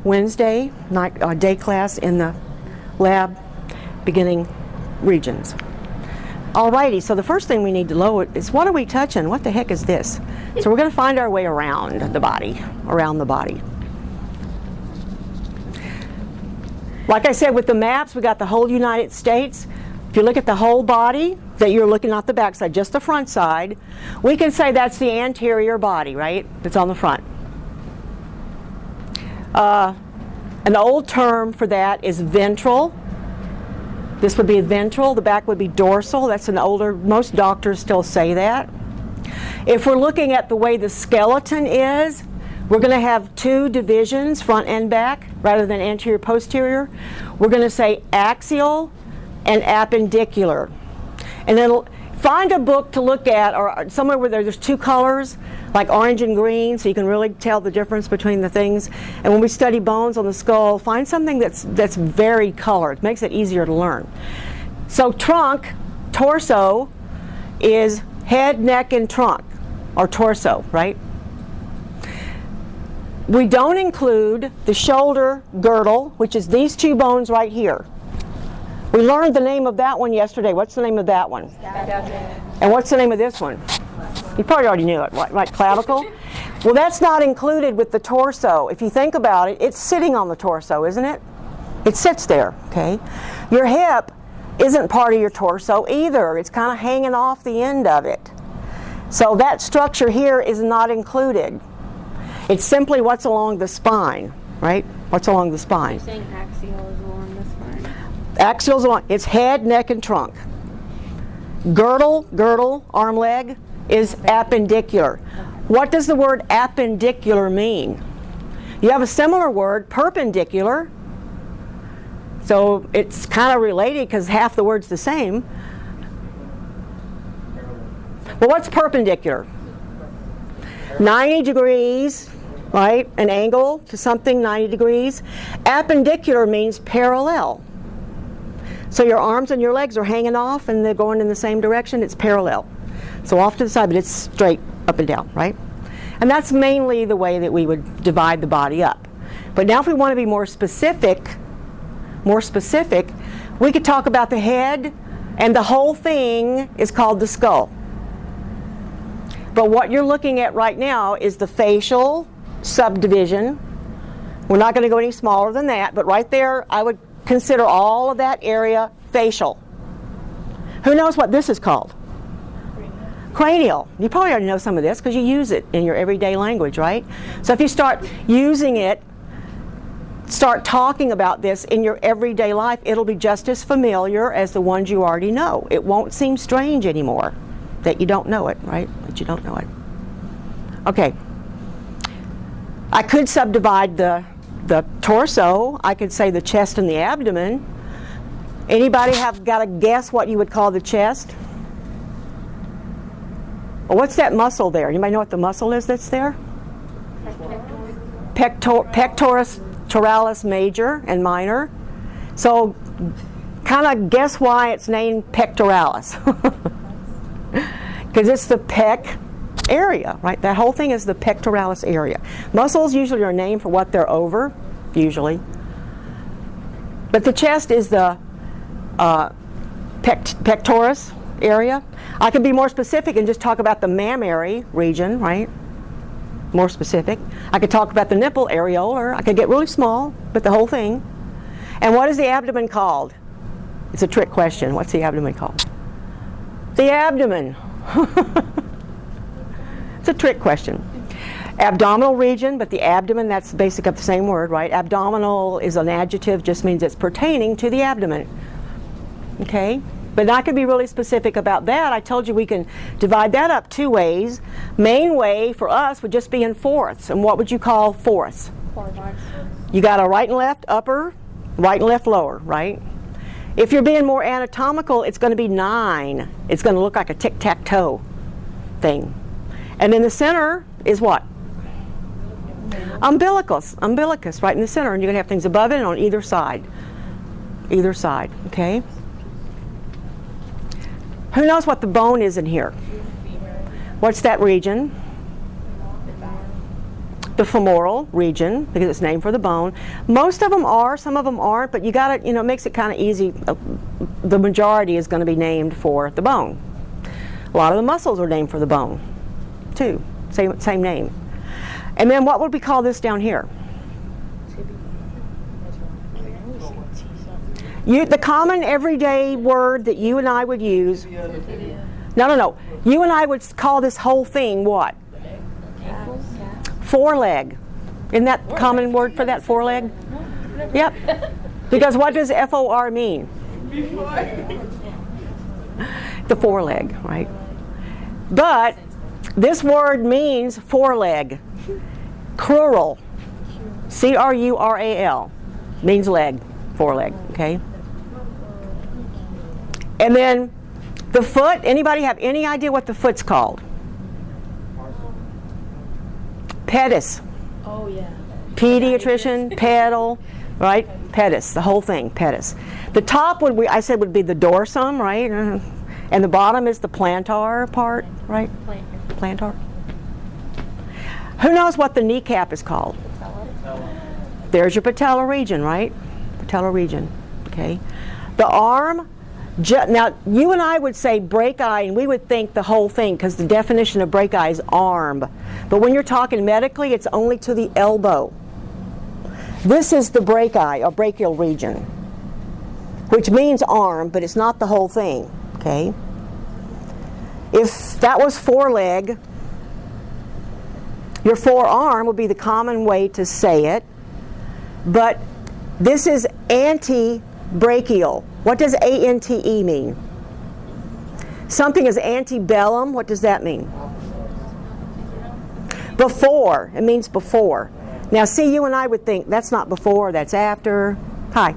Wednesday night, day class in the lab beginning regions. Alrighty, so the first thing we need to know is, what are we touching? What the heck is this? So we're going to find our way around the body. Like I said, with the maps, we got the whole United States. If you look at the whole body, that you're looking at the back side, just the front side, we can say that's the anterior body, right? It's on the front. An old term for that is ventral. This would be ventral, the back would be dorsal. That's an older, most doctors still say that. If we're looking at the way the skeleton is, we're going to have two divisions, front and back, rather than anterior, posterior. We're going to say axial and appendicular. And then find a book to look at, or somewhere where there's two colors, like orange and green, so you can really tell the difference between the things. And when we study bones on the skull, find something that's very colored. It makes it easier to learn. So trunk, torso, is head, neck, and trunk, or torso, right? We don't include the shoulder girdle, which is these two bones right here. We learned the name of that one yesterday. What's the name of that one? And what's the name of this one? You probably already knew it, right? Clavicle? Well, that's not included with the torso. If you think about it, it's sitting on the torso, isn't it? It sits there, okay? Your hip isn't part of your torso either. It's kind of hanging off the end of it. So that structure here is not included. It's simply what's along the spine, right? What's along the spine? You're saying axial is along the spine. Axial's along, it's head, neck, and trunk. Girdle, arm, leg, is appendicular. What does the word appendicular mean? You have a similar word, perpendicular. So it's kind of related because half the word's the same. Well, what's perpendicular? 90 degrees, right? An angle to something, 90 degrees. Appendicular means parallel. So your arms and your legs are hanging off and they're going in the same direction. It's parallel. So off to the side, but it's straight up and down, right? And that's mainly the way that we would divide the body up. But now if we want to be more specific, we could talk about the head, and the whole thing is called the skull. But what you're looking at right now is the facial subdivision. We're not going to go any smaller than that, but right there I would consider all of that area facial. Who knows what this is called? Cranial. You probably already know some of this because you use it in your everyday language, right? So if you start using it, start talking about this in your everyday life, it'll be just as familiar as the ones you already know. It won't seem strange anymore that you don't know it, right? That you don't know it. Okay. I could subdivide the torso. I could say the chest and the abdomen. Anybody have got a guess what you would call the chest? Well, what's that muscle there? Anybody know what the muscle is that's there? Pectoris, pectoralis major and minor. So kind of guess why it's named pectoralis. Because it's the pec area, right? That whole thing is the pectoralis area. Muscles usually are named for what they're over, usually. But the chest is the pectoris area. I could be more specific and just talk about the mammary region, right? More specific. I could talk about the nipple areolar. I could get really small, but the whole thing. And what is the abdomen called? It's a trick question. What's the abdomen called? The abdomen. It's a trick question. Abdominal region, but the abdomen, that's basic of the same word, right? Abdominal is an adjective, just means it's pertaining to the abdomen. Okay? But I could be really specific about that. I told you we can divide that up two ways. Main way for us would just be in fourths. And what would you call fourths? You got a right and left upper, right and left lower, right? If you're being more anatomical, it's going to be 9. It's going to look like a tic-tac-toe thing. And in the center is what? Umbilicus, right in the center. And you're going to have things above it and on either side. Either side, okay? Who knows what the bone is in here? What's that region? the femoral region, because it's named for the bone. Most of them are, some of them aren't, but you got to, it makes it kind of easy. The majority is going to be named for the bone. A lot of the muscles are named for the bone, too. Same name. And then what would we call this down here? The common everyday word that you and I would use. No. You and I would call this whole thing what? Foreleg. Isn't that a common word for that, foreleg? Yep. Because what does F-O-R mean? The foreleg, right? But this word means foreleg. Crural. C-R-U-R-A-L. Means leg. Foreleg, okay? And then the foot, anybody have any idea what the foot's called? Pedis. Oh, yeah. Pediatrician, pedal, right? Pedis, the whole thing, pedis. The top would be, I said, would be the dorsum, right? And the bottom is the plantar part, right? Plantar. Who knows what the kneecap is called? There's your patellar region, right? Patellar region, okay? The arm, now you and I would say brachii, and we would think the whole thing, because the definition of brachii is arm. But when you're talking medically, it's only to the elbow. This is the brachii, or brachial region, which means arm, but it's not the whole thing, okay? If that was foreleg, your forearm would be the common way to say it, but this is antebrachial. What does A-N-T-E mean? Something is antebellum. What does that mean? Before. It means before. Now, see, you and I would think that's not before, that's after. Hi.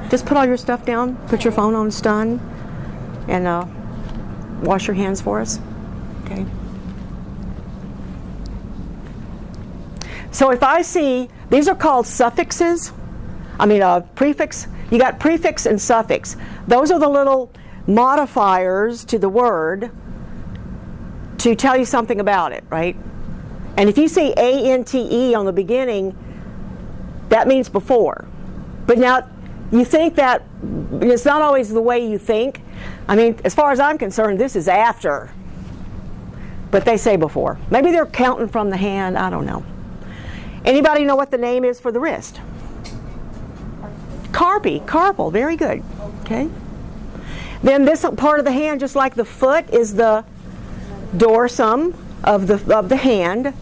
Just put all your stuff down. Put your phone on stun. And wash your hands for us. Okay. So if I see, these are called suffixes. Prefix. You got prefix and suffix. Those are the little modifiers to the word to tell you something about it, right? And if you see A-N-T-E on the beginning, that means before. But now, you think that it's not always the way you think. As far as I'm concerned, this is after. But they say before. Maybe they're counting from the hand, I don't know. Anybody know what the name is for the wrist? Carpal, very good. Okay. Then this part of the hand, just like the foot, is the dorsum of the hand.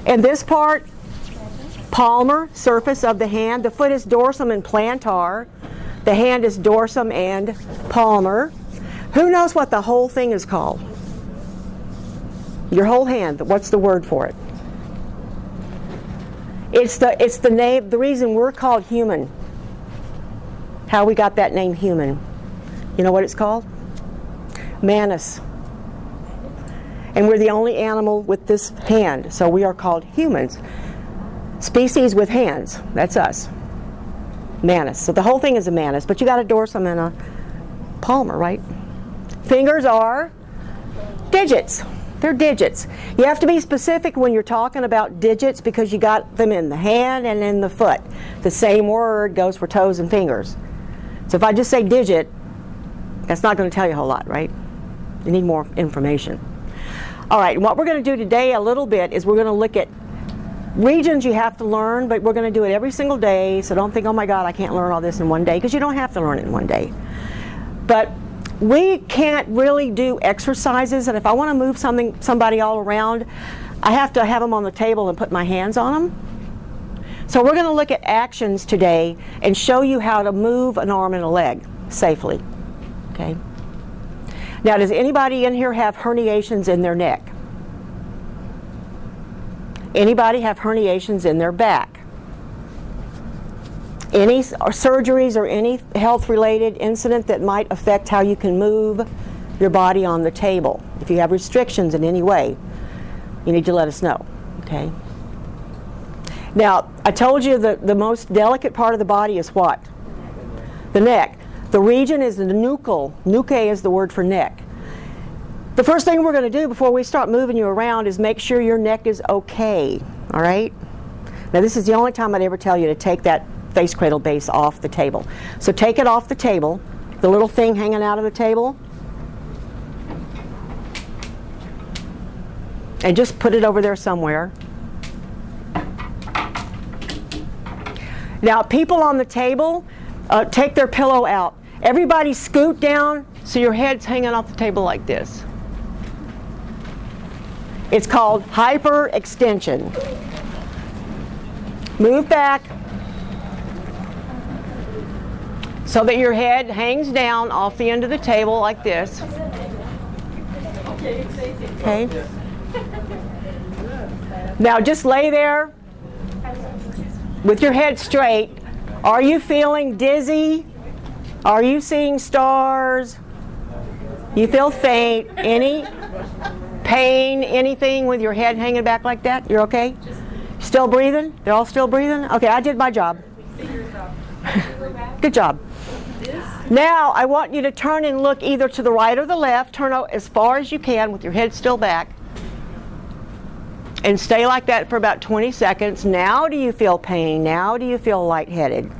And this part, palmar, surface of the hand. The foot is dorsum and plantar. The hand is dorsum and palmar. Who knows what the whole thing is called? Your whole hand, what's the word for it? It's the name, the reason we're called human. How we got that name human. You know what it's called? Manus. And we're the only animal with this hand, so we are called humans. Species with hands, that's us. Manus. So the whole thing is a manus, but you got a dorsum and a palmar, right? Fingers are digits. They're digits. You have to be specific when you're talking about digits because you got them in the hand and in the foot. The same word goes for toes and fingers. So if I just say digit, that's not going to tell you a whole lot, right? You need more information. All right, and what we're going to do today a little bit is we're going to look at regions you have to learn, but we're going to do it every single day, so don't think, oh my God, I can't learn all this in one day, because you don't have to learn it in one day. But we can't really do exercises, and if I want to move somebody all around, I have to have them on the table and put my hands on them. So we're going to look at actions today and show you how to move an arm and a leg safely. Okay. Now, does anybody in here have herniations in their neck? Anybody have herniations in their back? Any surgeries or any health-related incident that might affect how you can move your body on the table? If you have restrictions in any way, you need to let us know, okay? Now, I told you that the most delicate part of the body is what? The neck. The region is the nuchal. Nuche is the word for neck. The first thing we're going to do before we start moving you around is make sure your neck is okay, all right? Now this is the only time I'd ever tell you to take that face cradle base off the table. So take it off the table, the little thing hanging out of the table, and just put it over there somewhere. Now people on the table, take their pillow out. Everybody scoot down so your head's hanging off the table like this. It's called hyperextension. Move back so that your head hangs down off the end of the table like this. Okay. Now just lay there with your head straight. Are you feeling dizzy? Are you seeing stars? You feel faint? Any pain, anything with your head hanging back like that? You're okay? Still breathing? They're all still breathing? Okay, I did my job. Good job. Now I want you to turn and look either to the right or the left. Turn out as far as you can with your head still back. And stay like that for about 20 seconds. Now do you feel pain? Now do you feel lightheaded?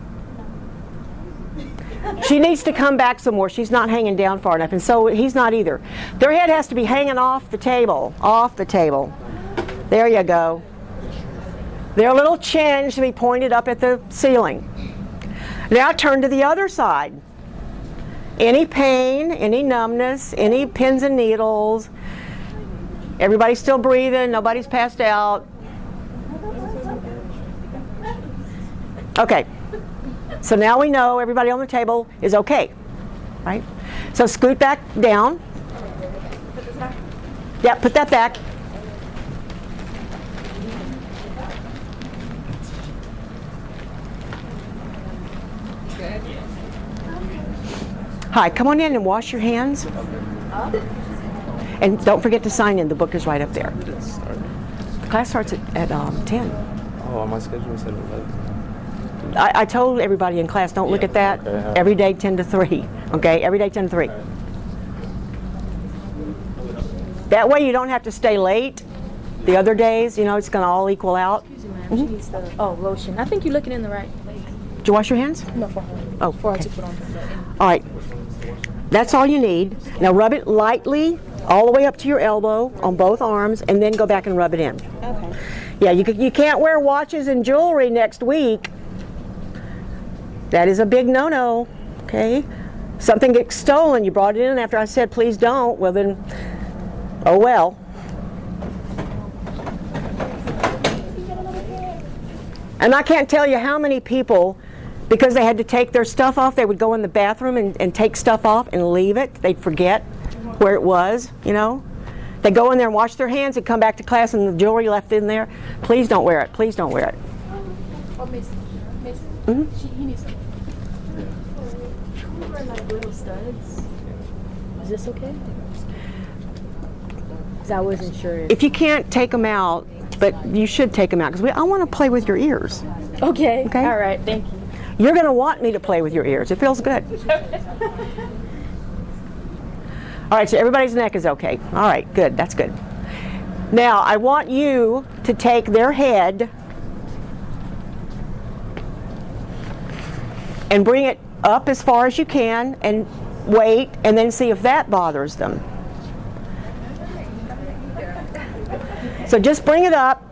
She needs to come back some more. She's not hanging down far enough, and so he's not either. Their head has to be hanging off the table. Off the table. There you go. Their little chin should be pointed up at the ceiling. Now turn to the other side. Any pain, any numbness, any pins and needles. Everybody's still breathing. Nobody's passed out. Okay. So now we know everybody on the table is okay, right? So scoot back down. Yeah, put that back. Hi, come on in and wash your hands. And don't forget to sign in. The book is right up there. The class starts at 10. Oh, on my schedule said 11. I told everybody in class, don't look at that. Okay. Every day 10 to 3. Okay, every day 10 to 3. That way you don't have to stay late. The other days, you know, it's going to all equal out. Excuse me, ma'am. She needs the lotion. I think you're looking in the right place. Did you wash your hands? No, for her. Oh, For her okay. to put on the All right. That's all you need. Now rub it lightly all the way up to your elbow on both arms, and then go back and rub it in. Okay. Yeah, you can't wear watches and jewelry next week. That is a big no-no, okay? Something gets stolen, you brought it in after I said please don't, well then, oh well. And I can't tell you how many people, because they had to take their stuff off, they would go in the bathroom and take stuff off and leave it. They'd forget where it was, you know? They go in there and wash their hands and come back to class and the jewelry left in there. Please don't wear it, please don't wear it. Oh, Miss, he needs some. We're like little studs. Is this okay? Because I wasn't sure. If you can't take them out, but you should take them out, because I want to play with your ears. Okay. Okay. All right. Thank you. You're going to want me to play with your ears. It feels good. All right, so everybody's neck is okay. All right, good. That's good. Now, I want you to take their head and bring it up as far as you can and wait, and then see if that bothers them. So just bring it up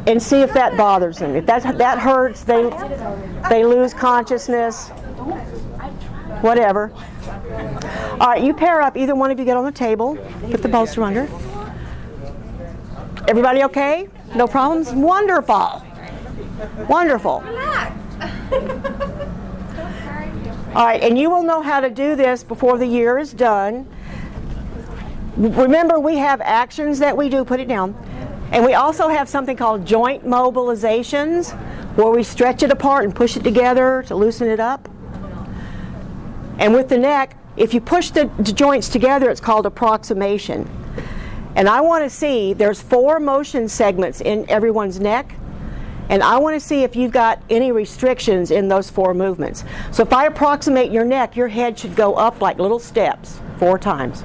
and see if that bothers them. If that hurts, they lose consciousness, whatever. All right, you pair up. Either one of you get on the table. Put the bolster under. Everybody okay? No problems? Wonderful. Wonderful. All right, and you will know how to do this before the year is done. Remember, we have actions that we do. Put it down. And we also have something called joint mobilizations, where we stretch it apart and push it together to loosen it up. And with the neck, if you push the joints together, it's called approximation. And I want to see, there's 4 motion segments in everyone's neck, and I want to see if you've got any restrictions in those 4 movements. So if I approximate your neck, your head should go up like little steps 4 times.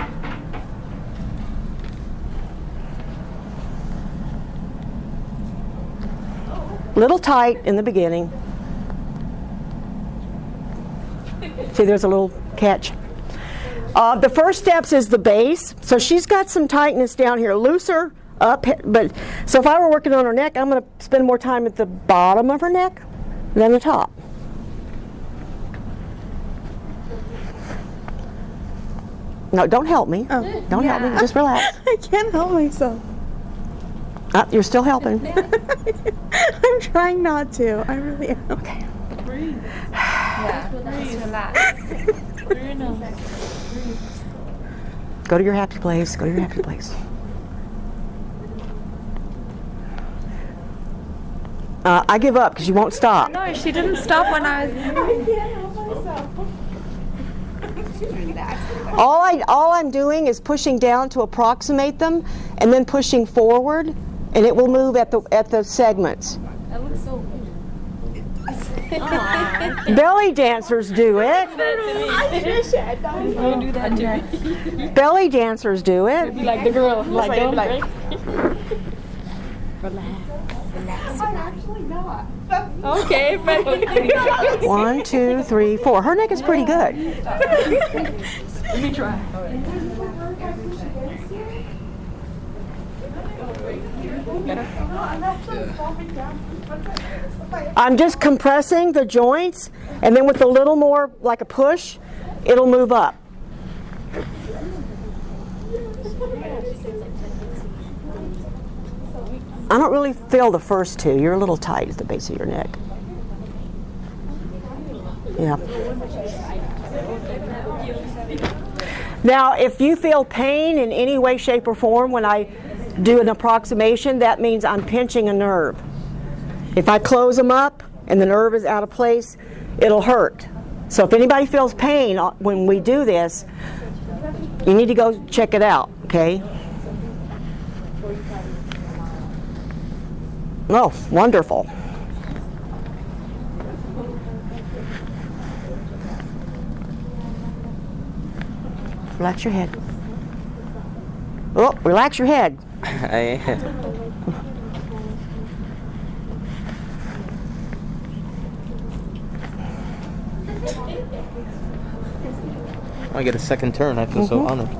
Little tight in the beginning. See, there's a little catch. The first steps is the base. So she's got some tightness down here, looser up. But so if I were working on her neck, I'm going to spend more time at the bottom of her neck than the top. No, don't help me. Oh. Don't help me. Just relax. I can't help myself. You're still helping. I'm trying not to. I really am. Okay. Go to your happy place. Go to your happy place. I give up because you won't stop. No, she didn't stop when I was. All I'm doing is pushing down to approximate them, and then pushing forward, and it will move at the segments. That looks so Belly dancers do it. Don't do that to me. Belly dancers do it. Like the girl. Like, don't like. I'm actually not. Okay, but 1, 2, 3, 4. Her neck is pretty good. let me try. I'm just compressing the joints, and then with a little more, like a push, it'll move up. I don't really feel the first two. You're a little tight at the base of your neck. Yeah. Now, if you feel pain in any way, shape, or form when I do an approximation, that means I'm pinching a nerve. If I close them up and the nerve is out of place, it'll hurt. So if anybody feels pain when we do this, you need to go check it out, okay? Oh, wonderful. Relax your head. Oh, relax your head. I get a second turn. I feel so honored.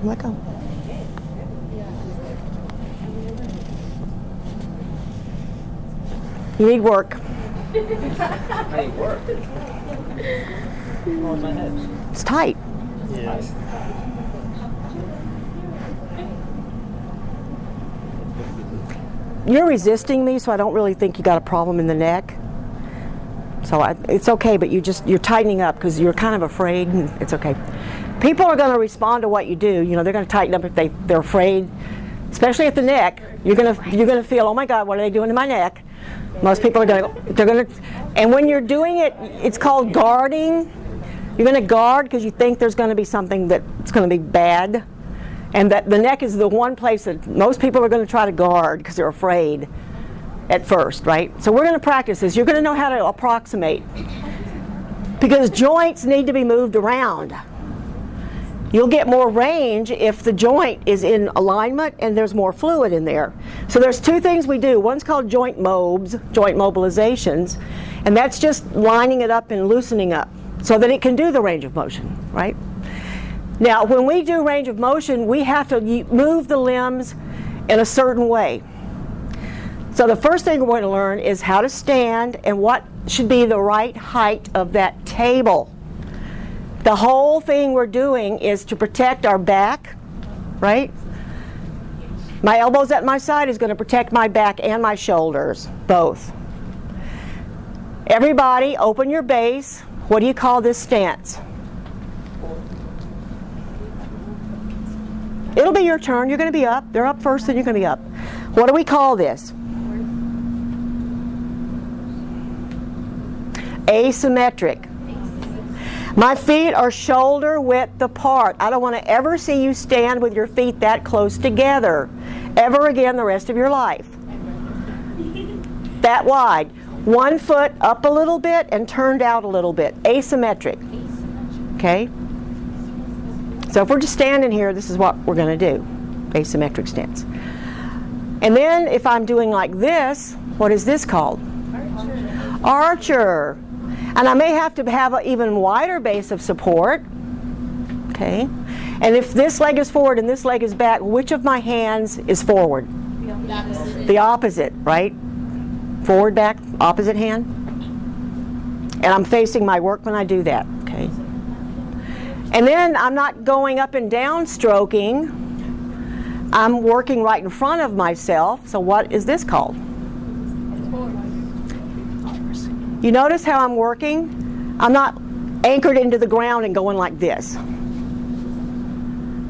Let go. You need work. I need work. Oh, my head. It's tight. Yes. You're resisting me, so I don't really think you got a problem in the neck. So it's okay, but you're tightening up because you're kind of afraid. And it's okay. People are going to respond to what you do. You know, they're going to tighten up if they're afraid, especially at the neck. You're going to feel, oh my God, what are they doing to my neck? Most people are going to, and when you're doing it, it's called guarding. You're going to guard because you think there's going to be something that's going to be bad. And that the neck is the one place that most people are going to try to guard because they're afraid at first, right? So we're going to practice this. You're going to know how to approximate because joints need to be moved around. You'll get more range if the joint is in alignment and there's more fluid in there. So there's two things we do. One's called joint mobs, joint mobilizations, and that's just lining it up and loosening up so that it can do the range of motion, right? Now, when we do range of motion, we have to move the limbs in a certain way. So the first thing we're going to learn is how to stand and what should be the right height of that table. The whole thing we're doing is to protect our back, right? My elbows at my side is going to protect my back and my shoulders, both. Everybody, open your base. What do you call this stance? It'll be your turn. You're going to be up. They're up first, then you're going to be up. What do we call this? Asymmetric. My feet are shoulder width apart. I don't want to ever see you stand with your feet that close together ever again the rest of your life. That wide. One foot up a little bit and turned out a little bit. Asymmetric. Okay? So if we're just standing here, this is what we're going to do. Asymmetric stance. And then if I'm doing like this, what is this called? Archer. And I may have to have an even wider base of support. Okay. And if this leg is forward and this leg is back, which of my hands is forward? The opposite, right? Forward, back, opposite hand. And I'm facing my work when I do that. Okay. And then I'm not going up and down stroking. I'm working right in front of myself. So what is this called? You notice how I'm working? I'm not anchored into the ground and going like this.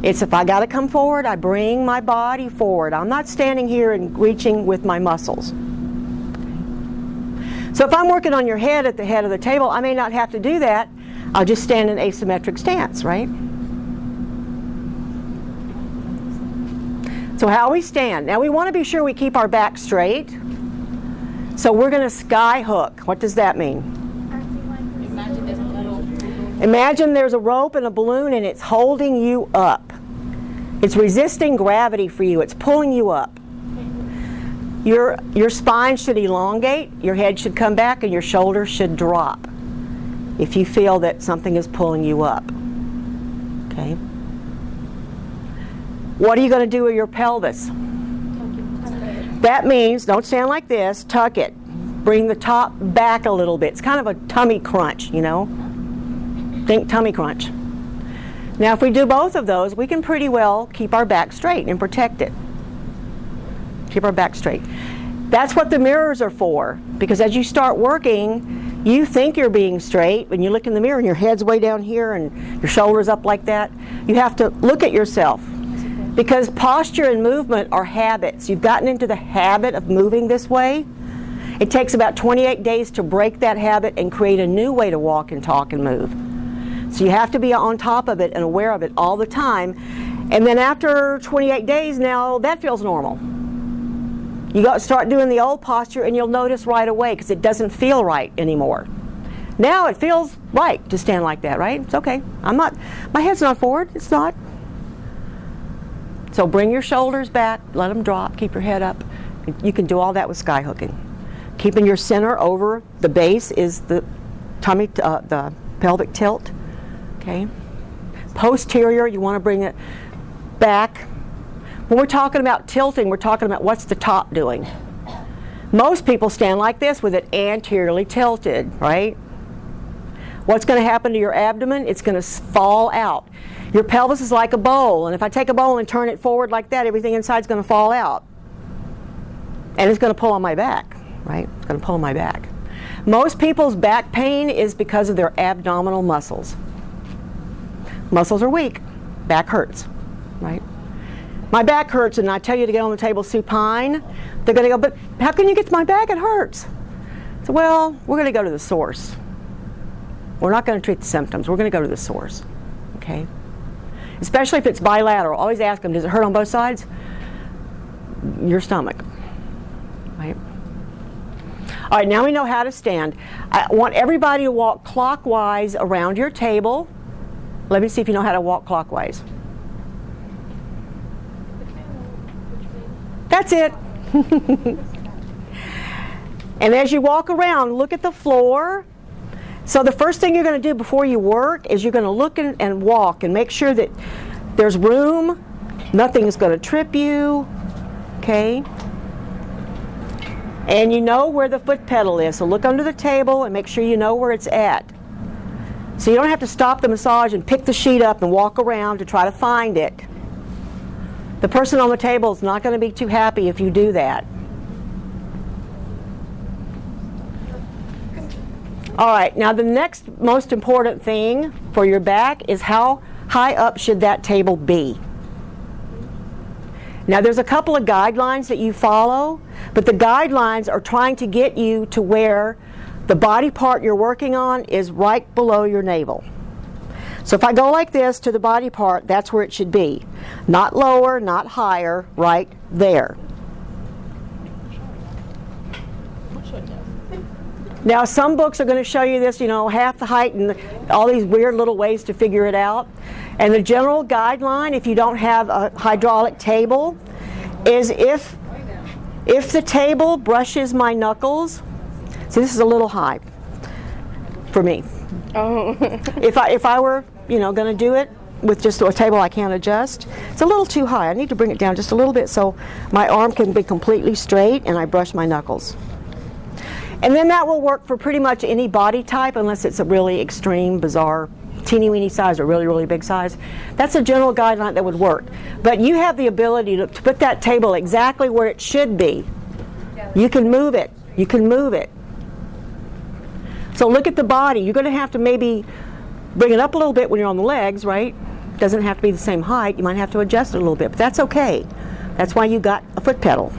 It's if I got to come forward, I bring my body forward. I'm not standing here and reaching with my muscles. So if I'm working on your head at the head of the table, I may not have to do that. I'll just stand in asymmetric stance, right? So how we stand. Now we want to be sure we keep our back straight. So we're going to sky hook. What does that mean? Imagine there's a rope and a balloon and it's holding you up. It's resisting gravity for you. It's pulling you up. Your spine should elongate, your head should come back, and your shoulders should drop if you feel that something is pulling you up. Okay? What are you going to do with your pelvis? That means, don't stand like this, tuck it. Bring the top back a little bit. It's kind of a tummy crunch, you know? Think tummy crunch. Now if we do both of those, we can pretty well keep our back straight and protect it. Keep our back straight. That's what the mirrors are for, because as you start working, you think you're being straight. When you look in the mirror and your head's way down here and your shoulders up like that, you have to look at yourself. Because posture and movement are habits. You've gotten into the habit of moving this way. It takes about 28 days to break that habit and create a new way to walk and talk and move. So you have to be on top of it and aware of it all the time. And then after 28 days now, that feels normal. You got to start doing the old posture and you'll notice right away because it doesn't feel right anymore. Now it feels right to stand like that, right? It's okay. My head's not forward. It's not. So bring your shoulders back, let them drop, keep your head up. You can do all that with sky hooking. Keeping your center over the base is the tummy, the pelvic tilt. Okay. Posterior, you want to bring it back. When we're talking about tilting, we're talking about what's the top doing. Most people stand like this with it anteriorly tilted, right? What's going to happen to your abdomen? It's going to fall out. Your pelvis is like a bowl, and if I take a bowl and turn it forward like that, everything inside is going to fall out. And it's going to pull on my back, right? It's going to pull on my back. Most people's back pain is because of their abdominal muscles. Muscles are weak. Back hurts, right? My back hurts, and I tell you to get on the table supine. They're going to go, but how can you get to my back? It hurts. So, well, we're going to go to the source. We're not going to treat the symptoms. We're going to go to the source, okay? Especially if it's bilateral. Always ask them, does it hurt on both sides? Your stomach, right? All right, now we know how to stand. I want everybody to walk clockwise around your table. Let me see if you know how to walk clockwise. That's it. And as you walk around, look at the floor. So the first thing you're going to do before you work is you're going to look and walk and make sure that there's room, nothing is going to trip you, okay? And you know where the foot pedal is, so look under the table and make sure you know where it's at. So you don't have to stop the massage and pick the sheet up and walk around to try to find it. The person on the table is not going to be too happy if you do that. All right, now the next most important thing for your back is how high up should that table be. Now there's a couple of guidelines that you follow, but the guidelines are trying to get you to where the body part you're working on is right below your navel. So if I go like this to the body part, that's where it should be. Not lower, not higher, right there. Now some books are going to show you this, you know, half the height and all these weird little ways to figure it out. And the general guideline, if you don't have a hydraulic table, is if If the table brushes my knuckles, see, this is a little high for me. Oh. If I were, going to do it with just a table I can't adjust, it's a little too high. I need to bring it down just a little bit so my arm can be completely straight and I brush my knuckles. And then that will work for pretty much any body type unless it's a really extreme, bizarre, teeny weeny size or really, really big size. That's a general guideline that would work. But you have the ability to put that table exactly where it should be. You can move it. You can move it. So look at the body. You're going to have to maybe bring it up a little bit when you're on the legs, right? Doesn't have to be the same height. You might have to adjust it a little bit, but that's okay. That's why you got a foot pedal.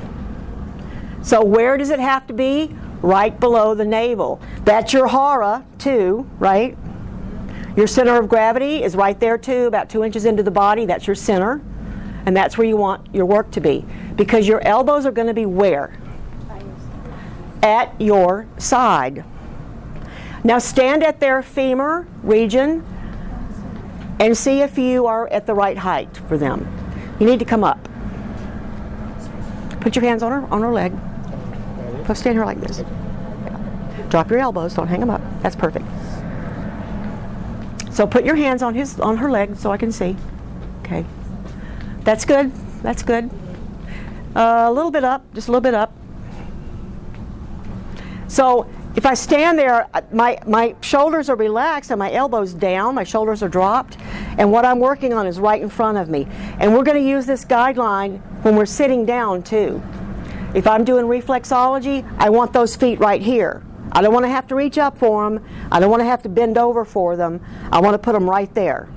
So where does it have to be? Right below the navel. That's your hara too, right? Your center of gravity is right there too, about 2 inches into the body. That's your center. And that's where you want your work to be. Because your elbows are going to be where? At your side. Now stand at their femur region and see if you are at the right height for them. You need to come up. Put your hands on her leg. Stand here like this. Yeah. Drop your elbows, don't hang them up. That's perfect. So put your hands on her leg so I can see. Okay. That's good. That's good. A little bit up, just a little bit up. So if I stand there, my shoulders are relaxed and my elbows down, my shoulders are dropped, and what I'm working on is right in front of me. And we're going to use this guideline when we're sitting down too. If I'm doing reflexology, I want those feet right here. I don't want to have to reach up for them. I don't want to have to bend over for them. I want to put them right there.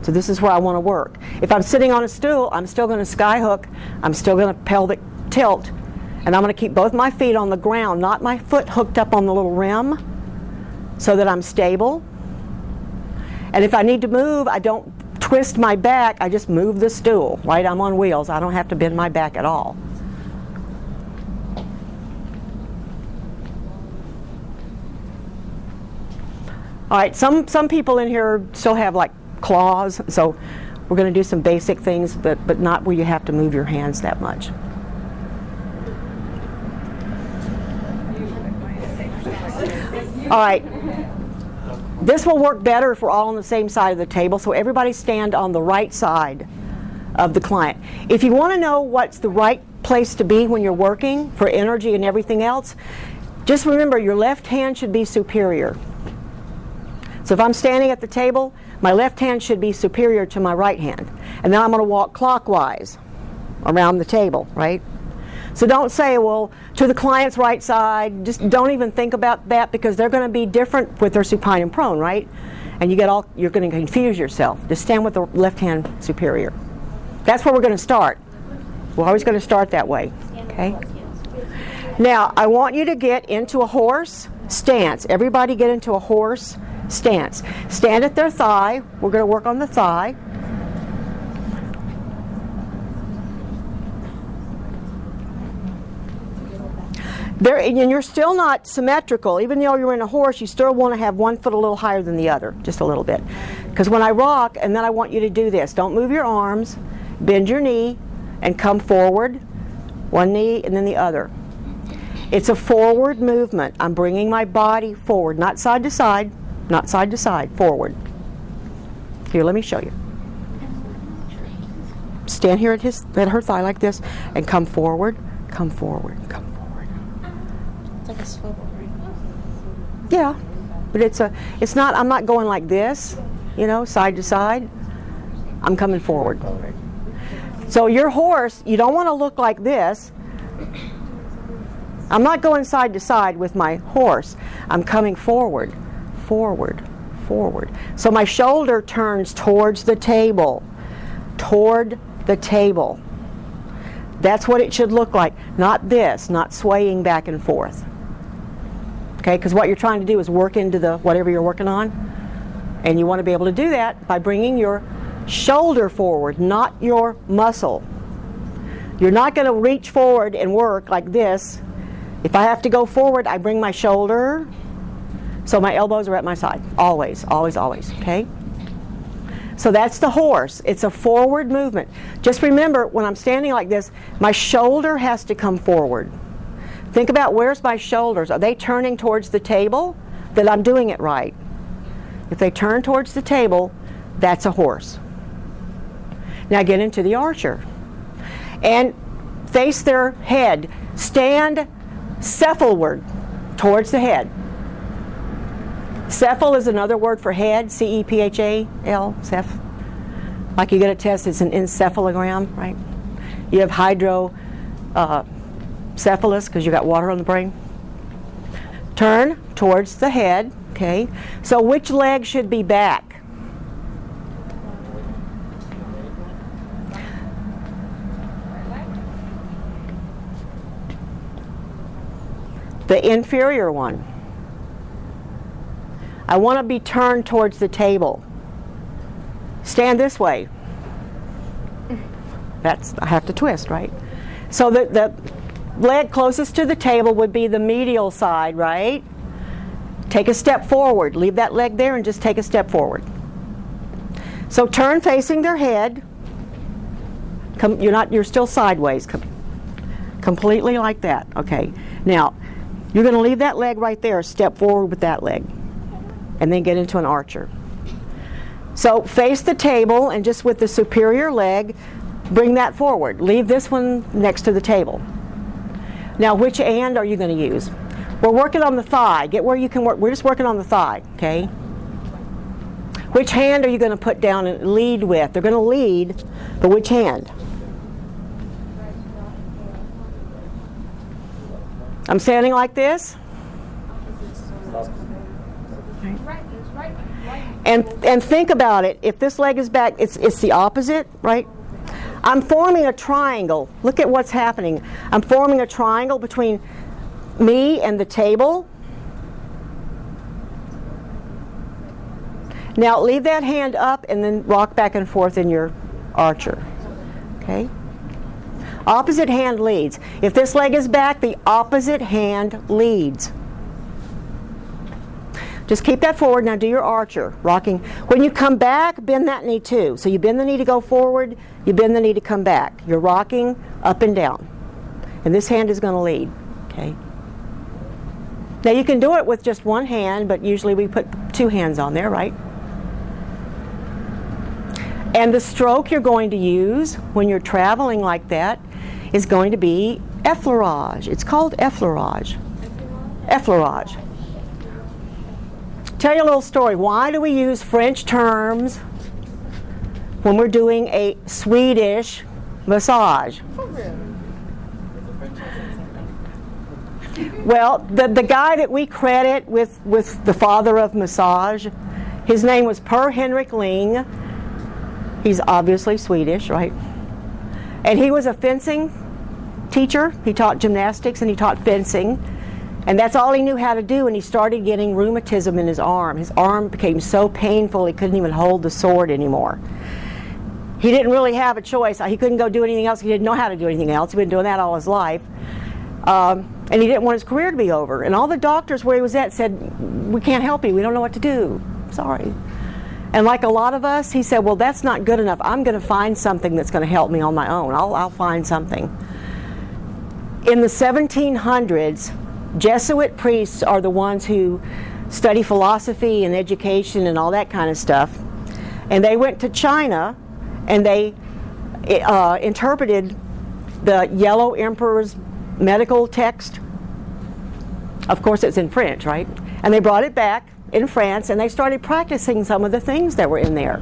So this is where I want to work. If I'm sitting on a stool, I'm still going to sky hook. I'm still going to pelvic tilt. And I'm going to keep both my feet on the ground, not my foot hooked up on the little rim, so that I'm stable. And if I need to move, I don't twist my back. I just move the stool, right? I'm on wheels. I don't have to bend my back at all. All right, some people in here still have like claws, so we're going to do some basic things, but not where you have to move your hands that much. All right, this will work better if we're all on the same side of the table, so everybody stand on the right side of the client. If you want to know what's the right place to be when you're working for energy and everything else, just remember your left hand should be superior. So if I'm standing at the table, my left hand should be superior to my right hand. And then I'm going to walk clockwise around the table, right? So don't say, well, to the client's right side. Just don't even think about that, because they're going to be different with their supine and prone, right? And you're going to confuse yourself. Just stand with the left hand superior. That's where we're going to start. We're always going to start that way, okay? Now, I want you to get into a horse stance. Everybody get into a horse stance. Stand at their thigh. We're going to work on the thigh. And you're still not symmetrical. Even though you're in a horse, you still want to have one foot a little higher than the other, just a little bit. Because when I rock, and then I want you to do this. Don't move your arms. Bend your knee and come forward. One knee and then the other. It's a forward movement. I'm bringing my body forward, not side to side, not side to side, forward. Here, let me show you. Stand here at her thigh like this and come forward, come forward, come forward. It's like a swivel, right? Yeah, but it's not, I'm not going like this, side to side. I'm coming forward. So your horse, you don't want to look like this. I'm not going side to side with my horse. I'm coming forward, forward, forward. So my shoulder turns towards the table, toward the table. That's what it should look like. Not this, not swaying back and forth. Okay, because what you're trying to do is work into the whatever you're working on. And you want to be able to do that by bringing your shoulder forward, not your muscle. You're not going to reach forward and work like this. If I have to go forward, I bring my shoulder, so my elbows are at my side. Always, always, always, okay? So that's the horse. It's a forward movement. Just remember, when I'm standing like this, my shoulder has to come forward. Think about, where's my shoulders? Are they turning towards the table? Then I'm doing it right. If they turn towards the table, that's a horse. Now get into the archer. And face their head. Stand cephalward towards the head. Cephal is another word for head, C-E-P-H-A-L, ceph. Like you get a test, it's an encephalogram, right? You have hydrocephalus because you got water on the brain. Turn towards the head, okay? So which leg should be back? The inferior one. I want to be turned towards the table. Stand this way. I have to twist, right? So the leg closest to the table would be the medial side, right? Take a step forward. Leave that leg there and just take a step forward. So turn facing their head. You're still sideways. Completely like that. Okay. Now, you're going to leave that leg right there. Step forward with that leg. And then get into an archer. So face the table and just with the superior leg, bring that forward. Leave this one next to the table. Now, which hand are you going to use? We're working on the thigh. Get where you can work. We're just working on the thigh, okay? Which hand are you going to put down and lead with? They're going to lead, but which hand? I'm standing like this. And think about it. If this leg is back, it's the opposite, right? I'm forming a triangle. Look at what's happening. I'm forming a triangle between me and the table. Now leave that hand up and then rock back and forth in your archer. Okay? Opposite hand leads. If this leg is back, the opposite hand leads. Just keep that forward. Now do your archer, rocking. When you come back, bend that knee too. So you bend the knee to go forward, you bend the knee to come back. You're rocking up and down. And this hand is going to lead. Okay. Now you can do it with just one hand, but usually we put two hands on there, right? And the stroke you're going to use when you're traveling like that is going to be effleurage. It's called effleurage. Effleurage. Tell you a little story. Why do we use French terms when we're doing a Swedish massage? Well, the guy that we credit with the father of massage, his name was Per Henrik Ling. He's obviously Swedish, right? And he was a fencing teacher. He taught gymnastics and he taught fencing. And that's all he knew how to do, and he started getting rheumatism in his arm. His arm became so painful he couldn't even hold the sword anymore. He didn't really have a choice. He couldn't go do anything else. He didn't know how to do anything else. He'd been doing that all his life. And he didn't want his career to be over. And all the doctors where he was at said, "We can't help you. We don't know what to do. Sorry." And like a lot of us, he said, "Well, that's not good enough. I'm going to find something that's going to help me on my own. I'll find something." In the 1700s, Jesuit priests are the ones who study philosophy and education and all that kind of stuff. And they went to China and they interpreted the Yellow Emperor's medical text. Of course, it's in French, right? And they brought it back in France and they started practicing some of the things that were in there.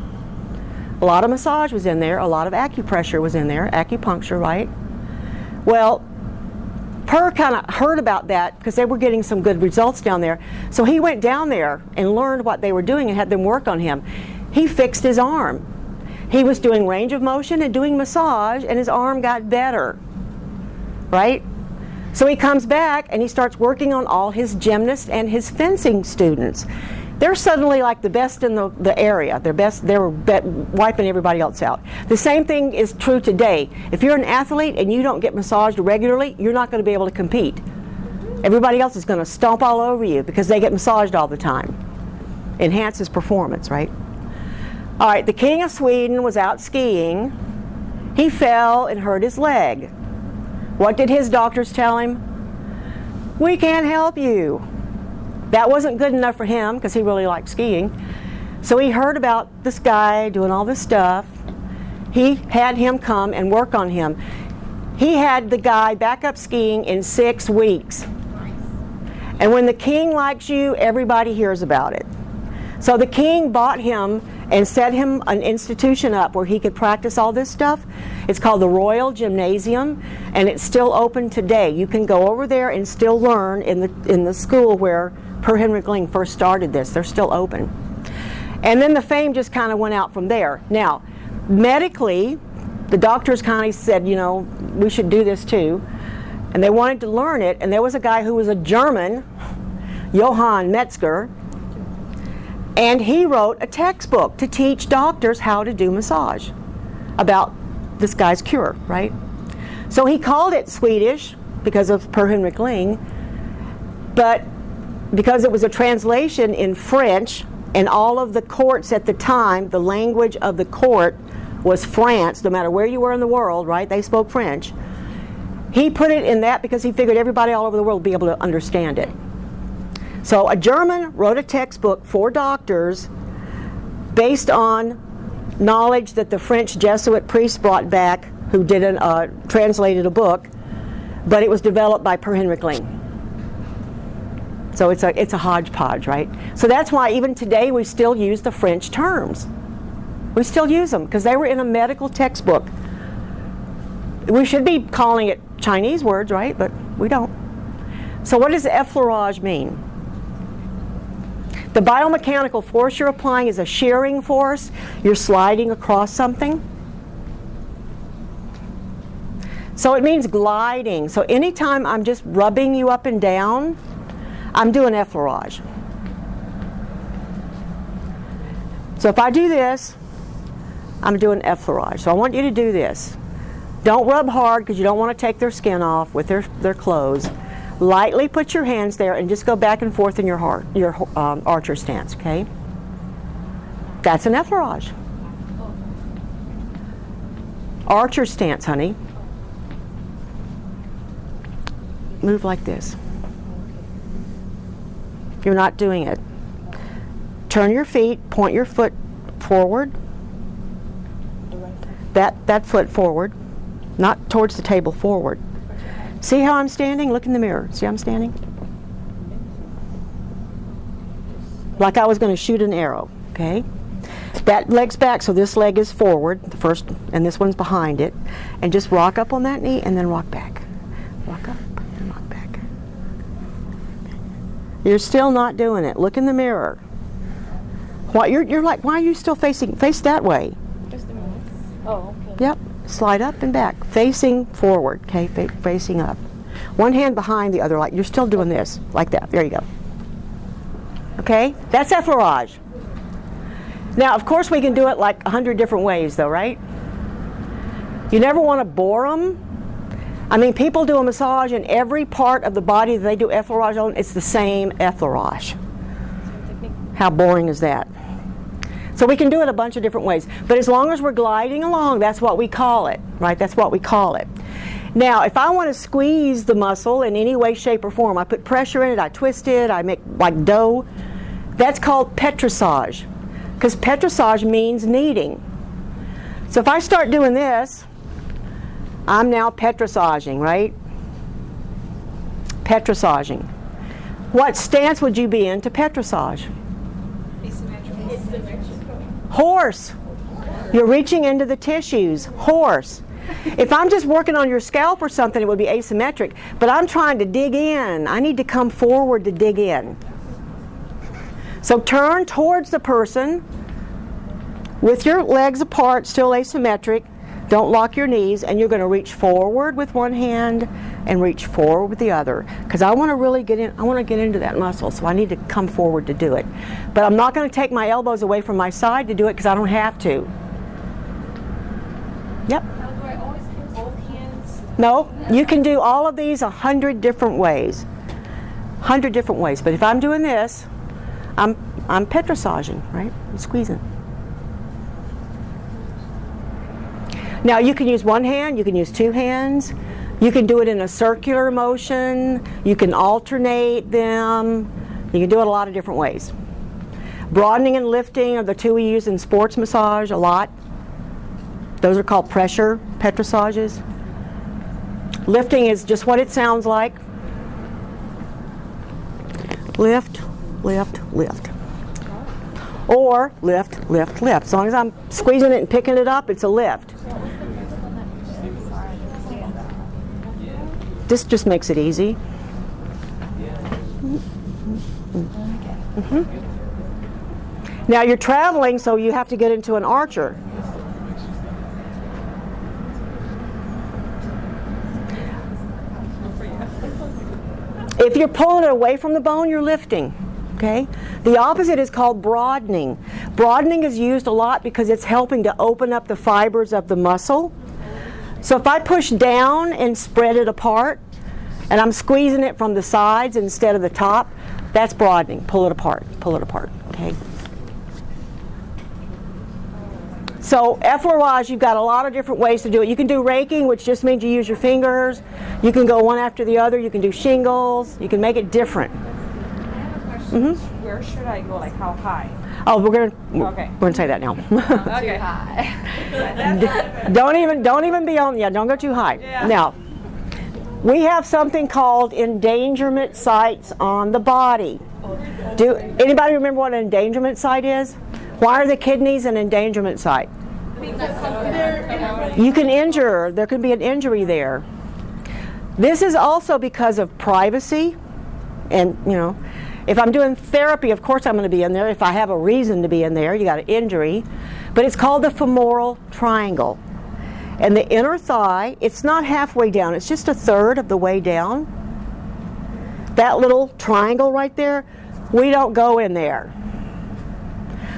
A lot of massage was in there, a lot of acupressure was in there, acupuncture, right? Well, Per kind of heard about that because they were getting some good results down there. So he went down there and learned what they were doing and had them work on him. He fixed his arm. He was doing range of motion and doing massage and his arm got better. Right? So he comes back and he starts working on all his gymnasts and his fencing students. They're suddenly like the best in the area. They're wiping everybody else out. The same thing is true today. If you're an athlete and you don't get massaged regularly, you're not going to be able to compete. Everybody else is going to stomp all over you because they get massaged all the time. Enhances performance, right? All right, the King of Sweden was out skiing. He fell and hurt his leg. What did his doctors tell him? We can't help you. That wasn't good enough for him because he really liked skiing. So he heard about this guy doing all this stuff. He had him come and work on him. He had the guy back up skiing in 6 weeks. And when the king likes you, everybody hears about it. So the king bought him and set him an institution up where he could practice all this stuff. It's called the Royal Gymnasium, and it's still open today. You can go over there and still learn in the school where Per Henrik Ling first started this. They're still open. And then the fame just kind of went out from there. Now, medically, the doctors kind of said, you know, we should do this too. And they wanted to learn it, and there was a guy who was a German, Johann Metzger, and he wrote a textbook to teach doctors how to do massage about this guy's cure, right? So he called it Swedish because of Per Henrik Ling, but because it was a translation in French, and all of the courts at the time, the language of the court was France, no matter where you were in the world, right? They spoke French. He put it in that because he figured everybody all over the world would be able to understand it. So a German wrote a textbook for doctors based on knowledge that the French Jesuit priests brought back, who translated a book, but it was developed by Per Henrik Ling. So it's a hodgepodge, right? So that's why even today we still use the French terms. We still use them because they were in a medical textbook. We should be calling it Chinese words, right? But we don't. So what does effleurage mean? The biomechanical force you're applying is a shearing force. You're sliding across something. So it means gliding. So anytime I'm just rubbing you up and down, I'm doing effleurage. So if I do this, I'm doing effleurage. So I want you to do this. Don't rub hard because you don't want to take their skin off with their clothes. Lightly put your hands there and just go back and forth in your archer stance, okay? That's an effleurage. Archer stance, honey. Move like this. You're not doing it. Turn your feet, point your foot forward. That foot forward, not towards the table, forward. See how I'm standing? Look in the mirror. See how I'm standing? Like I was going to shoot an arrow, okay? That leg's back, so this leg is forward, the first, and this one's behind it. And just rock up on that knee and then rock back. Rock up and rock back. You're still not doing it. Look in the mirror. You're like, why are you still face that way? Just a minute. Oh, okay. Yep. Slide up and back, facing forward, okay, facing up. One hand behind the other, like you're still doing this, like that. There you go. Okay, that's effleurage. Now, of course, we can do it like 100 different ways, though, right? You never want to bore them. I mean, people do a massage in every part of the body that they do effleurage on. It's the same effleurage. How boring is that? So we can do it a bunch of different ways. But as long as we're gliding along, that's what we call it, right? That's what we call it. Now, if I want to squeeze the muscle in any way, shape, or form, I put pressure in it, I twist it, I make like dough. That's called petrissage, because petrissage means kneading. So if I start doing this, I'm now petrissaging, right? Petrissaging. What stance would you be in to petrissage? Horse. You're reaching into the tissues. Horse. If I'm just working on your scalp or something, it would be asymmetric. But I'm trying to dig in. I need to come forward to dig in. So turn towards the person with your legs apart, still asymmetric. Don't lock your knees, and you're going to reach forward with one hand and reach forward with the other. Because I want to really get in. I want to get into that muscle, so I need to come forward to do it. But I'm not going to take my elbows away from my side to do it because I don't have to. Yep. Now, do I always have both hands? No, you can do all of these 100 different ways. 100 different ways. But if I'm doing this, I'm petrissaging, right? I'm squeezing. Now you can use one hand, you can use two hands, you can do it in a circular motion, you can alternate them, you can do it a lot of different ways. Broadening and lifting are the two we use in sports massage a lot. Those are called pressure petrassages. Lifting is just what it sounds like. Lift, lift, lift. Or lift, lift, lift. As long as I'm squeezing it and picking it up, it's a lift. This just makes it easy. Now you're traveling, so you have to get into an archer. If you're pulling it away from the bone, you're lifting. Okay? The opposite is called broadening. Broadening is used a lot because it's helping to open up the fibers of the muscle. So if I push down and spread it apart, and I'm squeezing it from the sides instead of the top, that's broadening. Pull it apart, okay? So effleurage, you've got a lot of different ways to do it. You can do raking, which just means you use your fingers. You can go one after the other. You can do shingles. You can make it different. Where should I go? Like how high? Oh, we're gonna say that now. Okay. Don't even be on. Yeah, don't go too high. Yeah. Now, we have something called endangerment sites on the body. Do anybody remember what an endangerment site is? Why are the kidneys an endangerment site? You can injure. There can be an injury there. This is also because of privacy, and if I'm doing therapy, of course I'm going to be in there. If I have a reason to be in there, you got an injury. But it's called the femoral triangle. And the inner thigh, it's not halfway down, it's just a third of the way down. That little triangle right there, we don't go in there.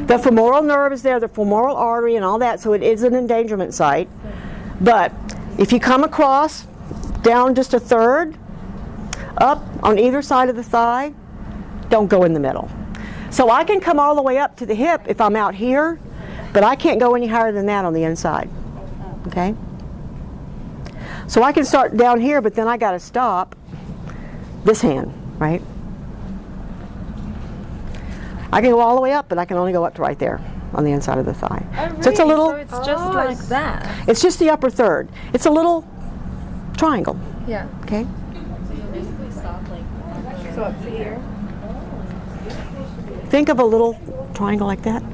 The femoral nerve is there, the femoral artery and all that, so it is an endangerment site. But if you come across down just a third, up on either side of the thigh, don't go in the middle. So I can come all the way up to the hip if I'm out here, but I can't go any higher than that on the inside. Okay? So I can start down here, but then I got to stop this hand, right? I can go all the way up, but I can only go up to right there on the inside of the thigh. Oh, really? So it's a little. So it's just like that. It's just the upper third. It's a little triangle. Yeah. Okay. So up to here. Think of a little triangle like that.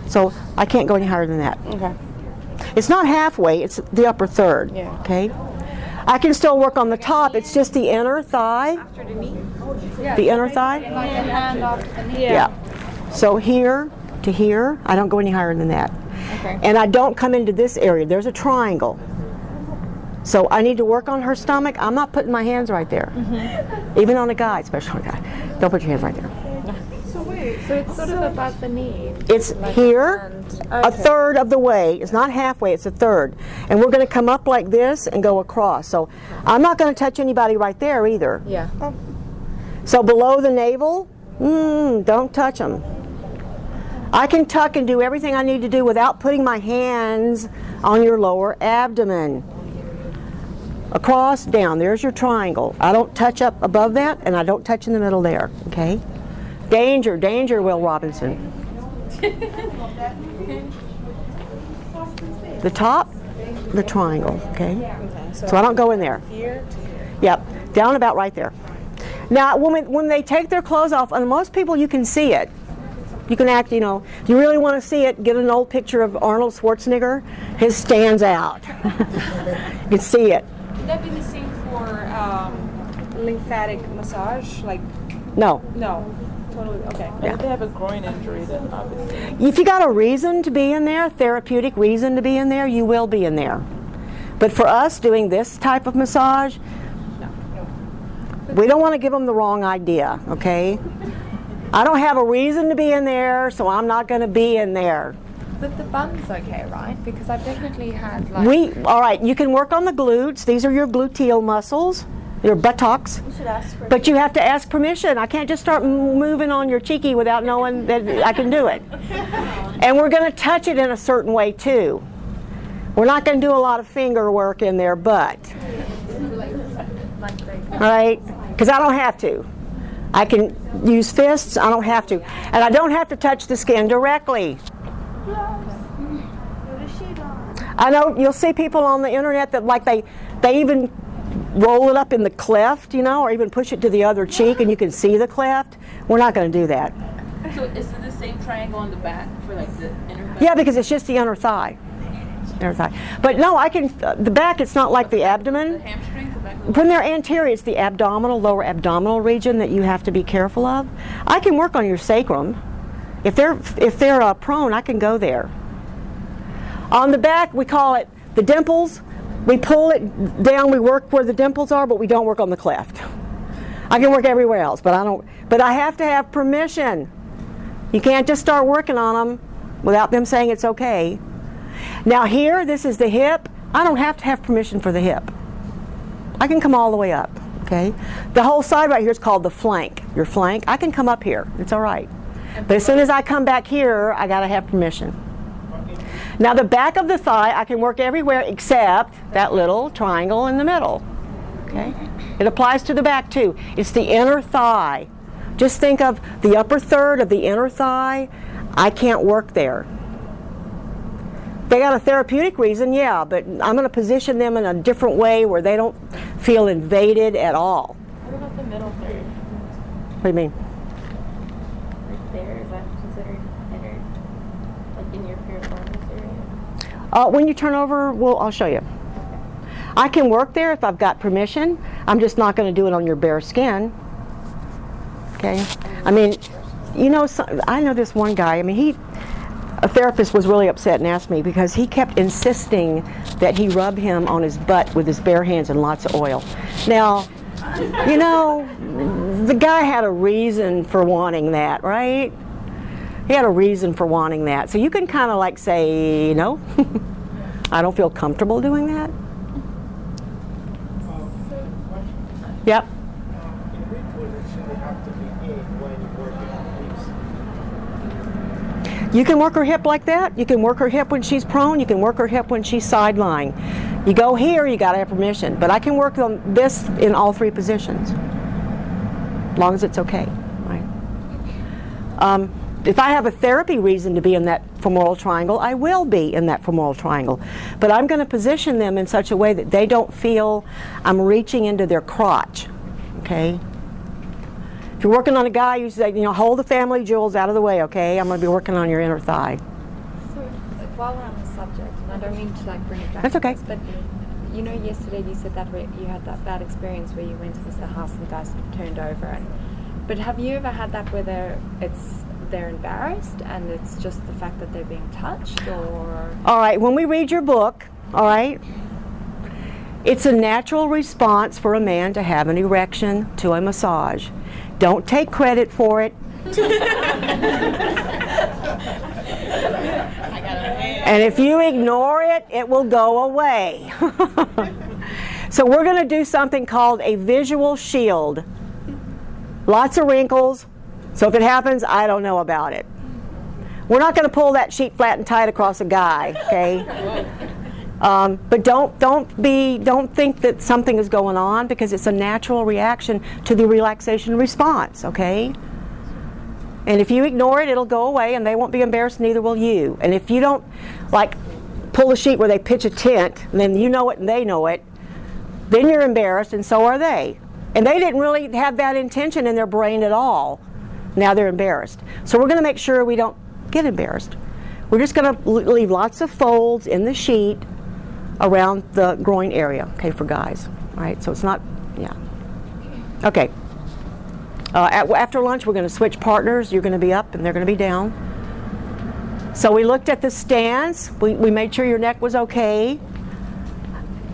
So I can't go any higher than that. Okay. It's not halfway, it's the upper third. Yeah. Okay? I can still work on the top, it's just the inner thigh. After the knee. The inner thigh? Like a hand off the knee. Yeah. So here to here, I don't go any higher than that. Okay. And I don't come into this area. There's a triangle. So I need to work on her stomach. I'm not putting my hands right there. Even on a guy, especially on a guy. Don't put your hands right there. So it's sort of about the knee. It's here, a third of the way. It's not halfway, it's a third. And we're going to come up like this and go across. So I'm not going to touch anybody right there either. Yeah. So below the navel, don't touch them. I can tuck and do everything I need to do without putting my hands on your lower abdomen. Across, down, there's your triangle. I don't touch up above that, and I don't touch in the middle there, okay? Danger, danger, Will Robinson. The top, the triangle, okay? So I don't go in there. Yep, down about right there. Now, when they take their clothes off, and most people you can see it. You can act, if you really want to see it, get an old picture of Arnold Schwarzenegger. His stands out. You can see it. Would that be the same for lymphatic massage? Like, No. no. Totally, okay. Yeah. If they have a groin injury, then obviously. If you got a reason to be in there, therapeutic reason to be in there, you will be in there. But for us doing this type of massage, we don't want to give them the wrong idea, okay? I don't have a reason to be in there, so I'm not going to be in there. But the bum's okay, right? Because I've definitely had like... All right, you can work on the glutes. These are your gluteal muscles, your buttocks. But you have to ask permission. I can't just start moving on your cheeky without knowing that I can do it. And we're going to touch it in a certain way too. We're not going to do a lot of finger work in there, but, all right, because I don't have to. I can use fists, I don't have to. And I don't have to touch the skin directly. I know you'll see people on the internet that like they even roll it up in the cleft, you know, or even push it to the other cheek and you can see the cleft. We're not going to do that. So is it the same triangle on the back for like the inner thigh? Yeah, because it's just the inner thigh. Inner thigh. But no, I can, the back, it's not like the abdomen. The hamstrings, the back of the When they're anterior, it's the abdominal, lower abdominal region that you have to be careful of. I can work on your sacrum. If they're prone, I can go there. On the back, we call it the dimples. We pull it down, we work where the dimples are, but we don't work on the cleft. I can work everywhere else, but I have to have permission. You can't just start working on them without them saying it's okay. Now here, this is the hip. I don't have to have permission for the hip. I can come all the way up, okay? The whole side right here is called the flank. Your flank, I can come up here. It's all right. But as soon as I come back here, I got to have permission. Now the back of the thigh, I can work everywhere except that little triangle in the middle, okay? It applies to the back too. It's the inner thigh. Just think of the upper third of the inner thigh. I can't work there. They got a therapeutic reason, yeah, but I'm going to position them in a different way where they don't feel invaded at all. What about the middle third? What do you mean? Right there, is that considered inner? Like in your piriformis area? When you turn over, I'll show you. I can work there if I've got permission. I'm just not going to do it on your bare skin. Okay? I mean, you know, I know this one guy, I mean, a therapist was really upset and asked me because he kept insisting that he rub him on his butt with his bare hands and lots of oil. Now, you know, the guy had a reason for wanting that, right? He had a reason for wanting that. So you can kind of like say, no, I don't feel comfortable doing that. Yep. You can work her hip like that. You can work her hip when she's prone. You can work her hip when she's side lying. You go here, you got to have permission. But I can work on this in all three positions, as long as it's okay. Right? If I have a therapy reason to be in that femoral triangle, I will be in that femoral triangle. But I'm going to position them in such a way that they don't feel I'm reaching into their crotch. Okay? If you're working on a guy, you say, you know, hold the family jewels out of the way, okay? I'm going to be working on your inner thigh. So while we're on the subject, and I don't mean to like bring it back. That's okay. To this, but you know, yesterday you said that you had that bad experience where you went to the house and the guys turned over. But have you ever had that where they're embarrassed and it's just the fact that they're being touched, or? All right, when we read your book, all right, it's a natural response for a man to have an erection to a massage. Don't take credit for it. And if you ignore it, it will go away. So we're going to do something called a visual shield. Lots of wrinkles. So if it happens, I don't know about it. We're not going to pull that sheet flat and tight across a guy, okay? But don't think that something is going on, because it's a natural reaction to the relaxation response, okay? And if you ignore it, it'll go away and they won't be embarrassed, neither will you. And if you don't like pull a sheet where they pitch a tent, and then you know it and they know it, then you're embarrassed and so are they. And they didn't really have that intention in their brain at all. Now they're embarrassed. So we're going to make sure we don't get embarrassed. We're just going to leave lots of folds in the sheet around the groin area, okay, for guys. All right, so it's not, yeah. Okay. After lunch, we're going to switch partners. You're going to be up and they're going to be down. So we looked at the stance. We made sure your neck was okay.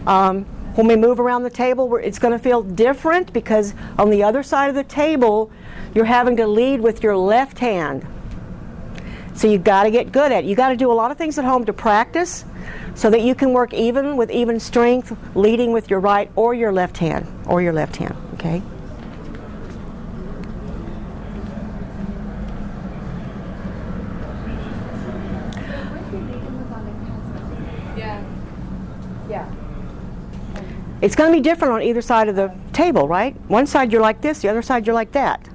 When we move around the table, it's going to feel different because on the other side of the table, you're having to lead with your left hand. So you've got to get good at it. You've got to do a lot of things at home to practice so that you can work even with even strength, leading with your right or your left hand, okay? Yeah. It's going to be different on either side of the table, right? One side you're like this, the other side you're like that.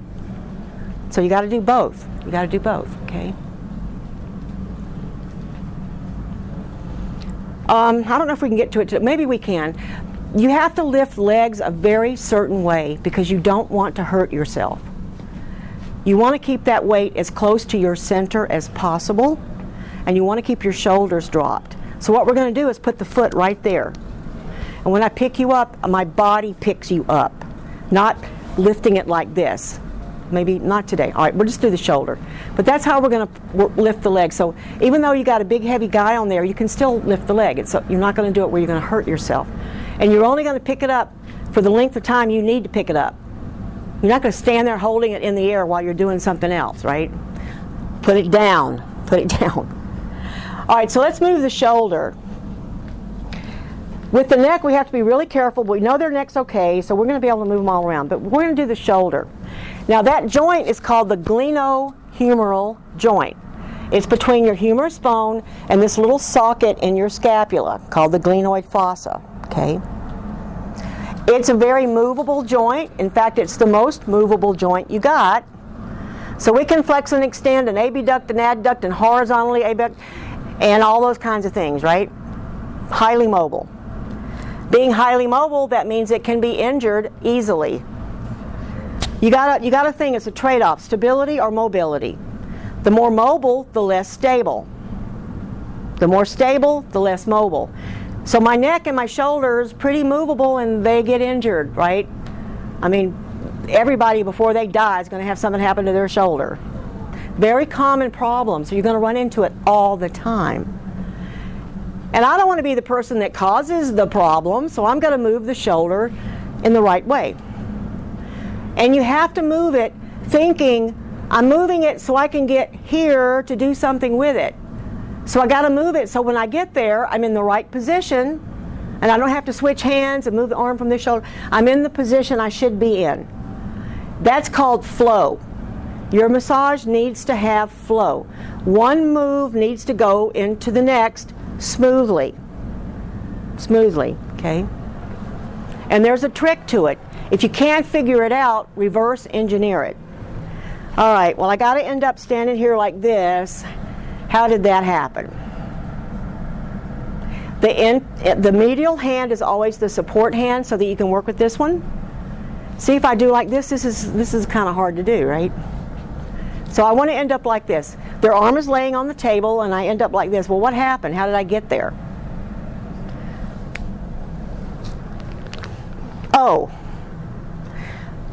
So you got to do both. You got to do both, okay? I don't know if we can get to it today. Maybe we can. You have to lift legs a very certain way because you don't want to hurt yourself. You want to keep that weight as close to your center as possible, and you want to keep your shoulders dropped. So what we're going to do is put the foot right there. And when I pick you up, my body picks you up, not lifting it like this. Maybe not today. All right, we'll just do the shoulder. But that's how we're going to lift the leg. So even though you got a big heavy guy on there, you can still lift the leg. You're not going to do it where you're going to hurt yourself. And you're only going to pick it up for the length of time you need to pick it up. You're not going to stand there holding it in the air while you're doing something else, right? Put it down. Put it down. All right, so let's move the shoulder. With the neck, we have to be really careful. We know their neck's okay, so we're going to be able to move them all around. But we're going to do the shoulder. Now, that joint is called the glenohumeral joint. It's between your humerus bone and this little socket in your scapula called the glenoid fossa. Okay? It's a very movable joint. In fact, it's the most movable joint you got. So we can flex and extend an abduct and adduct and horizontally abduct and all those kinds of things, right? Highly mobile. Being highly mobile, that means it can be injured easily. You gotta think it's a trade-off, stability or mobility. The more mobile, the less stable. The more stable, the less mobile. So my neck and my shoulders pretty movable and they get injured, right? I mean, everybody before they die is going to have something happen to their shoulder. Very common problem, so you're going to run into it all the time. And I don't want to be the person that causes the problem, so I'm going to move the shoulder in the right way. And you have to move it thinking, I'm moving it so I can get here to do something with it. So I got to move it so when I get there, I'm in the right position, and I don't have to switch hands and move the arm from this shoulder. I'm in the position I should be in. That's called flow. Your massage needs to have flow. One move needs to go into the next smoothly. Smoothly, okay? And there's a trick to it. If you can't figure it out, reverse engineer it. All right, well, I got to end up standing here like this. How did that happen? The medial hand is always the support hand so that you can work with this one. See, if I do like this, this is kind of hard to do, right? So I want to end up like this. Their arm is laying on the table and I end up like this. Well, what happened? How did I get there? Oh.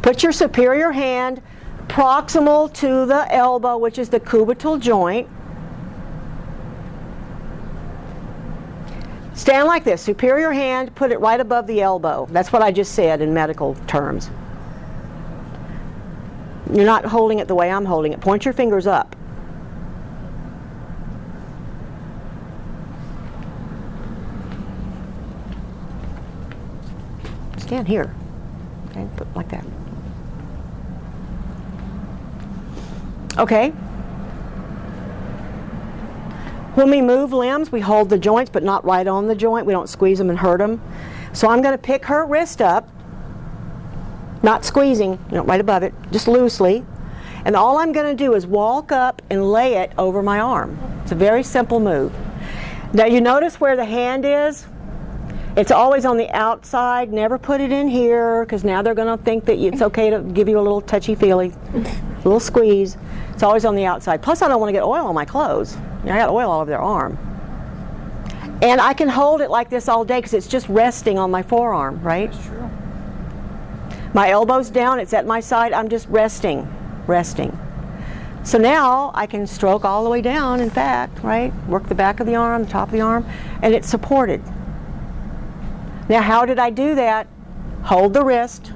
Put your superior hand proximal to the elbow, which is the cubital joint. Stand like this. Superior hand, put it right above the elbow. That's what I just said in medical terms. You're not holding it the way I'm holding it. Point your fingers up. Stand here. Okay, put it like that. Okay. When we move limbs, we hold the joints, but not right on the joint. We don't squeeze them and hurt them. So I'm going to pick her wrist up, not squeezing, right above it, just loosely. And all I'm going to do is walk up and lay it over my arm. It's a very simple move. Now you notice where the hand is? It's always on the outside. Never put it in here, because now they're going to think that it's okay to give you a little touchy-feely, little squeeze. It's always on the outside. Plus, I don't want to get oil on my clothes. I got oil all over their arm. And I can hold it like this all day because it's just resting on my forearm, right? That's true. My elbow's down, it's at my side, I'm just resting. So now I can stroke all the way down, in fact, right? Work the back of the arm, the top of the arm, and it's supported. Now, how did I do that? Hold the wrist.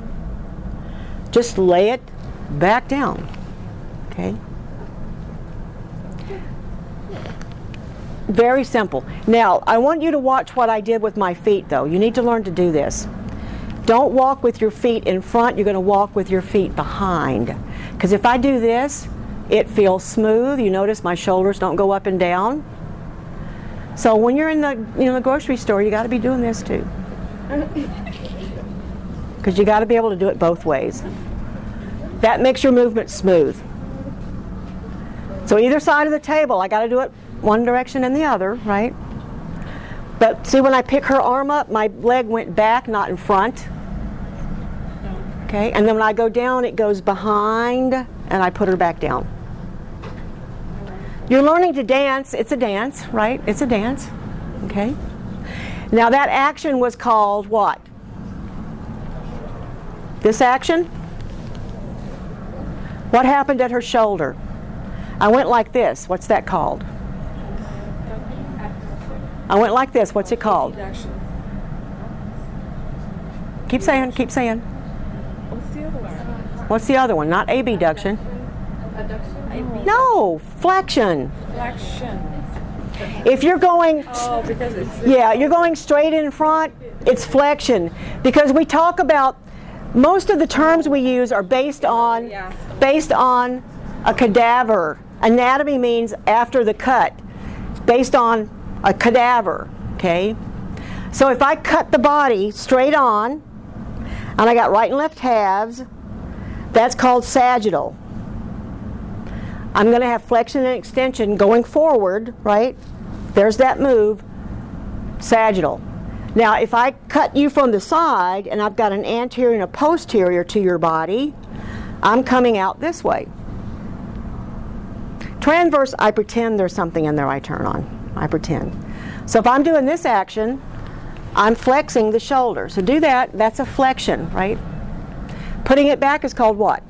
Just lay it back down. Okay? Very simple. Now, I want you to watch what I did with my feet, though. You need to learn to do this. Don't walk with your feet in front. You're going to walk with your feet behind. Because if I do this, it feels smooth. You notice my shoulders don't go up and down. So when you're in the grocery store, you got to be doing this too. because you got to be able to do it both ways. That makes your movement smooth. So either side of the table, I got to do it one direction and the other, right? But see, when I pick her arm up, my leg went back, not in front. Okay, and then when I go down, it goes behind, and I put her back down. You're learning to dance. It's a dance, right? It's a dance. Okay. Now that action was called what? This action? What happened at her shoulder? I went like this. What's that called? I went like this. What's it called? Keep saying, keep saying. What's the other one? What's the other one? Not abduction. No, flexion. Flexion. If you're going, Oh, because it's yeah, you're going straight in front, it's flexion. Because we talk about, most of the terms we use are based on a cadaver. Anatomy means after the cut, based on a cadaver, okay? So if I cut the body straight on, and I got right and left halves, that's called sagittal. I'm going to have flexion and extension going forward, right? There's that move, sagittal. Now, if I cut you from the side and I've got an anterior and a posterior to your body, I'm coming out this way. Transverse, I pretend there's something in there I turn on. I pretend. So if I'm doing this action, I'm flexing the shoulder. So do that. That's a flexion, right? Putting it back is called what?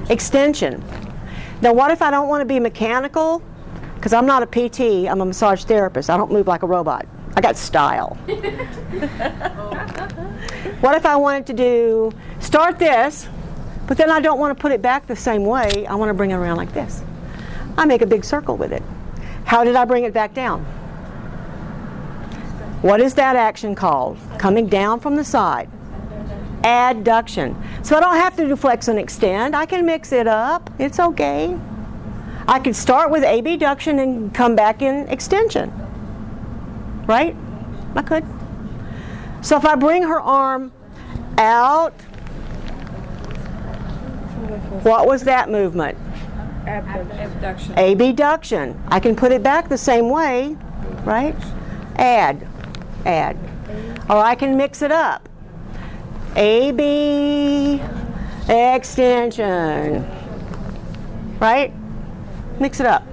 Extension. Now what if I don't want to be mechanical? Because I'm not a PT, I'm a massage therapist. I don't move like a robot. I got style. What if I wanted to start this, but then I don't want to put it back the same way. I want to bring it around like this. I make a big circle with it. How did I bring it back down? What is that action called? Coming down from the side. Adduction. So I don't have to do flex and extend. I can mix it up. It's okay. I could start with abduction and come back in extension. Right? I could. So if I bring her arm out, what was that movement? abduction. Abduction. I can put it back the same way, right? Add. Or I can mix it up. AB extension. Right? Mix it up.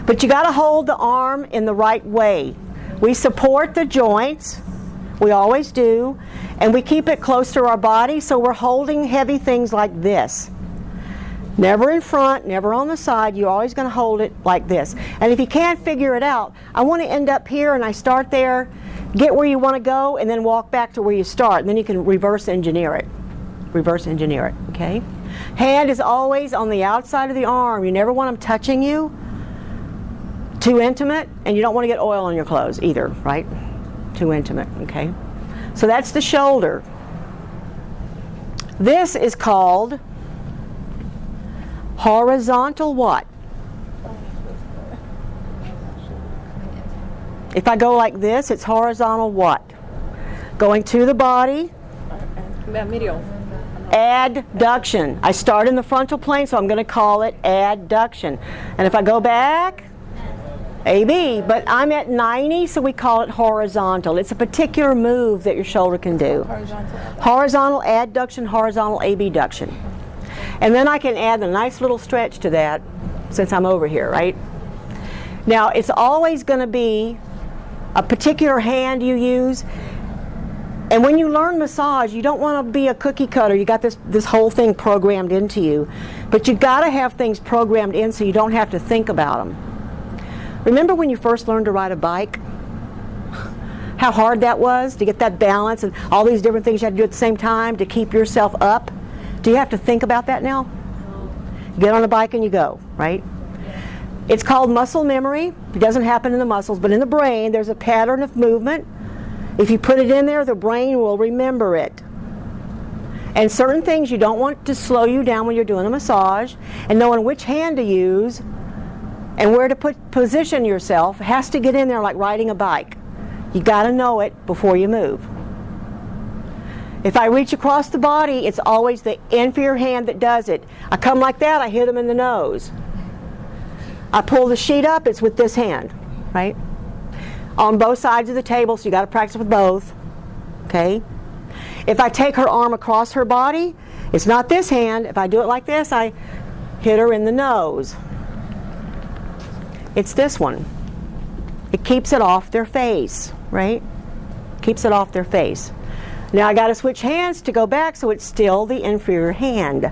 But you got to hold the arm in the right way. We support the joints. We always do. And we keep it close to our body, so we're holding heavy things like this. Never in front, never on the side. You're always going to hold it like this. And if you can't figure it out, I want to end up here and I start there, get where you want to go, and then walk back to where you start. And then you can reverse engineer it. Reverse engineer it, okay? Hand is always on the outside of the arm. You never want them touching you. Too intimate, and you don't want to get oil on your clothes either, right? Too intimate, okay? So that's the shoulder. This is called horizontal what? If I go like this, it's horizontal what? Going to the body. Medial. Adduction. I start in the frontal plane, so I'm going to call it adduction. And if I go back, AB, but I'm at 90, so we call it horizontal. It's a particular move that your shoulder can do. Horizontal adduction, horizontal abduction. And then I can add a nice little stretch to that since I'm over here, right? Now, it's always going to be a particular hand you use. And when you learn massage, you don't want to be a cookie cutter. You got this whole thing programmed into you. But you've got to have things programmed in so you don't have to think about them. Remember when you first learned to ride a bike? How hard that was to get that balance and all these different things you had to do at the same time to keep yourself up? Do you have to think about that now? Get on a bike and you go, right? It's called muscle memory. It doesn't happen in the muscles, but in the brain there's a pattern of movement. If you put it in there, the brain will remember it. And certain things you don't want to slow you down when you're doing a massage, and knowing which hand to use and where to position yourself has to get in there like riding a bike. You got to know it before you move. If I reach across the body, it's always the inferior hand that does it. I come like that, I hit them in the nose. I pull the sheet up, it's with this hand, right? On both sides of the table, so you got to practice with both, okay? If I take her arm across her body, it's not this hand. If I do it like this, I hit her in the nose. It's this one. It keeps it off their face, right? Keeps it off their face. Now I got to switch hands to go back so it's still the inferior hand.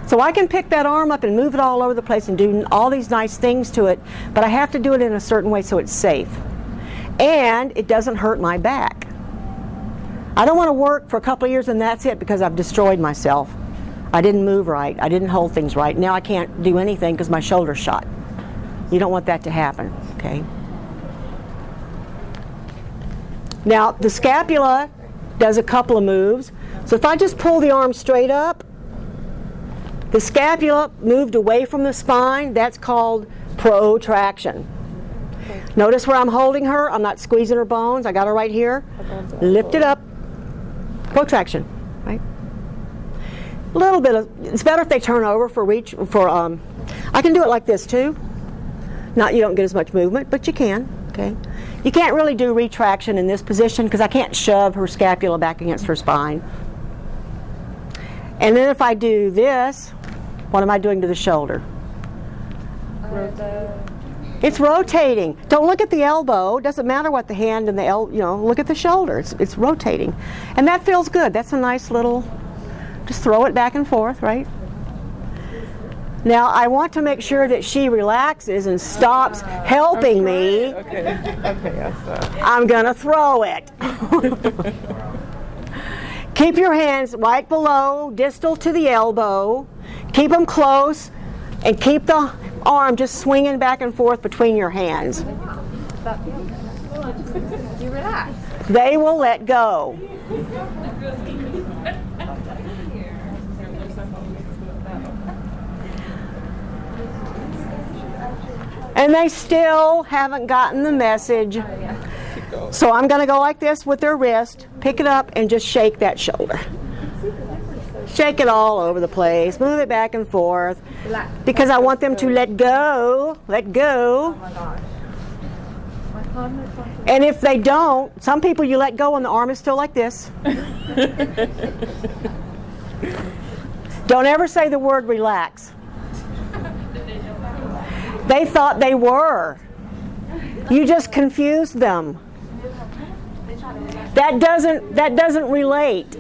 So I can pick that arm up and move it all over the place and do all these nice things to it, but I have to do it in a certain way so it's safe. And it doesn't hurt my back. I don't want to work for a couple of years and that's it because I've destroyed myself. I didn't move right. I didn't hold things right. Now I can't do anything because my shoulder's shot. You don't want that to happen, okay? Now, the scapula does a couple of moves. So if I just pull the arm straight up, the scapula moved away from the spine. That's called protraction. Notice where I'm holding her. I'm not squeezing her bones. I got her right here. Lift it up. Protraction, right? A little bit of, it's better if they turn over for reach, I can do it like this too. Not, you don't get as much movement, but you can, okay? You can't really do retraction in this position because I can't shove her scapula back against her spine. And then if I do this, what am I doing to the shoulder? It's rotating. Don't look at the elbow. Doesn't matter what the hand and the look at the shoulder. It's rotating. And that feels good. That's a nice little, just throw it back and forth, right? Now I want to make sure that she relaxes and stops helping me. Okay, I'm gonna throw it. Keep your hands right below, distal to the elbow. Keep them close and keep the arm just swinging back and forth between your hands. You relax. They will let go. And they still haven't gotten the message. So I'm going to go like this with their wrist, pick it up and just shake that shoulder. Shake it all over the place, move it back and forth, because I want them to let go, let go. And if they don't, some people you let go and the arm is still like this. Don't ever say the word relax. They thought they were. You just confused them. That doesn't relate.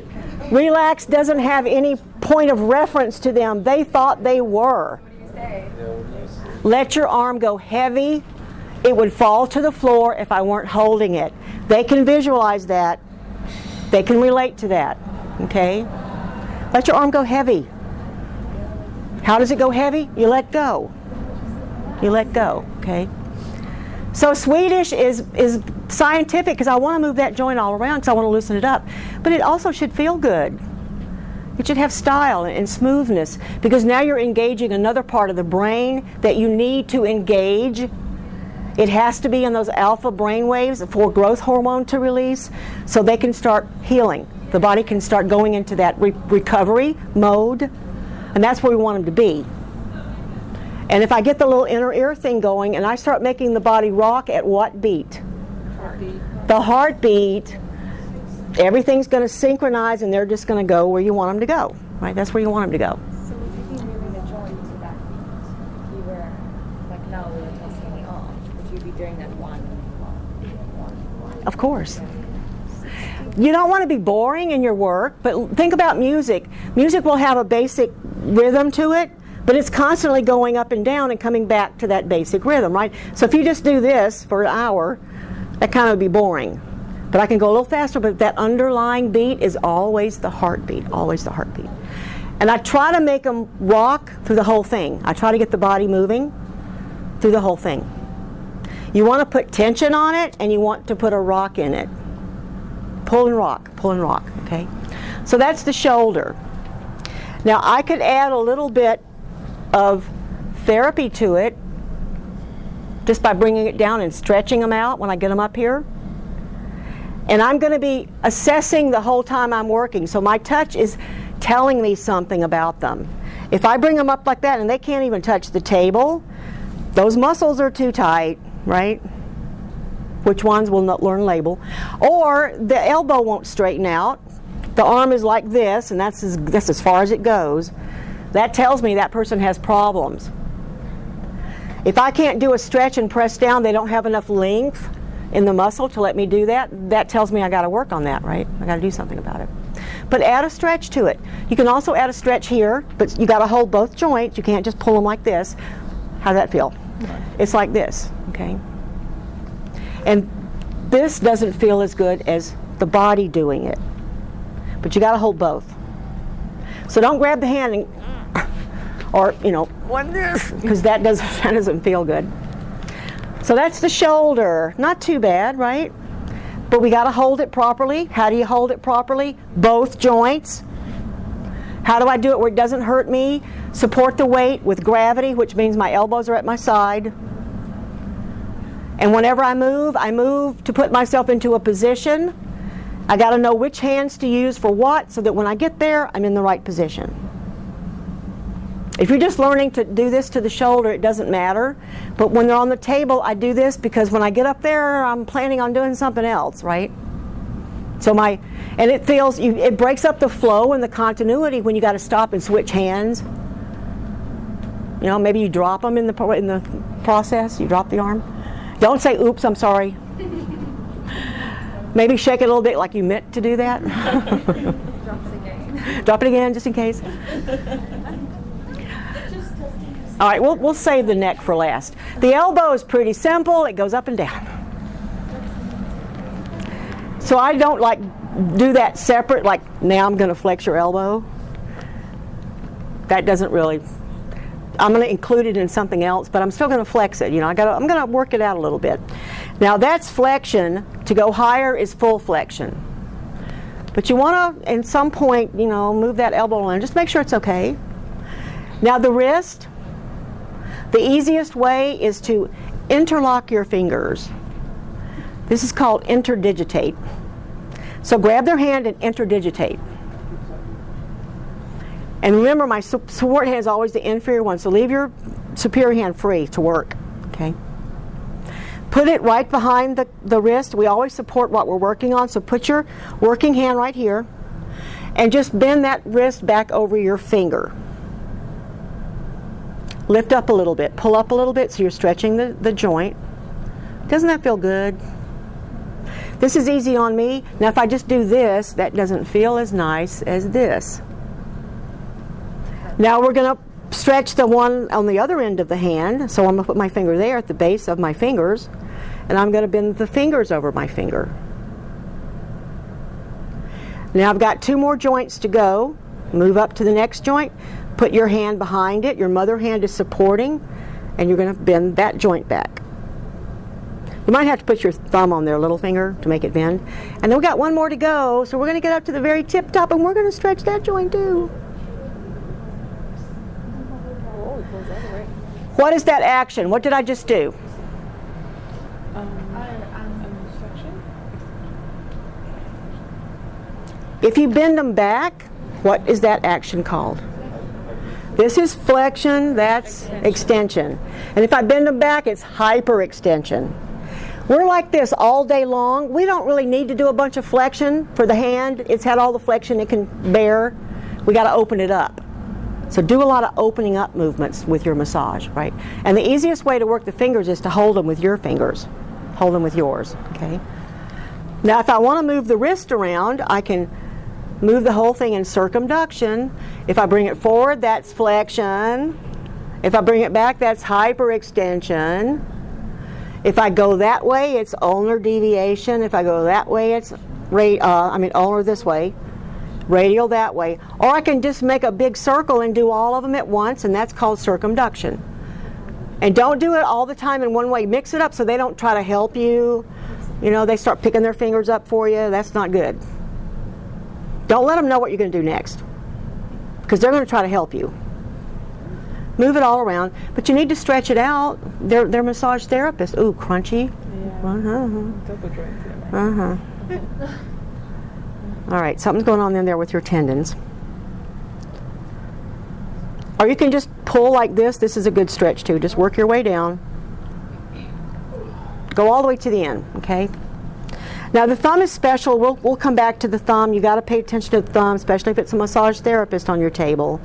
Relax doesn't have any point of reference to them. They thought they were. Let your arm go heavy. It would fall to the floor if I weren't holding it. They can visualize that. They can relate to that. Okay? Let your arm go heavy. How does it go heavy? You let go. You let go. Okay? So Swedish is scientific because I want to move that joint all around because I want to loosen it up. But it also should feel good. It should have style and smoothness because now you're engaging another part of the brain that you need to engage. It has to be in those alpha brain waves for growth hormone to release so they can start healing. The body can start going into that recovery mode, and that's where we want them to be. And if I get the little inner ear thing going and I start making the body rock at what beat? Heartbeat. The heartbeat, everything's going to synchronize and they're just going to go where you want them to go. Right? That's where you want them to go. So would you be moving the joint to that beat? If you were, like now we were tossing the arm, would you be doing that one? Of course. You don't want to be boring in your work, but think about music. Music will have a basic rhythm to it, but it's constantly going up and down and coming back to that basic rhythm, right? So if you just do this for an hour, that kind of would be boring. But I can go a little faster, but that underlying beat is always the heartbeat, always the heartbeat. And I try to make them rock through the whole thing. I try to get the body moving through the whole thing. You want to put tension on it, and you want to put a rock in it. Pull and rock, okay? So that's the shoulder. Now I could add a little bit of therapy to it just by bringing it down and stretching them out when I get them up here. And I'm going to be assessing the whole time I'm working, so my touch is telling me something about them. If I bring them up like that and they can't even touch the table, those muscles are too tight, right? Which ones we'll not learn label. Or the elbow won't straighten out. The arm is like this, and that's as far as it goes. That tells me that person has problems. If I can't do a stretch and press down, they don't have enough length in the muscle to let me do that. That tells me I got to work on that, right? I got to do something about it. But add a stretch to it. You can also add a stretch here, but you got to hold both joints. You can't just pull them like this. How's that feel? It's like this, okay? And this doesn't feel as good as the body doing it. But you got to hold both. So don't grab the hand and, or, you know, like this, because that doesn't feel good. So that's the shoulder. Not too bad, right? But we got to hold it properly. How do you hold it properly? Both joints. How do I do it where it doesn't hurt me? Support the weight with gravity, which means my elbows are at my side. And whenever I move to put myself into a position. I got to know which hands to use for what, so that when I get there, I'm in the right position. If you're just learning to do this to the shoulder, it doesn't matter. But when they're on the table, I do this because when I get up there, I'm planning on doing something else, right? So and it feels, it breaks up the flow and the continuity when you got to stop and switch hands. You know, maybe you drop them in the process. You drop the arm. Don't say, "Oops, I'm sorry." Maybe shake it a little bit like you meant to do that. Drop it again, just in case. All right, we'll save the neck for last. The elbow is pretty simple. It goes up and down. So I don't like do that separate, like now I'm going to flex your elbow. That doesn't really, I'm going to include it in something else, but I'm still going to flex it. You know, I'm going to work it out a little bit. Now that's flexion. To go higher is full flexion. But you want to, at some point, you know, move that elbow in. Just make sure it's okay. Now the wrist, the easiest way is to interlock your fingers. This is called interdigitate. So grab their hand and interdigitate. And remember, my support hand is always the inferior one, so leave your superior hand free to work. Okay. Put it right behind the wrist. We always support what we're working on, so put your working hand right here and just bend that wrist back over your finger. Lift up a little bit, pull up a little bit so you're stretching the joint. Doesn't that feel good? This is easy on me. Now if I just do this, that doesn't feel as nice as this. Now we're going to stretch the one on the other end of the hand. So I'm going to put my finger there at the base of my fingers, and I'm going to bend the fingers over my finger. Now I've got 2 more joints to go. Move up to the next joint. Put your hand behind it. Your mother hand is supporting, and you're going to bend that joint back. You might have to put your thumb on their little finger to make it bend. And then we've got 1 more to go, so we're going to get up to the very tip top, and we're going to stretch that joint too. What is that action? What did I just do? If you bend them back, what is that action called? This is flexion, that's extension. And if I bend them back, it's hyperextension. We're like this all day long. We don't really need to do a bunch of flexion for the hand. It's had all the flexion it can bear. We got to open it up. So do a lot of opening up movements with your massage, right? And the easiest way to work the fingers is to hold them with your fingers. Hold them with yours, okay? Now if I want to move the wrist around, I can move the whole thing in circumduction. If I bring it forward, that's flexion. If I bring it back, that's hyperextension. If I go that way, it's ulnar deviation. If I go that way, it's ulnar this way. Radial that way. Or I can just make a big circle and do all of them at once, and that's called circumduction. And don't do it all the time in one way. Mix it up so they don't try to help you. You know, they start picking their fingers up for you. That's not good. Don't let them know what you're going to do next, because they're going to try to help you. Move it all around, but you need to stretch it out. They're massage therapists. Ooh, crunchy. Double jointed. All right, something's going on in there with your tendons. Or you can just pull like this. This is a good stretch too. Just work your way down. Go all the way to the end, okay? Now the thumb is special. We'll come back to the thumb. You got to pay attention to the thumb, especially if it's a massage therapist on your table.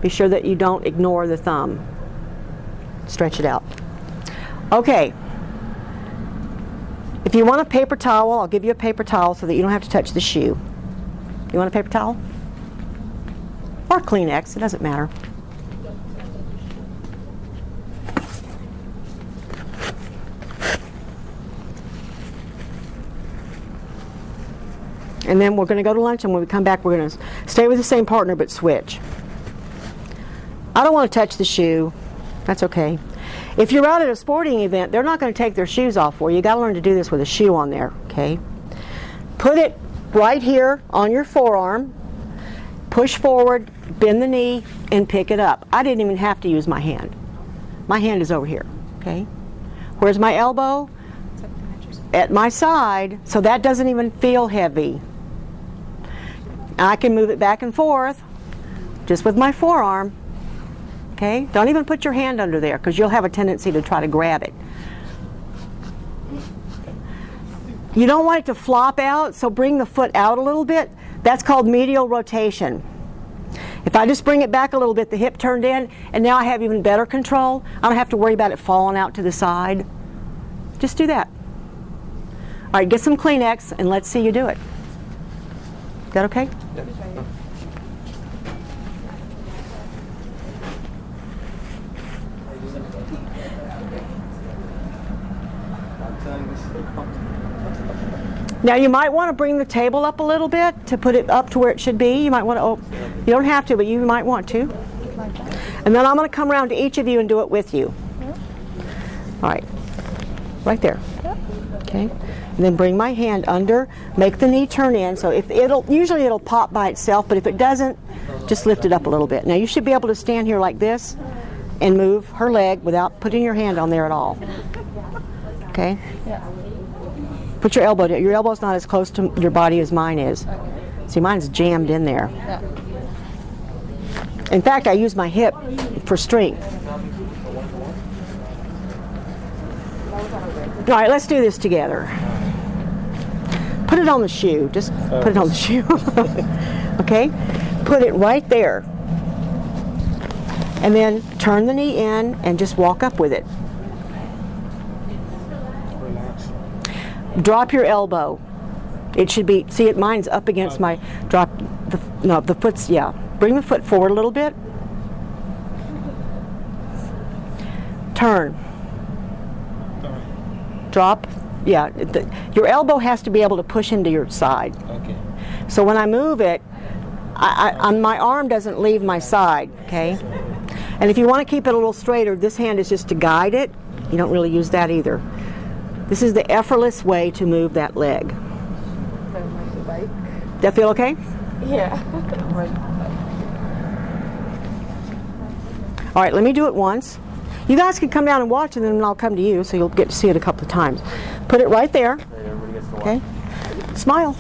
Be sure that you don't ignore the thumb. Stretch it out. Okay. If you want a paper towel, I'll give you a paper towel so that you don't have to touch the shoe. You want a paper towel? Or Kleenex, it doesn't matter. And then we're going to go to lunch, and when we come back, we're going to stay with the same partner but switch. I don't want to touch the shoe. That's okay. If you're out at a sporting event, they're not going to take their shoes off for you. You got to learn to do this with a shoe on there, okay? Put it right here on your forearm. Push forward, bend the knee, and pick it up. I didn't even have to use my hand. My hand is over here, okay? Where's my elbow? At my side, so that doesn't even feel heavy. I can move it back and forth just with my forearm. Okay? Don't even put your hand under there because you'll have a tendency to try to grab it. You don't want it to flop out, so bring the foot out a little bit. That's called medial rotation. If I just bring it back a little bit, the hip turned in, and now I have even better control. I don't have to worry about it falling out to the side. Just do that. All right, get some Kleenex, and let's see you do it. Is that okay? Yeah. Now you might want to bring the table up a little bit to put it up to where it should be. You might want to, you don't have to, but you might want to. And then I'm going to come around to each of you and do it with you. All right, right there. Okay, and then bring my hand under, make the knee turn in. So if usually it'll pop by itself, but if it doesn't, just lift it up a little bit. Now you should be able to stand here like this and move her leg without putting your hand on there at all. Okay? Put your elbow down. Your elbow's not as close to your body as mine is. See, mine's jammed in there. In fact, I use my hip for strength. All right, let's do this together. Put it on the shoe. Just put it on the shoe. Okay? Put it right there. And then turn the knee in and just walk up with it. Drop your elbow. It should be, see it, mine's up against my, the foot's, yeah. Bring the foot forward a little bit. Turn. Drop, yeah. Your elbow has to be able to push into your side. Okay. So when I move it, my arm doesn't leave my side, okay? And if you want to keep it a little straighter, this hand is just to guide it. You don't really use that either. This is the effortless way to move that leg. That feel okay? Yeah. All right, let me do it once. You guys can come down and watch, and then I'll come to you, so you'll get to see it a couple of times. Put it right there. Okay? Smile.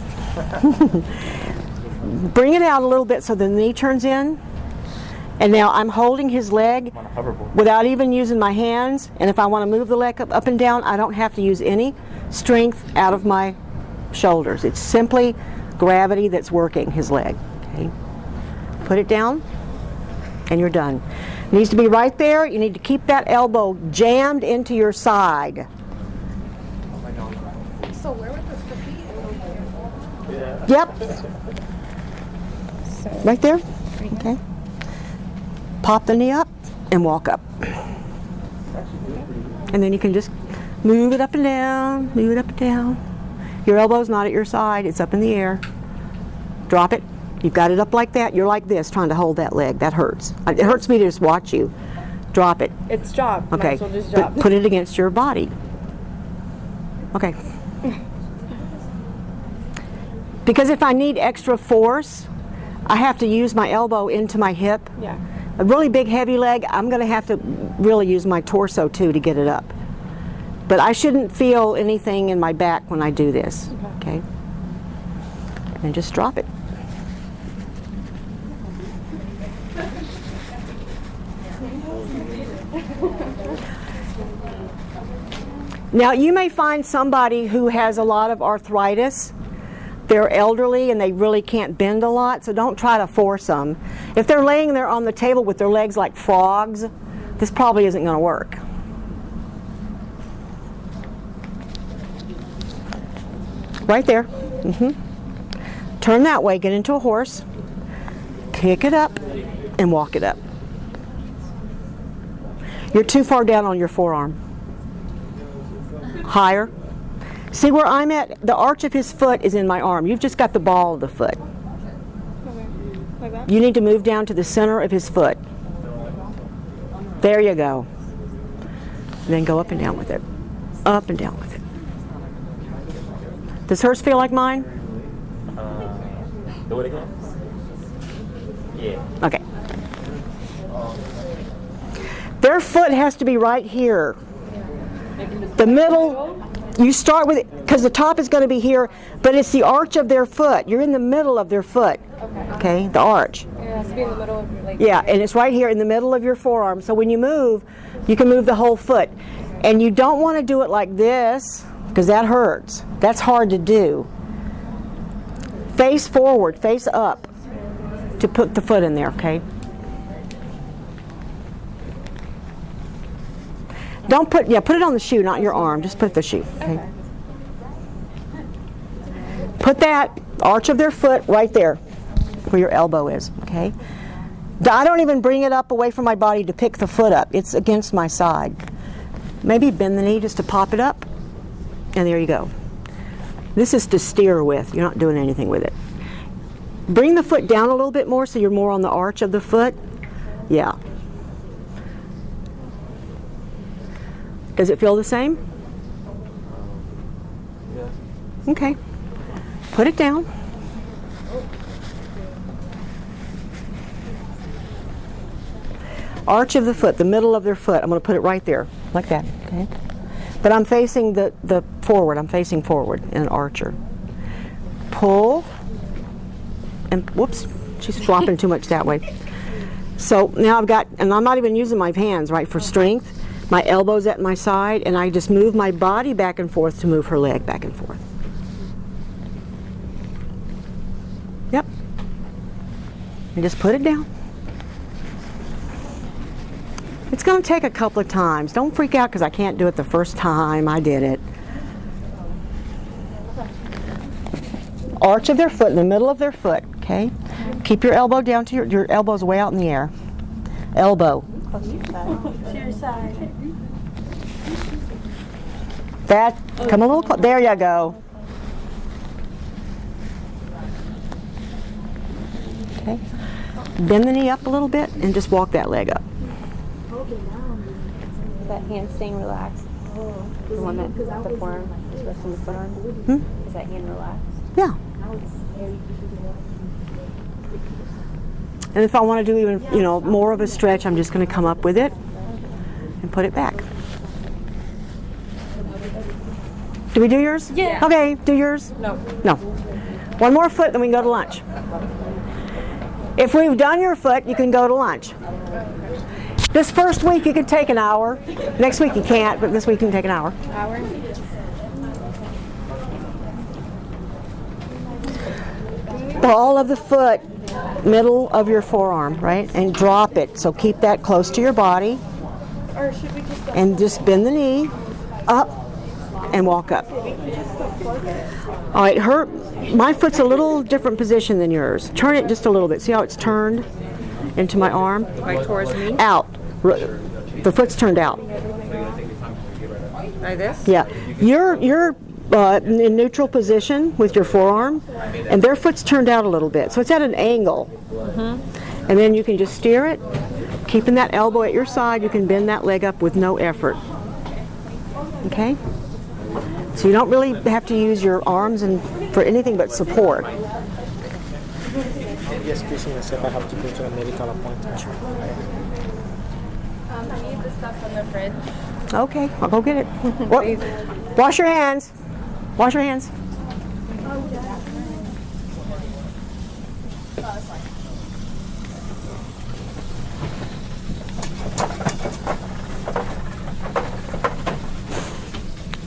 Bring it out a little bit so the knee turns in. And now I'm holding his leg without even using my hands. And if I want to move the leg up and down, I don't have to use any strength out of my shoulders. It's simply gravity that's working his leg. Okay? Put it down, and you're done. It needs to be right there. You need to keep that elbow jammed into your side. So where would the foot be? Yep. Right there. Okay. Pop the knee up and walk up. And then you can just move it up and down, move it up and down. Your elbow's not at your side, it's up in the air. Drop it. You've got it up like that. You're like this, trying to hold that leg. That hurts. It hurts me to just watch you. Drop it. It's dropped. Might Okay. as well just drop. Put it against your body. Okay. Because if I need extra force, I have to use my elbow into my hip. Yeah. a really big heavy leg, I'm going to have to really use my torso too to get it up. But I shouldn't feel anything in my back when I do this, okay? And just drop it. Now you may find somebody who has a lot of arthritis. They're elderly and they really can't bend a lot, so don't try to force them. If they're laying there on the table with their legs like frogs, this probably isn't going to work. Right there. Turn that way, get into a horse, kick it up, and walk it up. You're too far down on your forearm. Higher. See where I'm at? The arch of his foot is in my arm. You've just got the ball of the foot. Like that? You need to move down to the center of his foot. There you go. And then go up and down with it. Up and down with it. Does hers feel like mine? Do it again? Yeah. Okay. Their foot has to be right here. The middle, you start with it, because the top is going to be here, but it's the arch of their foot. You're in the middle of their foot. Okay, the arch. It has to be in the middle of your leg. Yeah, and it's right here in the middle of your forearm. So when you move, you can move the whole foot. And you don't want to do it like this, because that hurts. That's hard to do. Face forward, face up to put the foot in there, okay? Don't put, put it on the shoe, not your arm. Just put the shoe, okay? Put that arch of their foot right there where your elbow is, okay? I don't even bring it up away from my body to pick the foot up. It's against my side. Maybe bend the knee just to pop it up, and there you go. This is to steer with. You're not doing anything with it. Bring the foot down a little bit more so you're more on the arch of the foot. Yeah. Does it feel the same? Yeah. Okay. Put it down. Arch of the foot, the middle of their foot. I'm going to put it right there, like that. Okay. But I'm facing the forward. I'm facing forward in an archer. Pull. And whoops, she's flopping too much that way. So now I've got, and I'm not even using my hands, right, for strength. My elbow's at my side, and I just move my body back and forth to move her leg back and forth. Yep. And just put it down. It's going to take a couple of times. Don't freak out because I can't do it the first time I did it. Arch of their foot, in the middle of their foot, okay? Keep your elbow down to your elbow's way out in the air. Elbow. To your side. That, come a little closer. There you go. Okay. Bend the knee up a little bit and just walk that leg up. Is that hand staying relaxed? The one that the forearm is resting the foot on? Is that hand relaxed? Yeah. And if I want to do even, more of a stretch, I'm just going to come up with it and put it back. Do we do yours? Yeah. Okay, do yours? No. No. One more foot, then we can go to lunch. If we've done your foot, you can go to lunch. This first week you can take an hour. Next week you can't, but this week you can take an hour. Ball of the foot, middle of your forearm, right? And drop it. So keep that close to your body. Or should we just And just bend the knee up and walk up. All right, my foot's a little different position than yours. Turn it just a little bit. See how it's turned into my arm? Like towards me? Out. The foot's turned out. Like this? Yeah. You're in neutral position with your forearm, and their foot's turned out a little bit. So it's at an angle. And then you can just steer it. Keeping that elbow at your side, you can bend that leg up with no effort. Okay? So you don't really have to use your arms for anything but support. Yes, please, I have to go to a medical appointment. I need the stuff from the fridge. Okay, I'll go get it. Wash your hands. Wash your hands.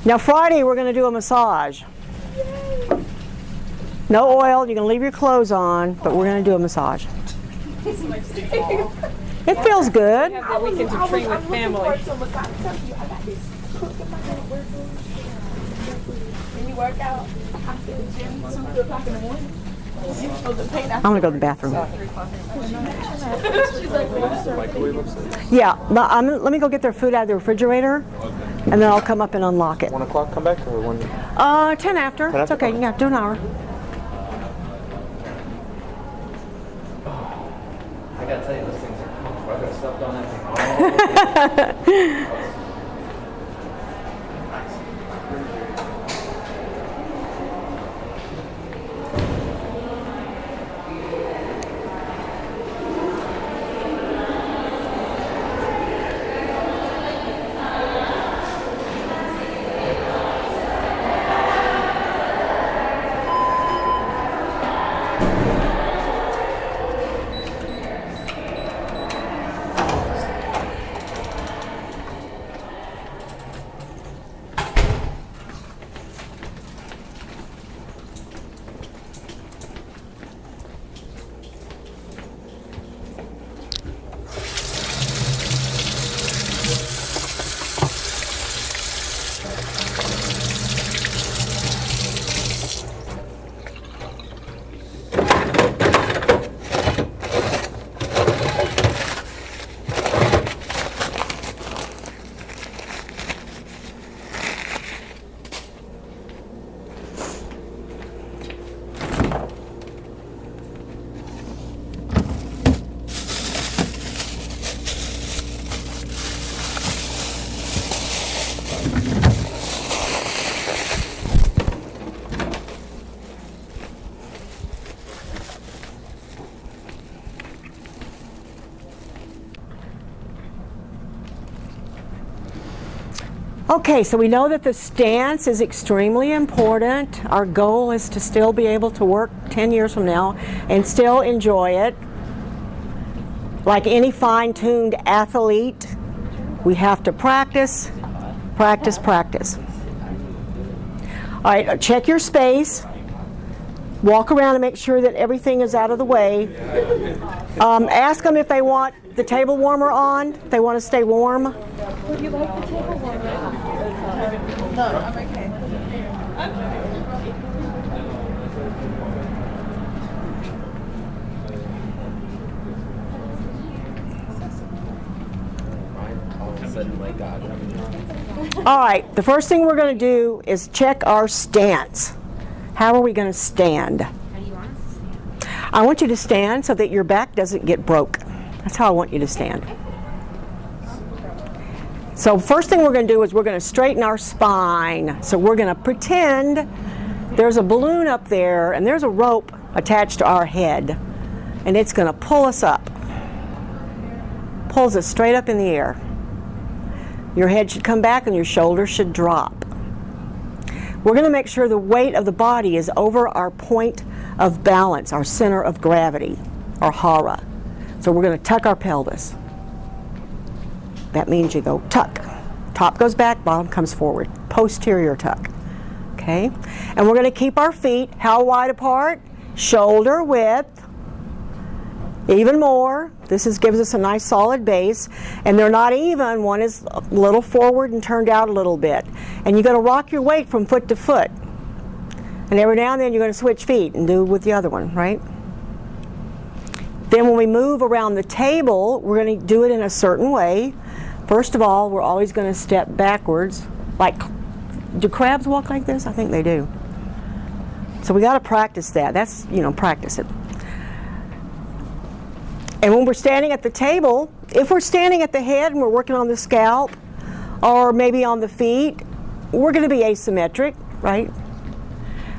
Now Friday we're going to do a massage. No oil, you can leave your clothes on, but we're going to do a massage. It feels good. The weekend to tree with family. When you work out after the gym, 2 o'clock in the morning. I'm going to go to the bathroom. Yeah, but let me go get their food out of the refrigerator, and then I'll come up and unlock it. 1 o'clock come back or 1? 10 after. 10 It's after? okay, yeah, do an hour. I gotta tell you, those things are comfortable. I got stuffed on that thing all Okay, so we know that the stance is extremely important. Our goal is to still be able to work 10 years from now and still enjoy it. Like any fine-tuned athlete, we have to practice, practice, practice. All right, check your space. Walk around and make sure that everything is out of the way. Ask them if they want the table warmer on, if they want to stay warm. Would you like the table warmer? No, I'm okay. all of a sudden, my God. All right, the first thing we're going to do is check our stance. How are we going to stand? How do you want us to stand? I want you to stand so that your back doesn't get broke. That's how I want you to stand. So first thing we're going to do is we're going to straighten our spine. So we're going to pretend there's a balloon up there and there's a rope attached to our head, and it's going to pull us up. Pulls us straight up in the air. Your head should come back and your shoulders should drop. We're going to make sure the weight of the body is over our point of balance, our center of gravity, our hara. So we're going to tuck our pelvis. That means you go tuck. Top goes back, bottom comes forward. Posterior tuck. Okay? And we're going to keep our feet how wide apart? Shoulder width. Even more. This gives us a nice solid base. And they're not even. One is a little forward and turned out a little bit. And you're going to rock your weight from foot to foot. And every now and then you're going to switch feet and do with the other one, right? Then when we move around the table, we're going to do it in a certain way. First of all, we're always going to step backwards. Like, do crabs walk like this? I think they do. So we got to practice that. That's, practice it. And when we're standing at the table, if we're standing at the head and we're working on the scalp, or maybe on the feet, we're going to be asymmetric, right?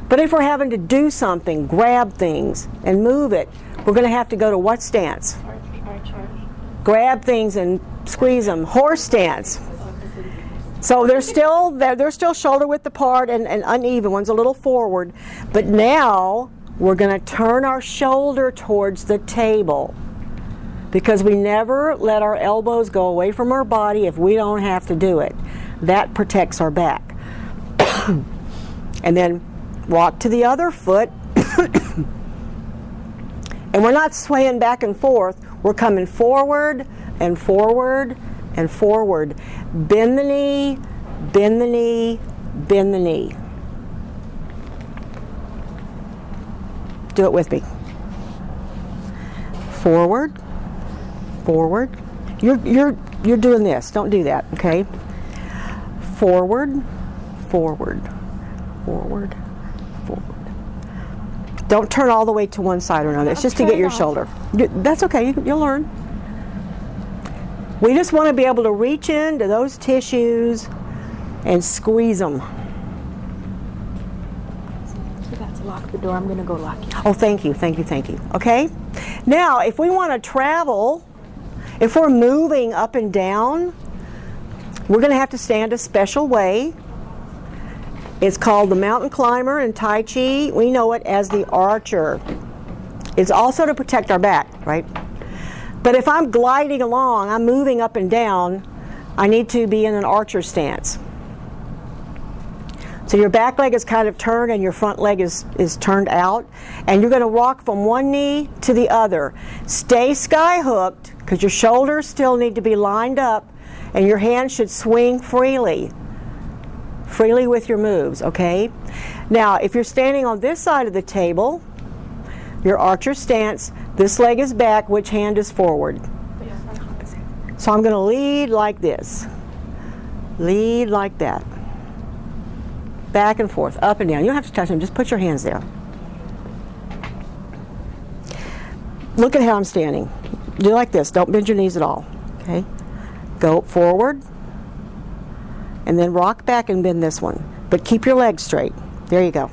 But if we're having to do something, grab things, and move it, we're going to have to go to what stance? Archer. Grab things and Squeeze them. Horse stance. So they're still shoulder width apart and uneven. One's a little forward. But now we're going to turn our shoulder towards the table, because we never let our elbows go away from our body if we don't have to do it. That protects our back. And then walk to the other foot. And we're not swaying back and forth. We're coming forward and forward and forward. Bend the knee, bend the knee, bend the knee. Do it with me. Forward, forward. You're doing this. Don't do that, okay? Forward, forward, forward, forward. Don't turn all the way to one side or another. It's just to get your shoulder. That's okay. You'll learn. We just want to be able to reach into those tissues and squeeze them. Forgot to lock the door. I'm going to go lock it. Oh, thank you, thank you, thank you. Okay? Now, if we want to travel, if we're moving up and down, we're going to have to stand a special way. It's called the mountain climber in Tai Chi. We know it as the archer. It's also to protect our back, right? But if I'm gliding along, I'm moving up and down, I need to be in an archer stance. So your back leg is kind of turned and your front leg is turned out. And you're going to walk from one knee to the other. Stay sky hooked, because your shoulders still need to be lined up, and your hands should swing freely. Freely with your moves, okay? Now, if you're standing on this side of the table, your archer stance, this leg is back, which hand is forward? So I'm going to lead like this. Lead like that. Back and forth, up and down. You don't have to touch them, just put your hands there. Look at how I'm standing. Do like this, don't bend your knees at all, okay? Go forward, and then rock back and bend this one. But keep your legs straight. There you go.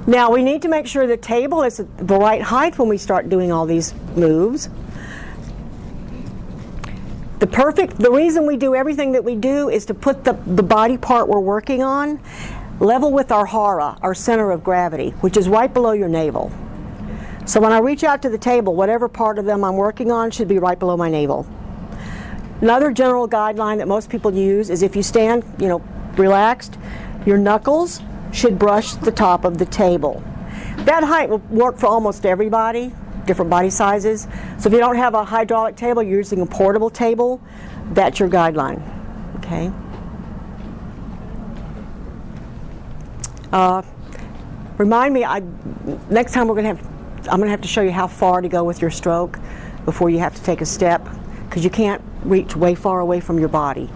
Now we need to make sure the table is at the right height when we start doing all these moves. The reason we do everything that we do is to put the body part we're working on level with our hara, our center of gravity, which is right below your navel. So when I reach out to the table, whatever part of them I'm working on should be right below my navel. Another general guideline that most people use is if you stand, relaxed, your knuckles should brush the top of the table. That height will work for almost everybody, different body sizes. So if you don't have a hydraulic table, you're using a portable table, that's your guideline, okay? Remind me, next time I'm going to have to show you how far to go with your stroke before you have to take a step, because you can't reach way far away from your body.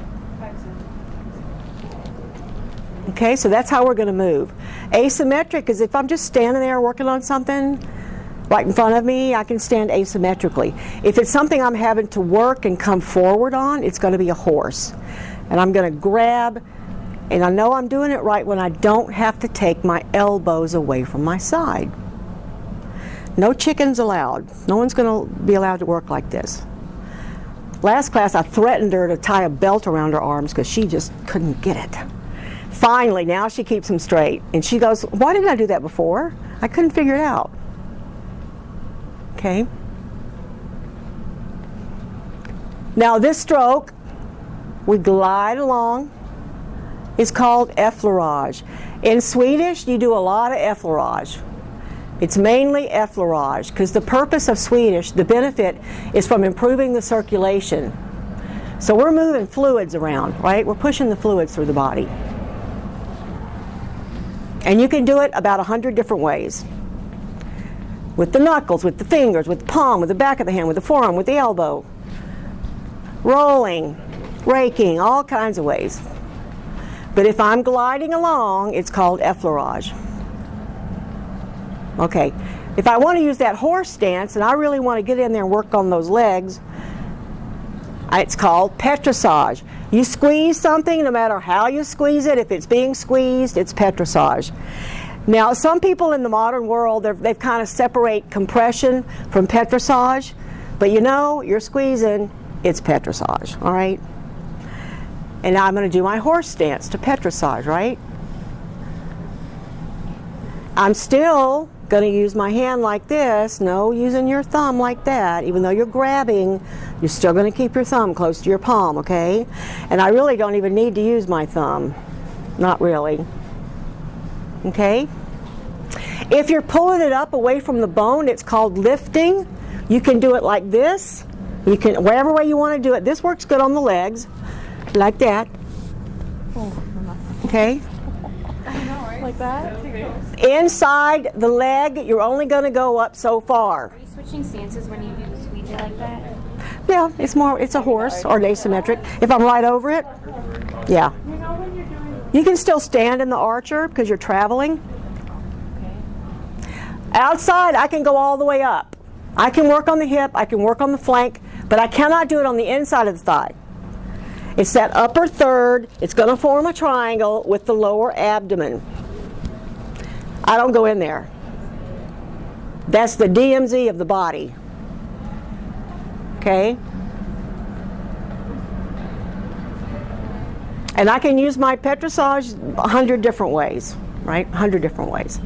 Okay, so that's how we're going to move. Asymmetric is if I'm just standing there working on something right in front of me, I can stand asymmetrically. If it's something I'm having to work and come forward on, it's going to be a horse. And I'm going to grab, and I know I'm doing it right when I don't have to take my elbows away from my side. No chickens allowed. No one's going to be allowed to work like this. Last class, I threatened her to tie a belt around her arms because she just couldn't get it. Finally, now she keeps them straight. And she goes, why didn't I do that before? I couldn't figure it out. Okay. Now this stroke, we glide along, is called effleurage. In Swedish, you do a lot of effleurage. It's mainly effleurage because the purpose of Swedish, the benefit, is from improving the circulation. So we're moving fluids around, right? We're pushing the fluids through the body. And you can do it about 100 different ways. With the knuckles, with the fingers, with the palm, with the back of the hand, with the forearm, with the elbow. Rolling, raking, all kinds of ways. But if I'm gliding along, it's called effleurage. Okay, if I want to use that horse stance and I really want to get in there and work on those legs, it's called petrissage. You squeeze something, no matter how you squeeze it, if it's being squeezed, it's petrissage. Now, some people in the modern world, they've kind of separate compression from petrissage, but you know, you're squeezing, it's petrissage, all right? And now I'm going to do my horse stance to petrissage, right? I'm still going to use my hand like this, no using your thumb like that. Even though you're grabbing, you're still going to keep your thumb close to your palm, okay? And I really don't even need to use my thumb, not really. Okay? If you're pulling it up away from the bone, it's called lifting. You can do it like this. You can, whatever way you want to do it. This works good on the legs, like that. Okay? Like that? Inside the leg, you're only going to go up so far. Are you switching stances when you do the squeegee like that? Yeah, it's a horse or an asymmetric. If I'm right over it, yeah. You can still stand in the archer because you're traveling. Outside, I can go all the way up. I can work on the hip, I can work on the flank, but I cannot do it on the inside of the thigh. It's that upper third. It's going to form a triangle with the lower abdomen. I don't go in there. That's the DMZ of the body. Okay? And I can use my petrissage 100 different ways, right? 100 different ways.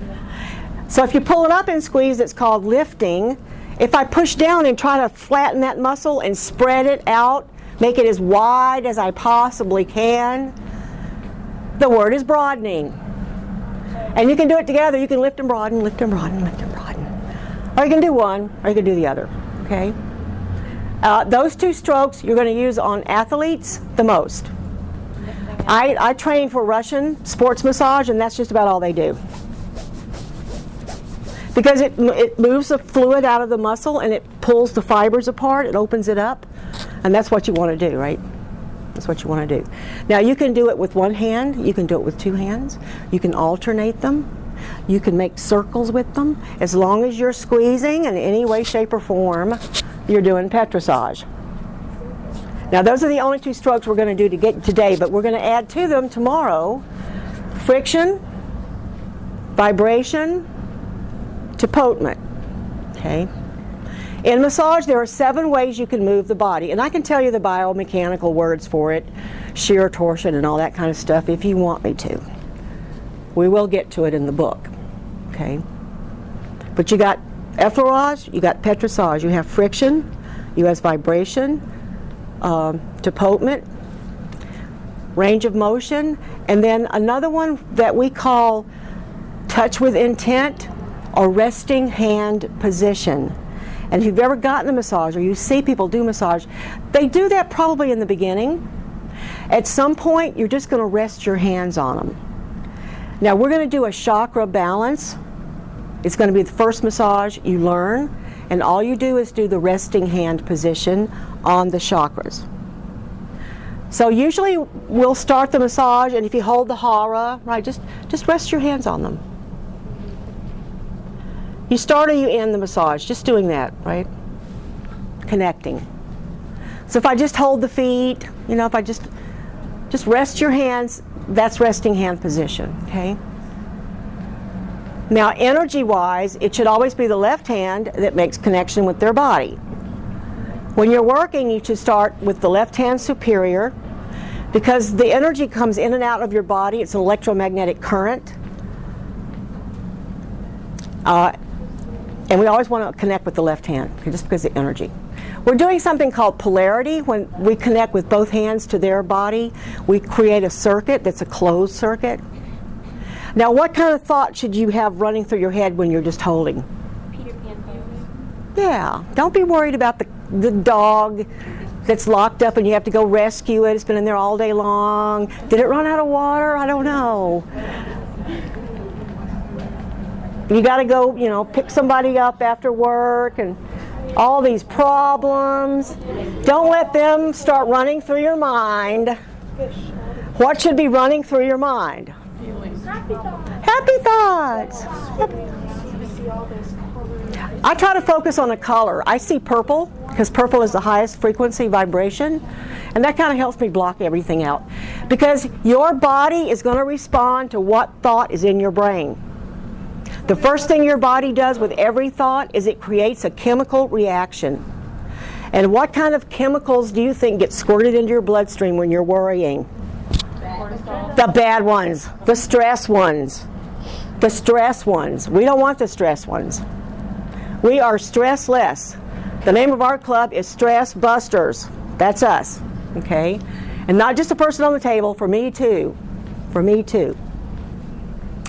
So if you pull it up and squeeze, it's called lifting. If I push down and try to flatten that muscle and spread it out, make it as wide as I possibly can, the word is broadening. And you can do it together. You can lift and broaden, lift and broaden, lift and broaden. Or you can do one, or you can do the other, okay? Those two strokes you're going to use on athletes the most. I train for Russian sports massage, and that's just about all they do. Because it moves the fluid out of the muscle and it pulls the fibers apart, it opens it up, and that's what you want to do, right? That's what you want to do. Now you can do it with one hand, you can do it with two hands, you can alternate them, you can make circles with them. As long as you're squeezing in any way, shape, or form, you're doing petrissage. Now those are the only two strokes we're going to do today, but we're going to add to them tomorrow friction, vibration, deportment. Okay? In massage, there are 7 ways you can move the body, and I can tell you the biomechanical words for it, shear, torsion, and all that kind of stuff if you want me to. We will get to it in the book. Okay? But you got effleurage, you got petrissage, you have friction, you have vibration, deportment, range of motion, and then another one that we call touch with intent, or resting hand position. And if you've ever gotten a massage or you see people do massage, they do that probably in the beginning. At some point, you're just going to rest your hands on them. Now we're going to do a chakra balance. It's going to be the first massage you learn, and all you do is do the resting hand position on the chakras. So usually we'll start the massage, and if you hold the hara, right, just rest your hands on them. You start or you end the massage, just doing that, right? Connecting. So if I just hold the feet, you know, if I just rest your hands, that's resting hand position, okay? Now energy-wise, it should always be the left hand that makes connection with their body. When you're working, you should start with the left hand superior, because the energy comes in and out of your body. It's an electromagnetic current. And we always want to connect with the left hand, just because of the energy. We're doing something called polarity. When we connect with both hands to their body, we create a circuit that's a closed circuit. Now, what kind of thought should you have running through your head when you're just holding? Peter Pan pose. Yeah, don't be worried about the dog that's locked up and you have to go rescue it. It's been in there all day long. Did it run out of water? I don't know. You got to go, you know, pick somebody up after work and all these problems. Don't let them start running through your mind. What should be running through your mind? Happy thoughts. I try to focus on a color. I see purple, because purple is the highest frequency vibration, and that kind of helps me block everything out. Because your body is going to respond to what thought is in your brain. The first thing your body does with every thought is it creates a chemical reaction. And what kind of chemicals do you think get squirted into your bloodstream when you're worrying? The bad ones, the stress ones. The stress ones. We don't want the stress ones. We are stressless. The name of our club is Stress Busters. That's us, okay? And not just the person on the table, for me too. For me too.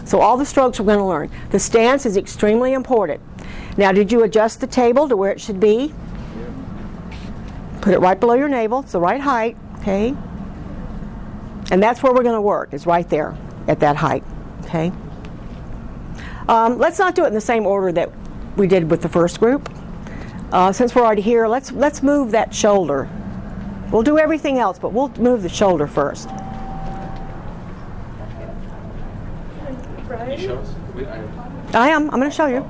So all the strokes we're going to learn. The stance is extremely important. Now, did you adjust the table to where it should be? Put it right below your navel. It's the right height, okay? And that's where we're going to work, is right there at that height, okay? Let's not do it in the same order that we did with the first group. Since we're already here, let's move that shoulder. We'll do everything else, but we'll move the shoulder first. You show us? I'm going to show you.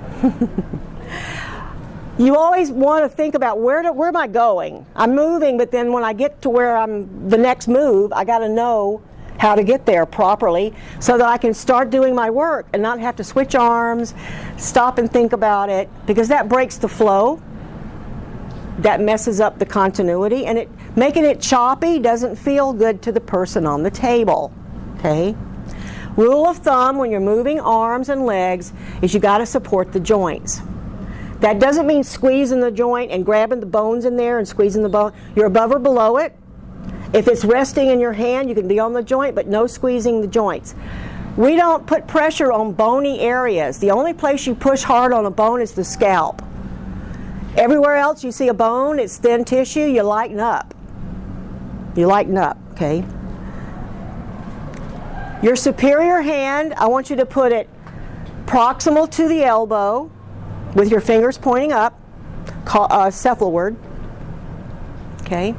You always want to think about where am I going? I'm moving, but then when I get to where the next move, I got to know how to get there properly so that I can start doing my work and not have to switch arms, stop and think about it, because that breaks the flow. That messes up the continuity, and making it choppy doesn't feel good to the person on the table, okay? Rule of thumb when you're moving arms and legs is you got to support the joints. That doesn't mean squeezing the joint and grabbing the bones in there and squeezing the bone. You're above or below it. If it's resting in your hand, you can be on the joint, but no squeezing the joints. We don't put pressure on bony areas. The only place you push hard on a bone is the scalp. Everywhere else you see a bone, it's thin tissue, you lighten up. You lighten up, okay? Your superior hand, I want you to put it proximal to the elbow with your fingers pointing up, cephalward, okay?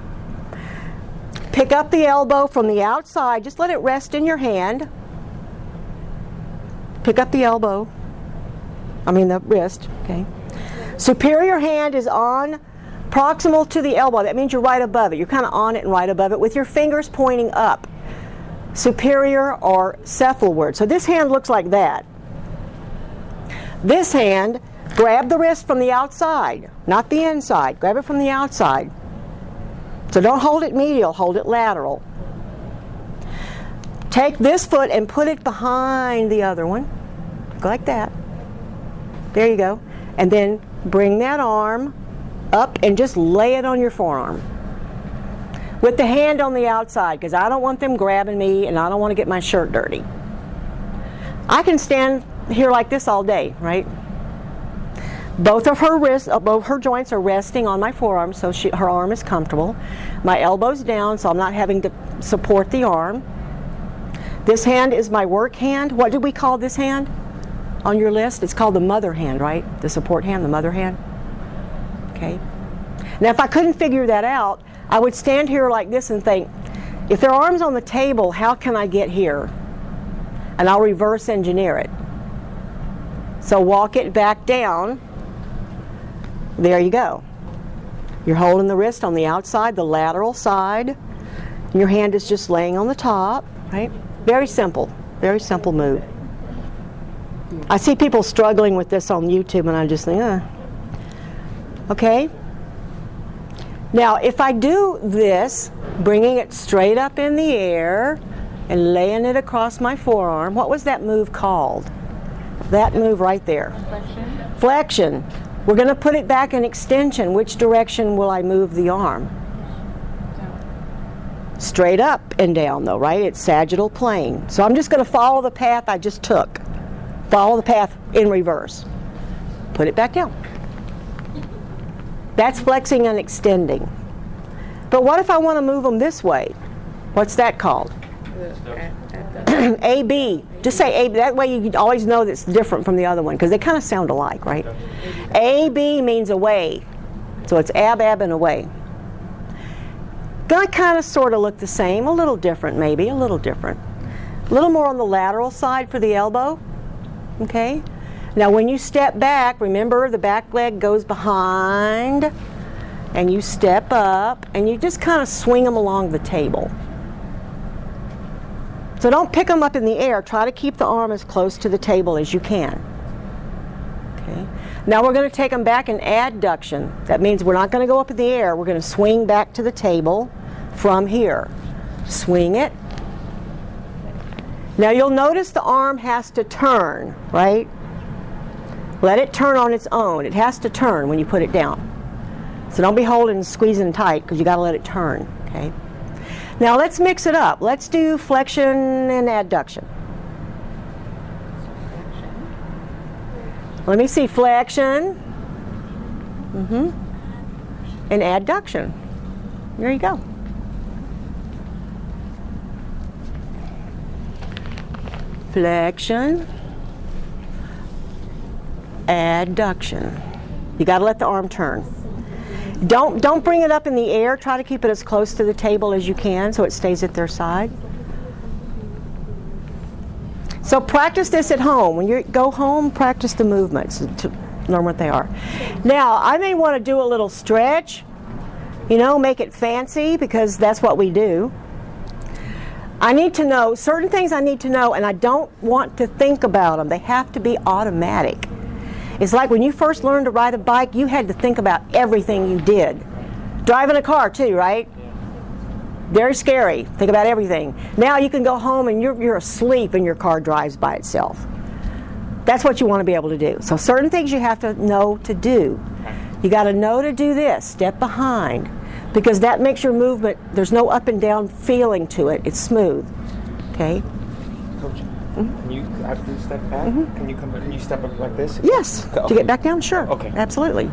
Pick up the elbow from the outside, just let it rest in your hand. Pick up the elbow, the wrist, okay? Superior hand is on proximal to the elbow. That means you're right above it. You're kind of on it and right above it with your fingers pointing up. Superior or cephalward. So this hand looks like that. This hand, grab the wrist from the outside, not the inside. Grab it from the outside. So don't hold it medial, hold it lateral. Take this foot and put it behind the other one. Go like that. There you go. And then bring that arm up and just lay it on your forearm. With the hand on the outside, because I don't want them grabbing me and I don't want to get my shirt dirty. I can stand here like this all day, right? Both of her wrists, both her joints are resting on my forearm, so her arm is comfortable. My elbow's down, so I'm not having to support the arm. This hand is my work hand. What did we call this hand on your list? It's called the mother hand, right? The support hand, the mother hand. Okay. Now, if I couldn't figure that out, I would stand here like this and think, if their arm's on the table, how can I get here? And I'll reverse engineer it. So walk it back down. There you go. You're holding the wrist on the outside, the lateral side. And your hand is just laying on the top, right? Very simple move. I see people struggling with this on YouTube and I just think, Okay. Now, if I do this, bringing it straight up in the air and laying it across my forearm, what was that move called? That move right there. Flexion. Flexion. We're going to put it back in extension. Which direction will I move the arm? Down. Straight up and down though, right? It's sagittal plane. So I'm just going to follow the path I just took. Follow the path in reverse. Put it back down. That's flexing and extending. But what if I want to move them this way? What's that called? AB. Just say AB. That way you always know that's different from the other one because they kind of sound alike, right? AB means away. So it's ab, and away. Gonna kind of sort of look the same, a little different maybe, a little different. A little more on the lateral side for the elbow. Okay? Now when you step back, remember the back leg goes behind and you step up and you just kind of swing them along the table. So don't pick them up in the air. Try to keep the arm as close to the table as you can. Now we're going to take them back in adduction. That means we're not going to go up in the air. We're going to swing back to the table from here. Swing it. Now you'll notice the arm has to turn, right? Let it turn on its own. It has to turn when you put it down. So don't be holding and squeezing tight because you got to let it turn, okay? Now let's mix it up. Let's do flexion and adduction. Let me see, flexion, and adduction. There you go. Flexion, adduction. You got to let the arm turn. Don't bring it up in the air. Try to keep it as close to the table as you can so it stays at their side. So practice this at home. When you go home, practice the movements to learn what they are. Now, I may want to do a little stretch, you know, make it fancy because that's what we do. I need to know, certain things I need to know, and I don't want to think about them. They have to be automatic. It's like when you first learned to ride a bike, you had to think about everything you did. Driving a car too, right? Very scary. Think about everything. Now you can go home and you're asleep and your car drives by itself. That's what you want to be able to do. So certain things you have to know to do. You got to know to do this, step behind, because that makes your movement, there's no up and down feeling to it. It's smooth. Okay? Coach, can you after you step back? Can you step up like this? Yes. Okay. To get back down? Sure. Okay. Absolutely.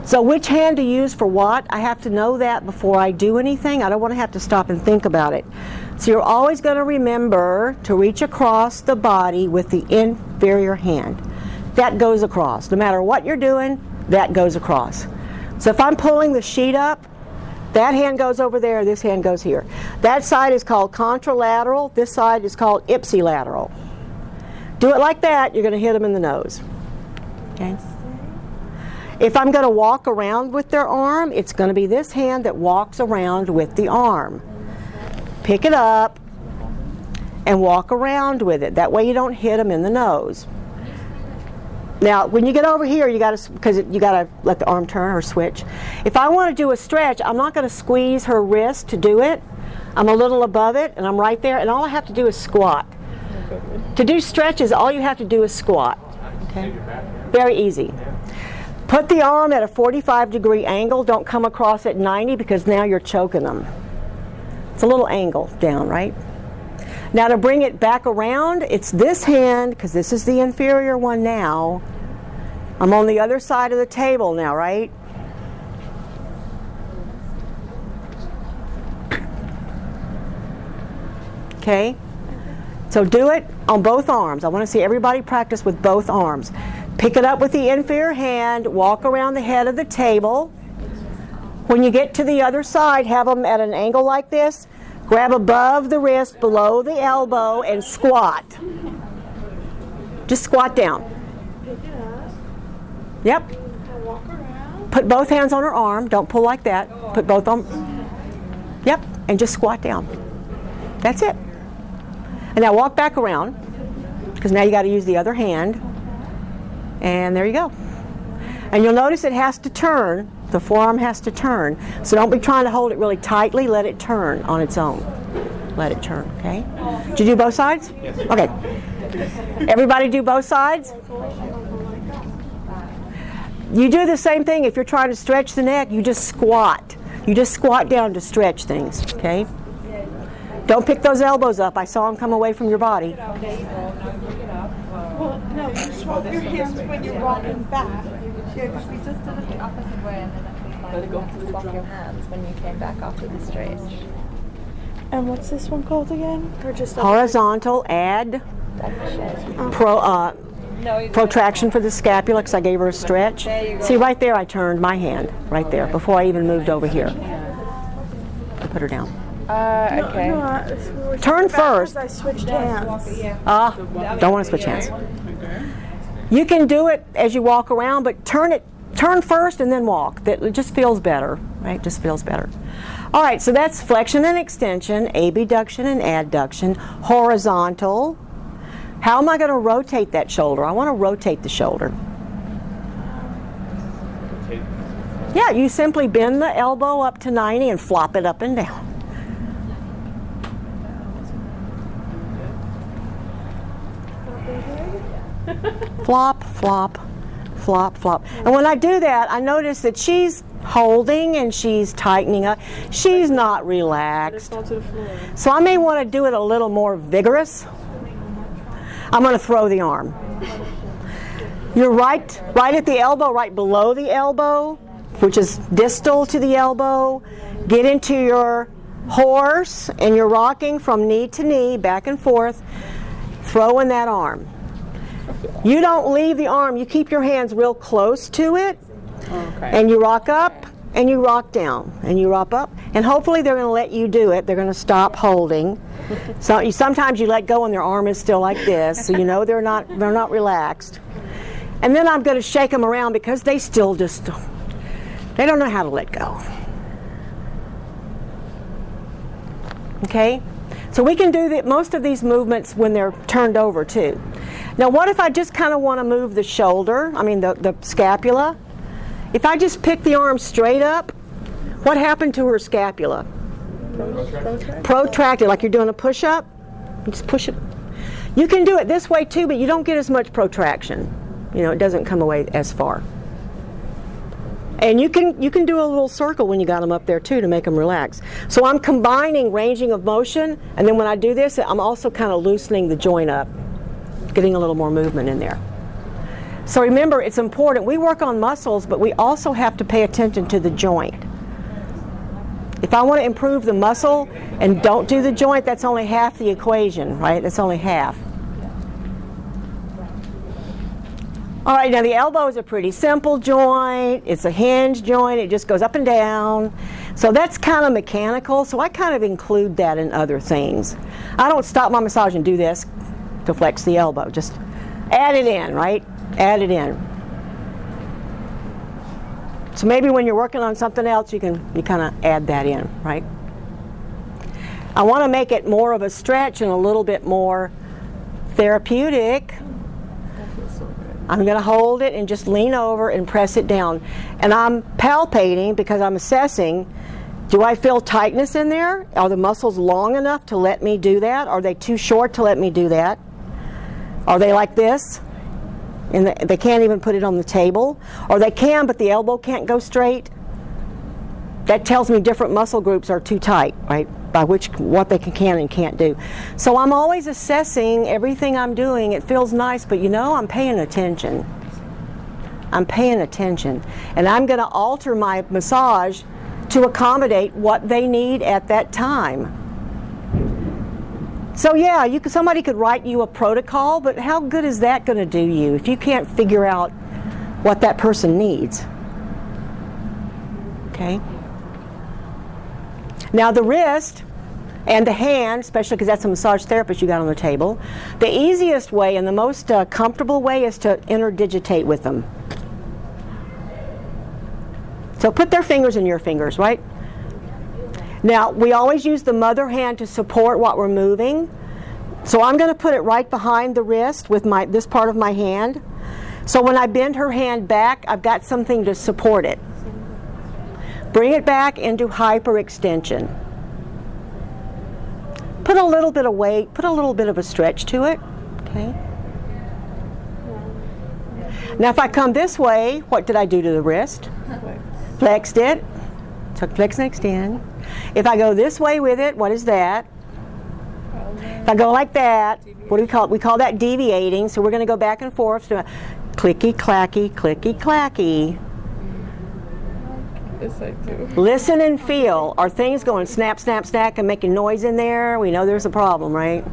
So which hand to use for what? I have to know that before I do anything. I don't want to have to stop and think about it. So you're always going to remember to reach across the body with the inferior hand. That goes across. No matter what you're doing, that goes across. So if I'm pulling the sheet up, that hand goes over there, this hand goes here. That side is called contralateral, this side is called ipsilateral. Do it like that, you're going to hit them in the nose. Okay? If I'm going to walk around with their arm, it's going to be this hand that walks around with the arm. Pick it up and walk around with it. That way you don't hit them in the nose. Now, when you get over here, you got to let the arm turn or switch. If I want to do a stretch, I'm not going to squeeze her wrist to do it. I'm a little above it, and I'm right there, and all I have to do is squat. To do stretches, all you have to do is squat. Okay? Very easy. Put the arm at a 45-degree angle. Don't come across at 90 because now you're choking them. It's a little angle down, right? Now to bring it back around, it's this hand, because this is the inferior one now. I'm on the other side of the table now, right? Okay? So do it on both arms. I want to see everybody practice with both arms. Pick it up with the inferior hand, walk around the head of the table. When you get to the other side, have them at an angle like this. Grab above the wrist, below the elbow, and squat. Just squat down. Yep. Put both hands on her arm. Don't pull like that. Put both on. Yep. And just squat down. That's it. And now walk back around, because now you got to use the other hand. And there you go. And you'll notice it has to turn. The forearm has to turn. So don't be trying to hold it really tightly. Let it turn on its own. Let it turn, okay? Did you do both sides? Yes. Okay. Everybody do both sides? You do the same thing if you're trying to stretch the neck. You just squat. You just squat down to stretch things, okay? Don't pick those elbows up. I saw them come away from your body. Well, no, you swap your hands when you're walking back. Yeah, because we just did it the opposite way, and then Let it go. To swap your hands when you came back after the stretch. And what's this one called again? Or just Horizontal protraction for the scapula, because I gave her a stretch. See, right there I turned my hand, right there, before I even moved over here. I put her down. Okay. No, Turn first. I switched hands. Don't want to switch hands. You can do it as you walk around, but turn first and then walk. It just feels better, right? Just feels better. All right, so that's flexion and extension, abduction and adduction, horizontal, How am I going to rotate that shoulder? I want to rotate the shoulder. Okay. Yeah, you simply bend the elbow up to 90 and flop it up and down. Flop, flop, flop, flop. And when I do that, I notice that she's holding and she's tightening up. She's not relaxed. So I may want to do it a little more vigorous. I'm going to throw the arm. You're right at the elbow, right below the elbow, which is distal to the elbow. Get into your horse and you're rocking from knee to knee, back and forth, throwing that arm. You don't leave the arm. You keep your hands real close to it, and you rock up, and you rock down, and you rock up, and hopefully they're going to let you do it. They're going to stop holding. So sometimes you let go and their arm is still like this, so you know they're not relaxed. And then I'm going to shake them around because they still just, they don't know how to let go. Okay? So we can do most of these movements when they're turned over too. Now what if I just kind of want to move the shoulder, the scapula? If I just pick the arm straight up, what happened to her scapula? Protracted, like you're doing a push-up. You just push it. You can do it this way too, but you don't get as much protraction. You know, it doesn't come away as far. And you can do a little circle when you got them up there too to make them relax. So I'm combining ranging of motion, and then when I do this, I'm also kind of loosening the joint up, getting a little more movement in there. So remember, it's important. We work on muscles, but we also have to pay attention to the joint. If I want to improve the muscle and don't do the joint, that's only half the equation, right? That's only half. All right, now the elbow is a pretty simple joint. It's a hinge joint. It just goes up and down. So that's kind of mechanical, so I kind of include that in other things. I don't stop my massage and do this to flex the elbow. Just add it in, right? Add it in. So maybe when you're working on something else, you kind of add that in, right? I want to make it more of a stretch and a little bit more therapeutic. I'm going to hold it and just lean over and press it down. And I'm palpating because I'm assessing, do I feel tightness in there? Are the muscles long enough to let me do that? Are they too short to let me do that? Are they like this? And they can't even put it on the table? Or they can, but the elbow can't go straight? That tells me different muscle groups are too tight, right? By what they can and can't do. So I'm always assessing everything I'm doing. It feels nice, but I'm paying attention. I'm paying attention. And I'm going to alter my massage to accommodate what they need at that time. So yeah, somebody could write you a protocol, but how good is that going to do you if you can't figure out what that person needs? Okay? Now the wrist and the hand, especially because that's a massage therapist you got on the table, the easiest way and the most comfortable way is to interdigitate with them. So put their fingers in your fingers, right? Now we always use the mother hand to support what we're moving. So I'm going to put it right behind the wrist with this part of my hand. So when I bend her hand back, I've got something to support it. Bring it back into hyperextension. Put a little bit of weight, put a little bit of a stretch to it. Okay. Now if I come this way, what did I do to the wrist? Flexed it. So flex and extend. If I go this way with it, what is that? If I go like that, what do we call it? We call that deviating. So we're going to go back and forth to clicky clacky, clicky clacky. Listen and feel. Are things going snap, snap, snack and making noise in there? We know there's a problem, right?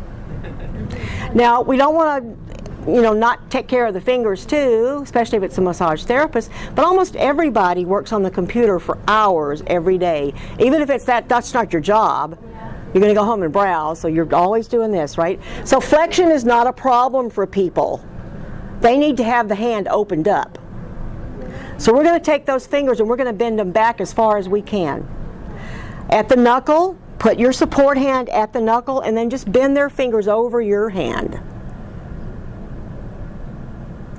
Now, we don't want to, not take care of the fingers too, especially if it's a massage therapist, but almost everybody works on the computer for hours every day. Even if that's not your job, you're going to go home and browse, so you're always doing this, right? So flexion is not a problem for people. They need to have the hand opened up. So we're going to take those fingers and we're going to bend them back as far as we can. At the knuckle, put your support hand at the knuckle and then just bend their fingers over your hand.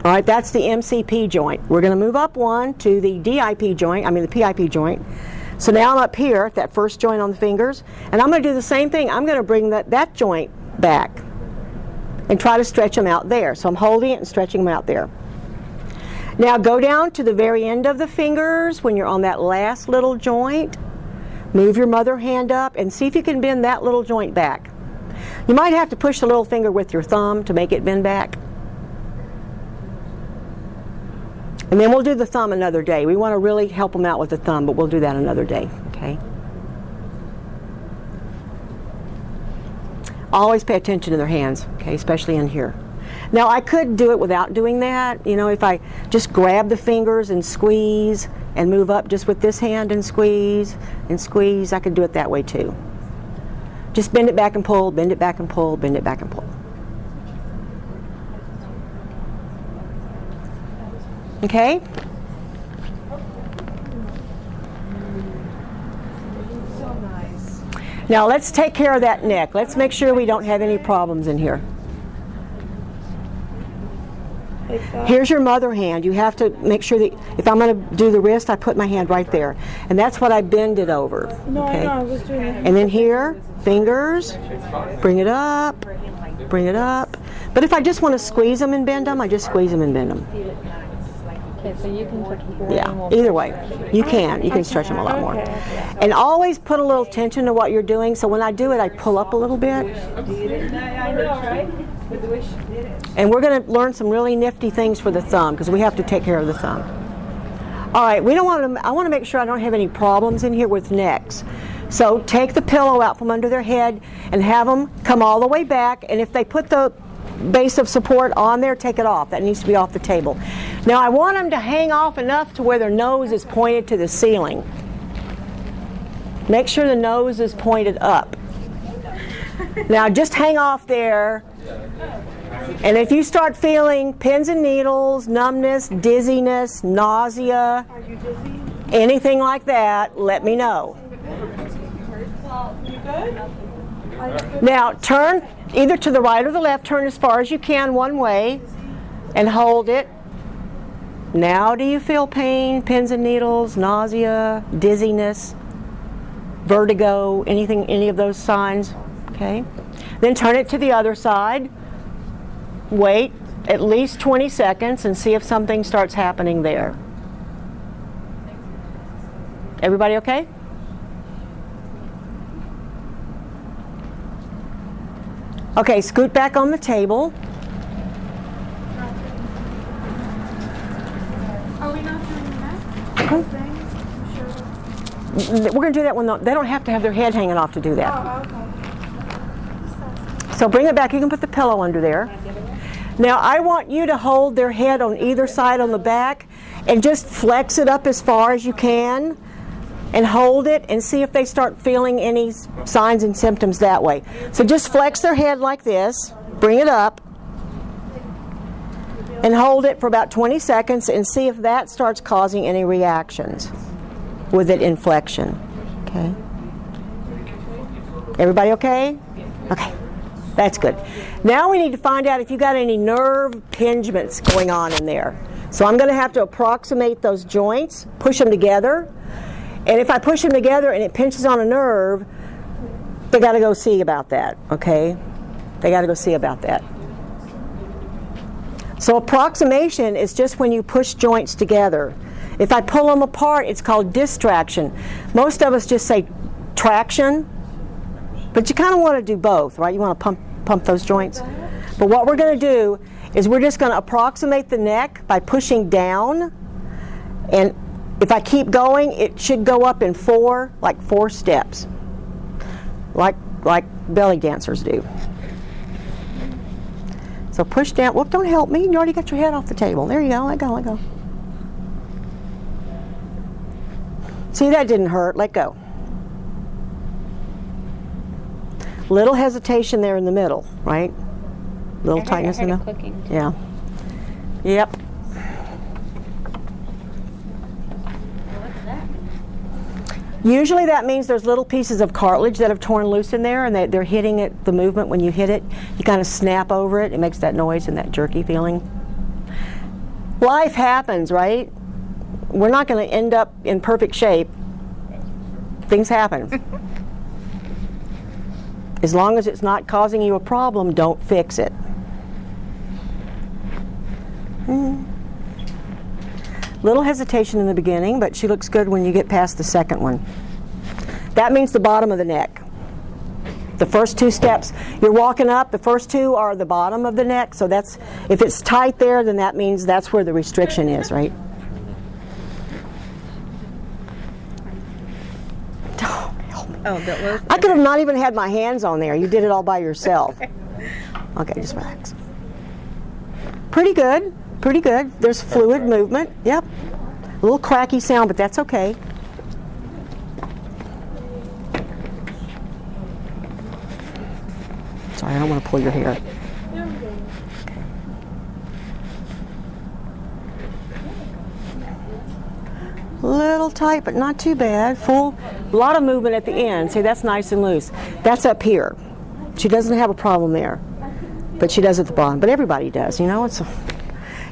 All right, that's the MCP joint. We're going to move up one to the DIP joint, the PIP joint. So now I'm up here, that first joint on the fingers, and I'm going to do the same thing. I'm going to bring that joint back and try to stretch them out there. So I'm holding it and stretching them out there. Now go down to the very end of the fingers when you're on that last little joint. Move your mother hand up and see if you can bend that little joint back. You might have to push the little finger with your thumb to make it bend back. And then we'll do the thumb another day. We want to really help them out with the thumb, but we'll do that another day, okay? Always pay attention to their hands, okay, especially in here. Now I could do it without doing that. You know, if I just grab the fingers and squeeze and move up just with this hand and squeeze, I could do it that way too. Just bend it back and pull, bend it back and pull, bend it back and pull. Okay? So nice. Now let's take care of that neck. Let's make sure we don't have any problems in here. Here's your mother hand. You have to make sure that if I'm going to do the wrist, I put my hand right there. And that's what I bend it over. No, okay? I know, I was doing it. And then here, fingers, bring it up, bring it up. But if I just want to squeeze them and bend them, I just squeeze them and bend them. Okay, so you can stretch them Yeah, either way. You can stretch them a lot more. And always put a little tension to what you're doing, so when I do it, I pull up a little bit. I know, right? With the way she did it. And we're going to learn some really nifty things for the thumb, because we have to take care of the thumb. All right, I want to make sure I don't have any problems in here with necks. So take the pillow out from under their head and have them come all the way back, and if they put the base of support on there, take it off. That needs to be off the table. Now I want them to hang off enough to where their nose is pointed to the ceiling. Make sure the nose is pointed up. Now just hang off there. And if you start feeling pins and needles, numbness, dizziness, nausea, anything like that, let me know. You good? Now turn either to the right or the left. Turn as far as you can one way and hold it. Now do you feel pain, pins and needles, nausea, dizziness, vertigo, any of those signs? Okay. Then turn it to the other side. Wait at least 20 seconds and see if something starts happening there. Everybody okay? Okay, scoot back on the table. Are we not doing that? We're going to do that when they don't have to have their head hanging off to do that. Oh, okay. So bring it back. You can put the pillow under there. Now I want you to hold their head on either side on the back and just flex it up as far as you can and hold it and see if they start feeling any signs and symptoms that way. So just flex their head like this, bring it up, and hold it for about 20 seconds and see if that starts causing any reactions with it inflection. Okay. Everybody okay? Okay. That's good. Now we need to find out if you got any nerve impingements going on in there. So I'm going to have to approximate those joints, push them together. And if I push them together and it pinches on a nerve, they got to go see about that, okay? They got to go see about that. So approximation is just when you push joints together. If I pull them apart, it's called distraction. Most of us just say traction, but you kind of want to do both, right? You want to pump those joints. But what we're going to do is we're just going to approximate the neck by pushing down, and if I keep going, it should go up in four steps, like belly dancers do. So push down. Whoop, don't help me. You already got your head off the table. There you go. Let go, let go. See, that didn't hurt. Let go. Little hesitation there in the middle, right? Little tightness in the middle. Clicking. Yeah. Yep. What's that? Usually that means there's little pieces of cartilage that have torn loose in there, and they're hitting it. The movement when you hit it, you kind of snap over it. It makes that noise and that jerky feeling. Life happens, right? We're not going to end up in perfect shape. Things happen. As long as it's not causing you a problem, don't fix it. Little hesitation in the beginning, but she looks good when you get past the second one. That means the bottom of the neck. The first two steps, you're walking up, the first two are the bottom of the neck, so that's, if it's tight there, then that means that's where the restriction is, right? Oh, help me. Oh, that was. I could have not even had my hands on there. You did it all by yourself. Okay, just relax. Pretty good, pretty good. There's fluid movement, yep. A little cracky sound, but that's okay. Sorry, I don't want to pull your hair. Little tight, but not too bad. Full, a lot of movement at the end. See, that's nice and loose. That's up here. She doesn't have a problem there, but she does at the bottom. But everybody does, you know.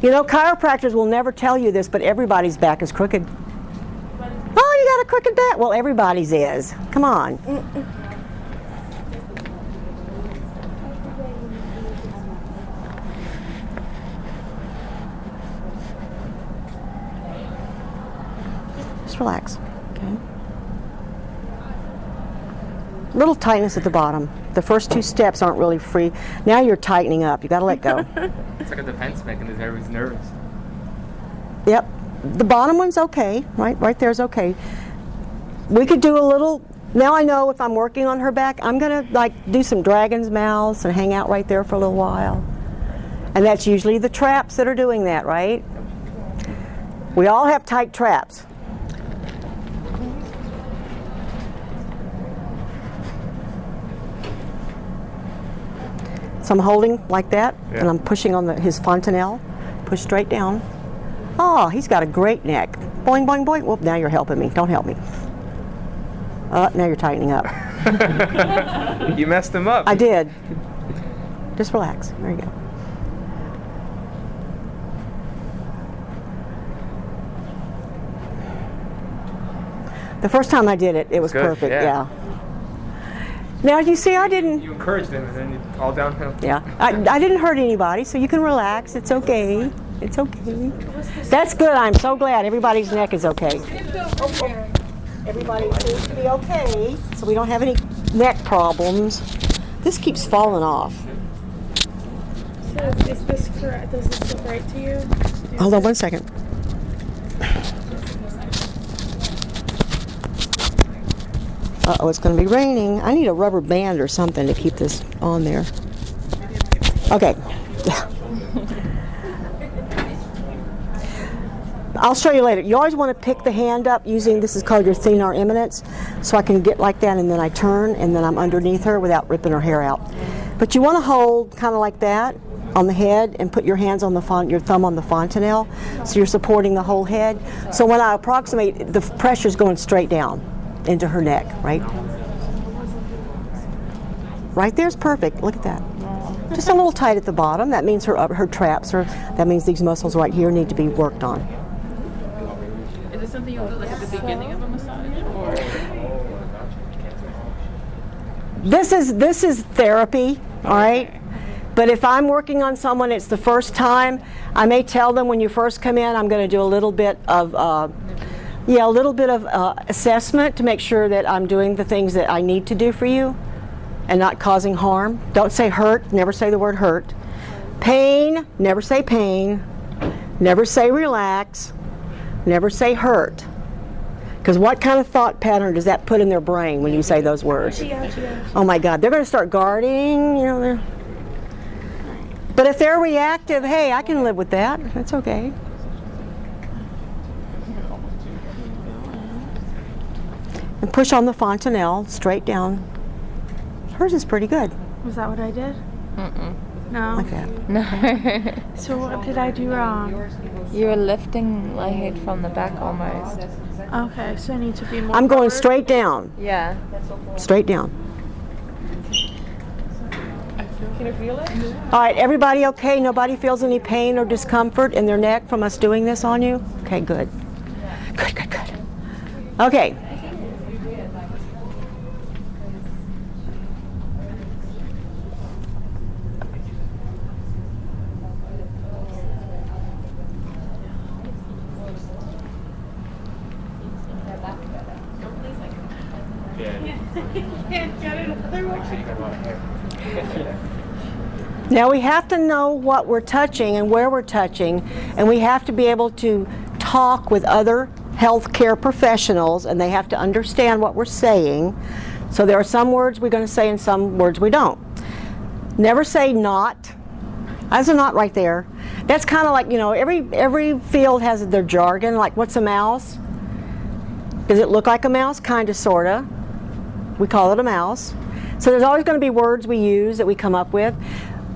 You know, chiropractors will never tell you this, but everybody's back is crooked. Oh, you got a crooked back? Well, everybody's is. Come on. Just relax. Okay. Little tightness at the bottom. The first two steps aren't really free. Now you're tightening up. You got to let go. It's like a defense mechanism. Everybody's nervous. Yep. The bottom one's okay. Right there's okay. We could do a little. Now I know if I'm working on her back, I'm gonna like do some dragon's mouths and hang out right there for a little while. And that's usually the traps that are doing that, right? We all have tight traps. So I'm holding like that, and I'm pushing on his fontanelle. Push straight down. Oh, he's got a great neck. Boing, boing, boing. Whoop, now you're helping me. Don't help me. Now you're tightening up. You messed him up. I did. Just relax. There you go. The first time I did it, it was good, perfect. yeah. Now you see, I didn't. You encouraged him, and then all downhill. Yeah, I didn't hurt anybody, so you can relax. It's okay. It's okay. That's good. I'm so glad everybody's neck is okay. Everybody seems to be okay, so we don't have any neck problems. This keeps falling off. So is this correct? Does this look right to you? Hold on one second. Uh-oh, it's going to be raining. I need a rubber band or something to keep this on there. Okay. I'll show you later. You always want to pick the hand up using, this is called your thenar eminence, so I can get like that and then I turn and then I'm underneath her without ripping her hair out. But you want to hold kind of like that on the head and put your hands on your thumb on the fontanelle, so you're supporting the whole head. So when I approximate, the pressure's going straight down into her neck, right? Right there's perfect. Look at that. Just a little tight at the bottom. That means her traps are. That means these muscles right here need to be worked on. Is it something you'll do like at the beginning of a massage, or? This is therapy, all right? But if I'm working on someone, it's the first time, I may tell them when you first come in, I'm going to do a little bit of assessment to make sure that I'm doing the things that I need to do for you and not causing harm. Don't say hurt, never say the word hurt. Pain, never say pain. Never say relax. Never say hurt. Because what kind of thought pattern does that put in their brain when you say those words? Oh my God, they're going to start guarding, you know. But if they're reactive, hey, I can live with that. That's okay. And push on the fontanelle, straight down. Hers is pretty good. Was that what I did? No. Like that. No. So what did I do wrong? You were lifting my head from the back almost. Okay, so I need to be more. I'm going forward. straight down. Yeah. Straight down. I feel Can you feel it? All right, everybody okay? Nobody feels any pain or discomfort in their neck from us doing this on you? Okay, good. Good, good, good. Okay. Can't get it otherwise. Now we have to know what we're touching and where we're touching, and we have to be able to talk with other healthcare professionals, and they have to understand what we're saying. So there are some words we're going to say and some words we don't. Never say not. That's a not right there. That's kind of like, you know, every field has their jargon, like what's a mouse? Does it look like a mouse? Kind of, sort of. We call it a mouse. So there's always going to be words we use that we come up with.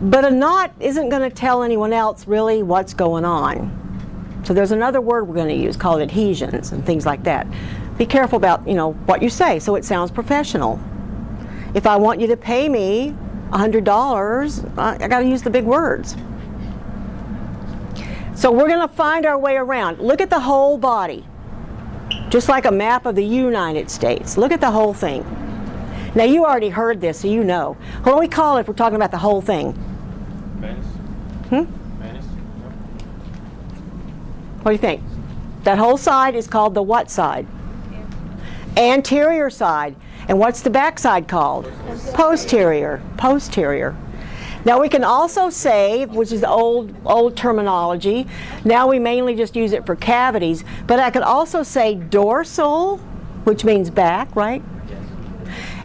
But a not isn't going to tell anyone else really what's going on. So there's another word we're going to use called adhesions and things like that. Be careful about, you know, what you say so it sounds professional. If I want you to pay me $100, I got to use the big words. So we're going to find our way around. Look at the whole body. Just like a map of the United States. Look at the whole thing. Now you already heard this, so you know. What do we call it if we're talking about the whole thing? Manus? Manus? What do you think? That whole side is called the what side? Anterior side. And what's the back side called? Posterior. Posterior. Now we can also say, which is the old terminology, now we mainly just use it for cavities, but I could also say dorsal, which means back, right?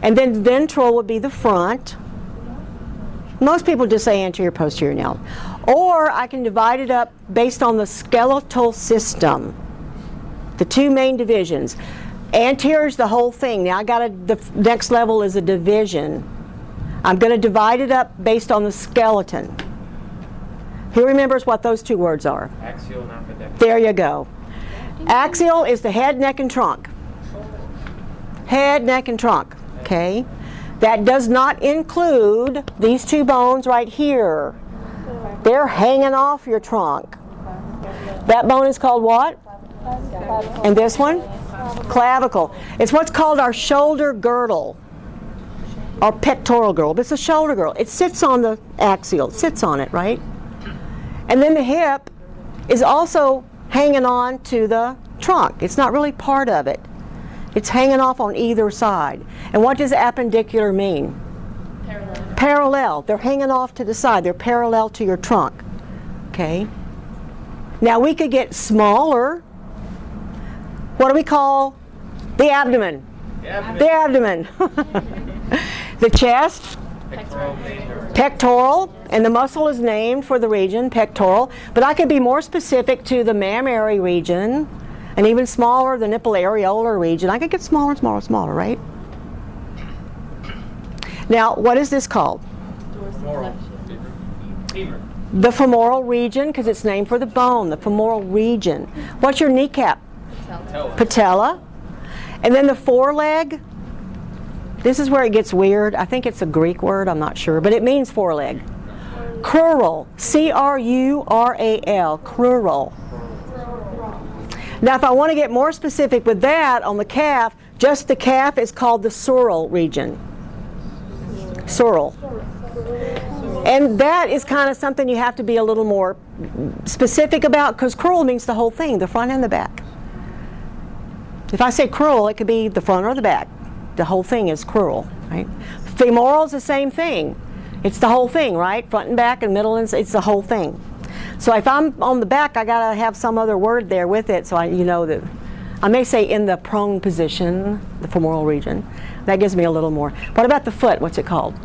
And then ventral would be the front. Most people just say anterior, posterior now. Or I can divide it up based on the skeletal system. The two main divisions. Anterior is the whole thing. Now the next level is a division. I'm going to divide it up based on the skeleton. Who remembers what those two words are? Axial and ambidextrous. There you go. Axial is the head, neck, and trunk. Head, neck, and trunk. Okay? That does not include these two bones right here. They're hanging off your trunk. That bone is called what? And this one? Clavicle. It's what's called our shoulder girdle. Or pectoral girdle, but it's a shoulder girdle. It sits on the axial, it sits on it, right? And then the hip is also hanging on to the trunk. It's not really part of it. It's hanging off on either side. And what does appendicular mean? Parallel. Parallel. They're hanging off to the side. They're parallel to your trunk. Okay? Now we could get smaller. What do we call the abdomen? The abdomen. The chest, pectoral, and the muscle is named for the region, pectoral. But I could be more specific to the mammary region, and even smaller, the nipple areolar region. I could get smaller, smaller, smaller, right? Now, what is this called? Femur. The femoral region, because it's named for the bone, the femoral region. What's your kneecap? Patella. And then the foreleg. This is where it gets weird. I think it's a Greek word, I'm not sure, but it means foreleg. Crural, C-R-U-R-A-L, crural. Now if I want to get more specific with that on the calf, just the calf is called the sural region. Sural. And that is kind of something you have to be a little more specific about, because crural means the whole thing, the front and the back. If I say crural, it could be the front or the back. The whole thing is crural, right? Femoral is the same thing. It's the whole thing, right? Front and back and middle, and it's the whole thing. So if I'm on the back, I gotta have some other word there with it, so you know that. I may say in the prone position, the femoral region. That gives me a little more. What about the foot? What's it called?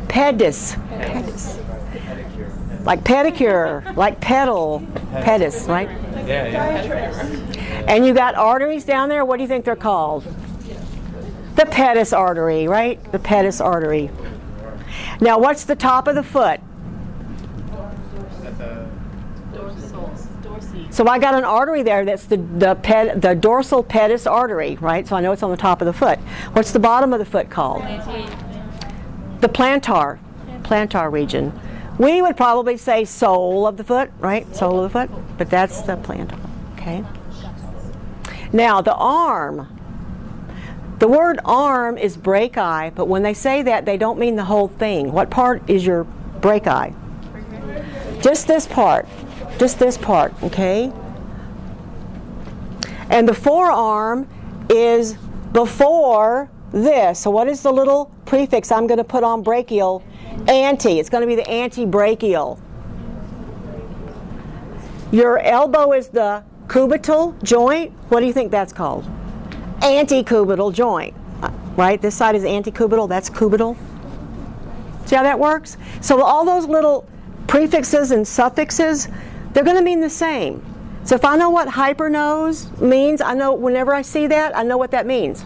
Pedis. Pedis. Like pedicure, like pedal, pedis, right? Yeah. And you got arteries down there. What do you think they're called? The pedis artery, right? The pedis artery. Now, what's the top of the foot? So I got an artery there. That's the dorsal pedis artery, right? So I know it's on the top of the foot. What's the bottom of the foot called? The plantar region. We would probably say sole of the foot, right? Sole of the foot, but that's the plantar, okay? Now, the arm. The word arm is brachii, but when they say that, they don't mean the whole thing. What part is your brachii? Just this part, okay? And the forearm is before this. So what is the little prefix I'm going to put on brachial? Anti. It's going to be the antebrachial. Your elbow is the cubital joint. What do you think that's called? Antecubital joint. Right? This side is antecubital, that's cubital. See how that works? So all those little prefixes and suffixes, they're going to mean the same. So if I know what hypernose means, I know whenever I see that, I know what that means.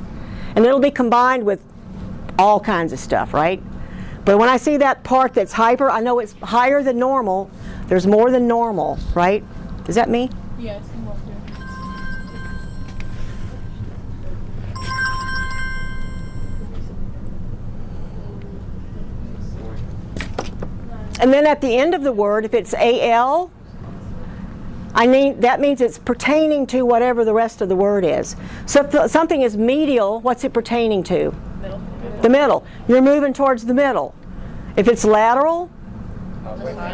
And it'll be combined with all kinds of stuff, right? But when I see that part that's hyper, I know it's higher than normal. There's more than normal, right? Is that me? Yes, more too. And then at the end of the word, if it's AL, that means it's pertaining to whatever the rest of the word is. So if something is medial, what's it pertaining to? Middle. The middle. You're moving towards the middle. If it's lateral,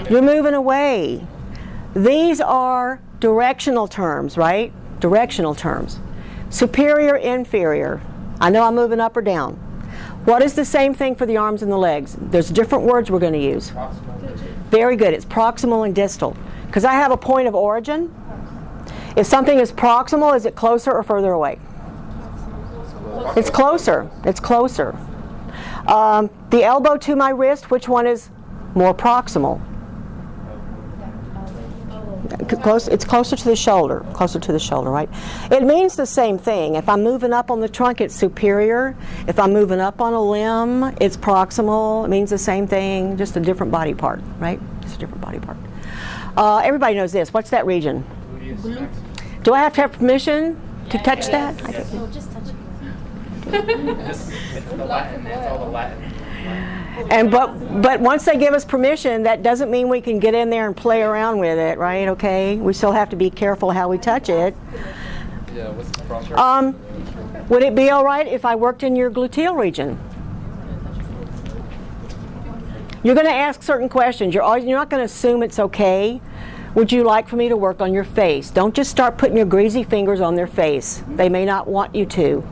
you're moving away. These are directional terms, right? Directional terms. Superior, inferior. I know I'm moving up or down. What is the same thing for the arms and the legs? There's different words we're going to use. Very good. It's proximal and distal. Because I have a point of origin. If something is proximal, is it closer or further away? It's closer. It's closer. The elbow to my wrist, which one is more proximal? It's closer to the shoulder. Closer to the shoulder, right? It means the same thing. If I'm moving up on the trunk, it's superior. If I'm moving up on a limb, it's proximal. It means the same thing, just a different body part, right? Just a different body part. Everybody knows this. What's that region? Do I have to have permission to touch that? So just touch it. It's the Latin. It's all the Latin. And but once they give us permission, that doesn't mean we can get in there and play around with it, right? Okay, we still have to be careful how we touch it. Yeah, what's the problem? Would it be all right if I worked in your gluteal region? You're going to ask certain questions. You're not going to assume it's okay. Would you like for me to work on your face? Don't just start putting your greasy fingers on their face. They may not want you to.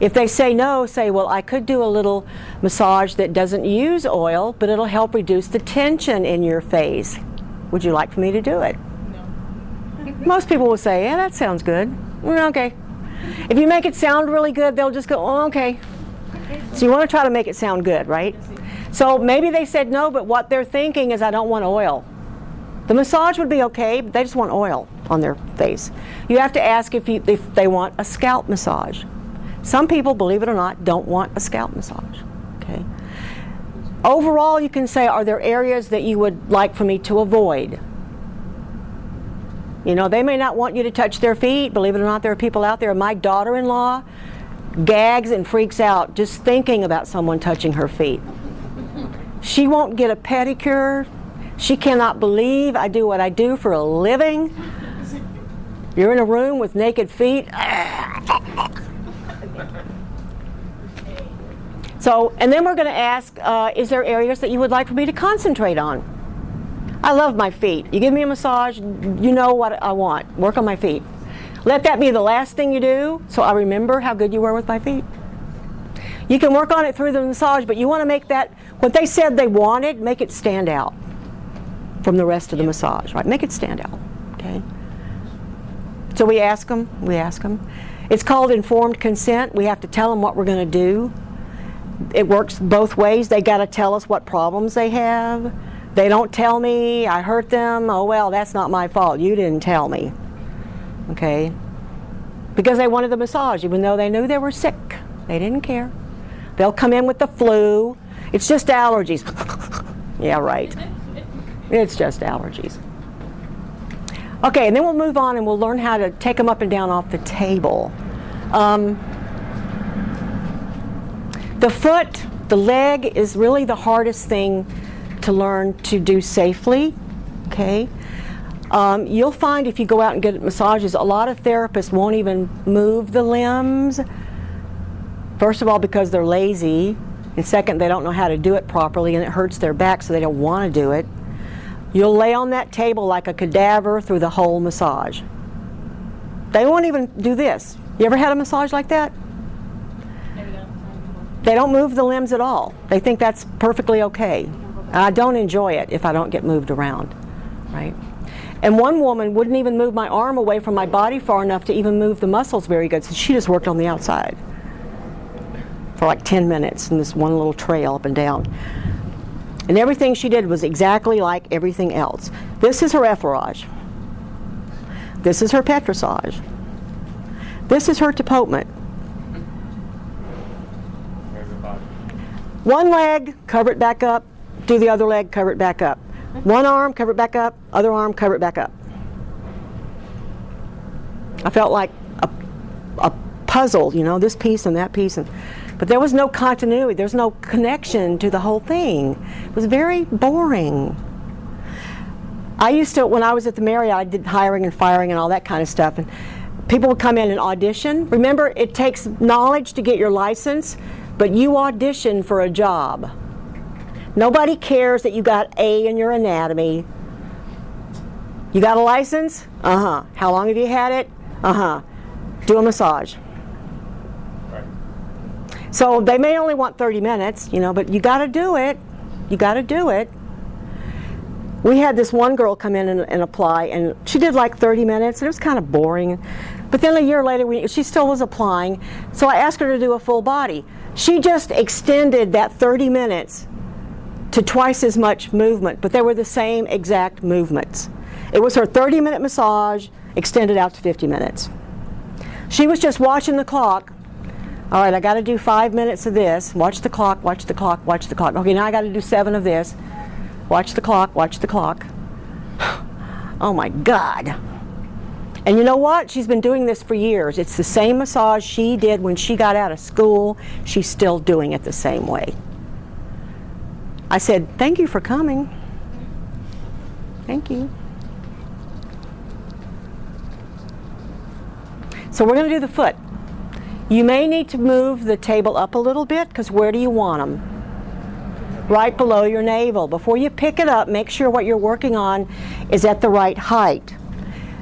If they say no, say, well, I could do a little massage that doesn't use oil, but it'll help reduce the tension in your face. Would you like for me to do it? No. Most people will say, yeah, that sounds good. Okay. If you make it sound really good, they'll just go, oh, okay. So you want to try to make it sound good, right? So maybe they said no, but what they're thinking is I don't want oil. The massage would be okay, but they just want oil on their face. You have to ask if they want a scalp massage. Some people, believe it or not, don't want a scalp massage. Okay. Overall, you can say, are there areas that you would like for me to avoid? You know, they may not want you to touch their feet. Believe it or not, there are people out there. My daughter-in-law gags and freaks out just thinking about someone touching her feet. She won't get a pedicure. She cannot believe I do what I do for a living. You're in a room with naked feet. So, and then we're going to ask, is there areas that you would like for me to concentrate on? I love my feet. You give me a massage, you know what I want. Work on my feet. Let that be the last thing you do, so I remember how good you were with my feet. You can work on it through the massage, but you want to make that, what they said they wanted, make it stand out from the rest of the massage, right? Make it stand out, okay? So we ask them. It's called informed consent. We have to tell them what we're going to do. It works both ways. They got to tell us what problems they have. They don't tell me, I hurt them, oh well, that's not my fault. You didn't tell me, okay? Because they wanted the massage, even though they knew they were sick. They didn't care. They'll come in with the flu. It's just allergies. Yeah, right. It's just allergies. Okay, and then we'll move on and we'll learn how to take them up and down off the table. The foot The leg is really the hardest thing to learn to do safely, okay? You'll find if you go out and get massages, a lot of therapists won't even move the limbs. First of all, because they're lazy, and second, they don't know how to do it properly, and it hurts their back, so they don't want to do it. You'll lay on that table like a cadaver through the whole massage. They won't even do this. You ever had a massage like that? They don't move the limbs at all. They think that's perfectly okay. I don't enjoy it if I don't get moved around, right? And one woman wouldn't even move my arm away from my body far enough to even move the muscles very good, so she just worked on the outside for like 10 minutes in this one little trail up and down. And everything she did was exactly like everything else. This is her effleurage. This is her petrissage. This is her tapotement. One leg, cover it back up, do the other leg, cover it back up. One arm, cover it back up, other arm, cover it back up. I felt like a puzzle, you know, this piece and that piece. But there was no continuity, there's no connection to the whole thing. It was very boring. I used to, when I was at the Marriott, I did hiring and firing and all that kind of stuff. And people would come in and audition. Remember, it takes knowledge to get your license, but you audition for a job. Nobody cares that you got A in your anatomy. You got a license? Uh-huh. How long have you had it? Uh-huh. Do a massage. So they may only want 30 minutes, you know, but you got to do it. You got to do it. We had this one girl come in and apply, and she did like 30 minutes, and it was kind of boring. But then a year later, she still was applying, so I asked her to do a full body. She just extended that 30 minutes to twice as much movement, but they were the same exact movements. It was her 30-minute massage extended out to 50 minutes. She was just watching the clock. All right, I got to do 5 minutes of this. Watch the clock, watch the clock, watch the clock. Okay, now I got to do 7 of this. Watch the clock, watch the clock. Oh my God. And you know what? She's been doing this for years. It's the same massage she did when she got out of school. She's still doing it the same way. I said, thank you for coming. Thank you. So we're going to do the foot. You may need to move the table up a little bit, because where do you want them? Right below your navel. Before you pick it up, make sure what you're working on is at the right height.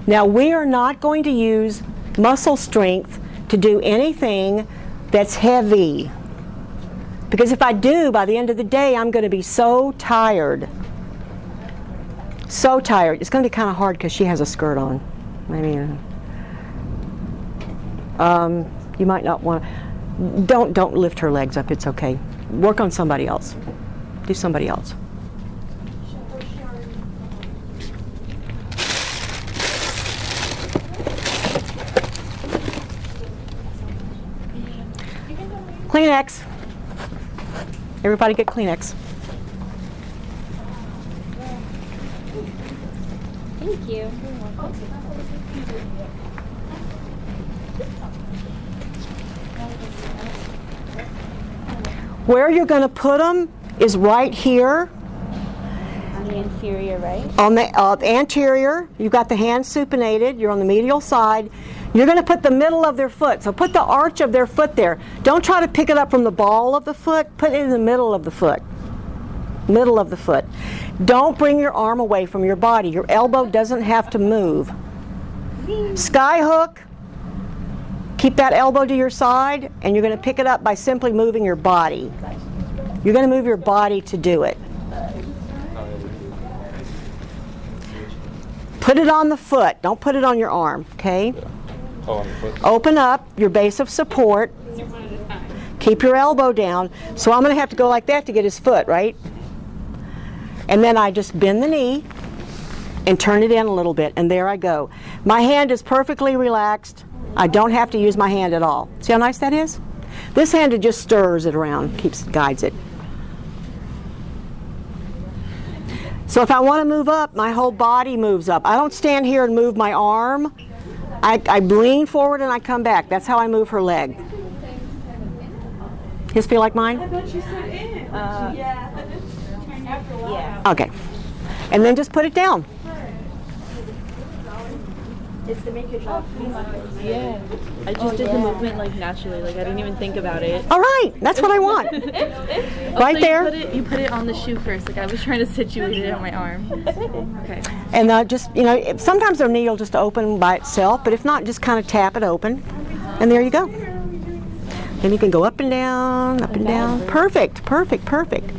Now, we are not going to use muscle strength to do anything that's heavy. Because if I do, by the end of the day, I'm going to be so tired. So tired. It's going to be kind of hard because she has a skirt on. Maybe. You might not want to. Don't lift her legs up. It's okay. Work on somebody else. Do somebody else. Kleenex. Everybody get Kleenex. Thank you. Where you're going to put them is right here. On the inferior, right? On the anterior, you've got the hands supinated, you're on the medial side. You're going to put the middle of their foot, so put the arch of their foot there. Don't try to pick it up from the ball of the foot, put it in the middle of the foot. Middle of the foot. Don't bring your arm away from your body. Your elbow doesn't have to move. Sky hook, keep that elbow to your side, and you're going to pick it up by simply moving your body. You're going to move your body to do it. Put it on the foot. Don't put it on your arm, okay? Open up your base of support. Keep your elbow down. So I'm going to have to go like that to get his foot, right? And then I just bend the knee and turn it in a little bit, and there I go. My hand is perfectly relaxed. I don't have to use my hand at all. See how nice that is? This hand, it just stirs it around, guides it. So if I want to move up, my whole body moves up. I don't stand here and move my arm. I lean forward and I come back. That's how I move her leg. His feel like mine? Yeah. Okay. And then just put it down. It's to make your jaw feel like Yeah. I just did the movement like naturally. Like I didn't even think about it. All right, that's what I want. Right there. You put it on the shoe first. Like I was trying to situate it on my arm. Okay. And just, sometimes their knee will just open by itself, but if not, just kind of tap it open. And there you go. Then you can go up and down, up and down. Perfect, perfect, perfect.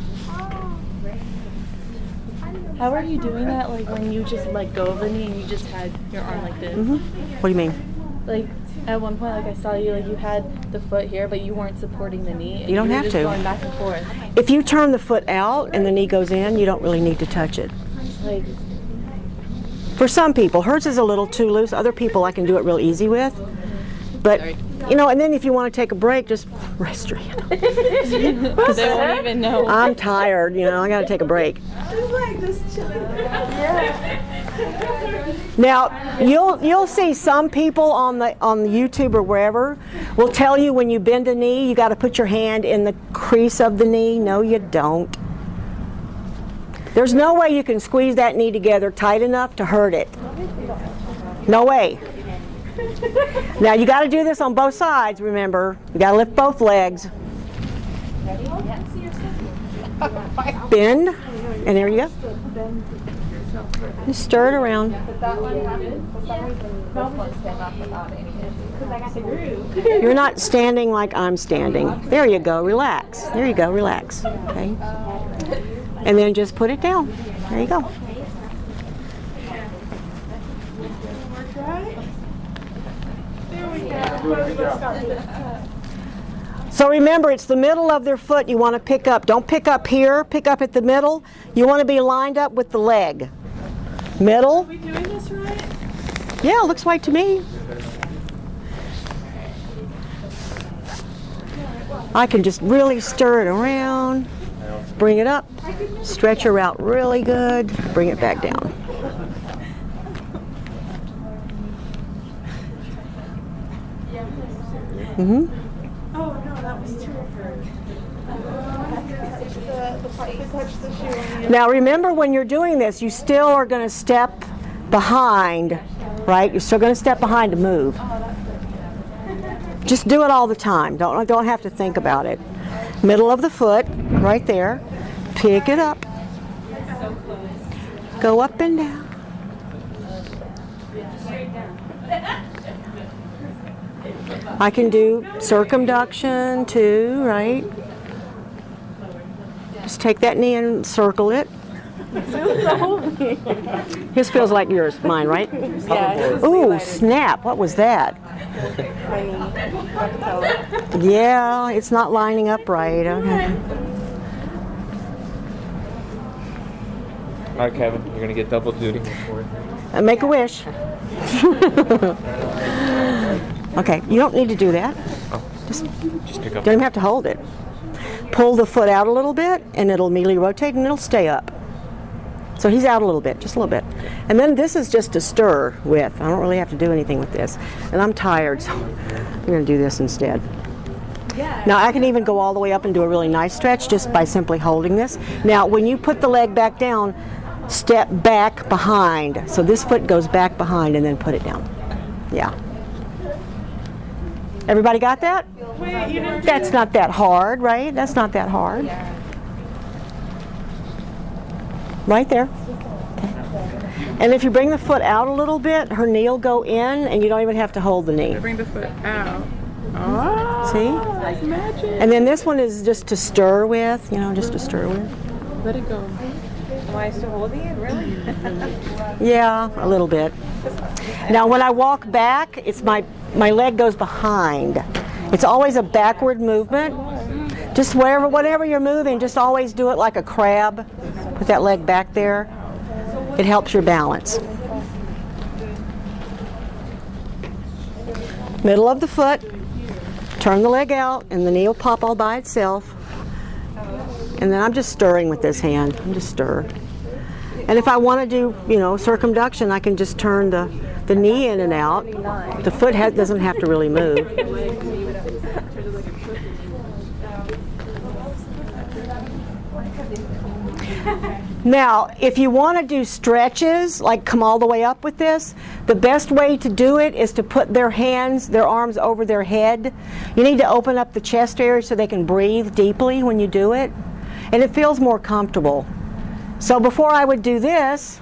How are you doing that? Like when you just let go of the knee and you just had your arm like this? What do you mean? Like at one point, like I saw you, like you had the foot here, but you weren't supporting the knee. And You don't were have just to. Going back and forth. If you turn the foot out and the knee goes in, you don't really need to touch it. Like For some people, hers is a little too loose. Other people I can do it real easy with. But, Sorry. and then if you want to take a break, just rest your hand. they won't even know. I'm tired, I got to take a break. Now, you'll see some people on the YouTube or wherever will tell you when you bend a knee, you got to put your hand in the crease of the knee. No, you don't. There's no way you can squeeze that knee together tight enough to hurt it. No way. Now you got to do this on both sides, remember. You got to lift both legs. Bend, and there you go. Just stir it around. You're not standing like I'm standing. There you go, relax. There you go, relax. Okay. And then just put it down. There you go. So remember, it's the middle of their foot you want to pick up. Don't pick up here, pick up at the middle. You want to be lined up with the leg. Middle. Are we doing this right? Yeah, looks right to me. I can just really stir it around, bring it up, stretch her out really good, bring it back down. Mm-hmm. Oh no, that was too the part that touched the shoe on the Now remember, when you're doing this, you still are going to step behind, right? You're still going to step behind to move. Just do it all the time. Don't have to think about it. Middle of the foot, right there. Pick it up. Go up and down. I can do circumduction too, right? Just take that knee and circle it. His feels like yours, mine, right? Yeah. Ooh, snap! What was that? Yeah, it's not lining up right. Okay. All right, Kevin, you're gonna get double duty. Make a wish. Okay, you don't need to do that. Just pick up. Don't even have to hold it. Pull the foot out a little bit, and it'll immediately rotate, and it'll stay up. So he's out a little bit, just a little bit. And then this is just to stir with. I don't really have to do anything with this. And I'm tired, so I'm going to do this instead. Now I can even go all the way up and do a really nice stretch just by simply holding this. Now when you put the leg back down, step back behind. So this foot goes back behind and then put it down. Yeah. Everybody got that? Wait, you didn't That's not that hard, right? That's not that hard. Right there. Okay. And if you bring the foot out a little bit, her knee will go in and you don't even have to hold the knee. Bring the foot out. Oh, See? that's magic. And then this one is just to stir with, just to stir with. Let it go. Am I still holding it? Really? Yeah, a little bit. Now when I walk back, it's my leg goes behind. It's always a backward movement. Just whatever you're moving, just always do it like a crab. Put that leg back there. It helps your balance. Middle of the foot. Turn the leg out, and the knee will pop all by itself. And then I'm just stirring with this hand. I'm just stirring. And if I want to do, circumduction, I can just turn the knee in and out. The foot doesn't have to really move. Now, if you want to do stretches, like come all the way up with this, the best way to do it is to put their arms over their head. You need to open up the chest area so they can breathe deeply when you do it, and it feels more comfortable. So before I would do this,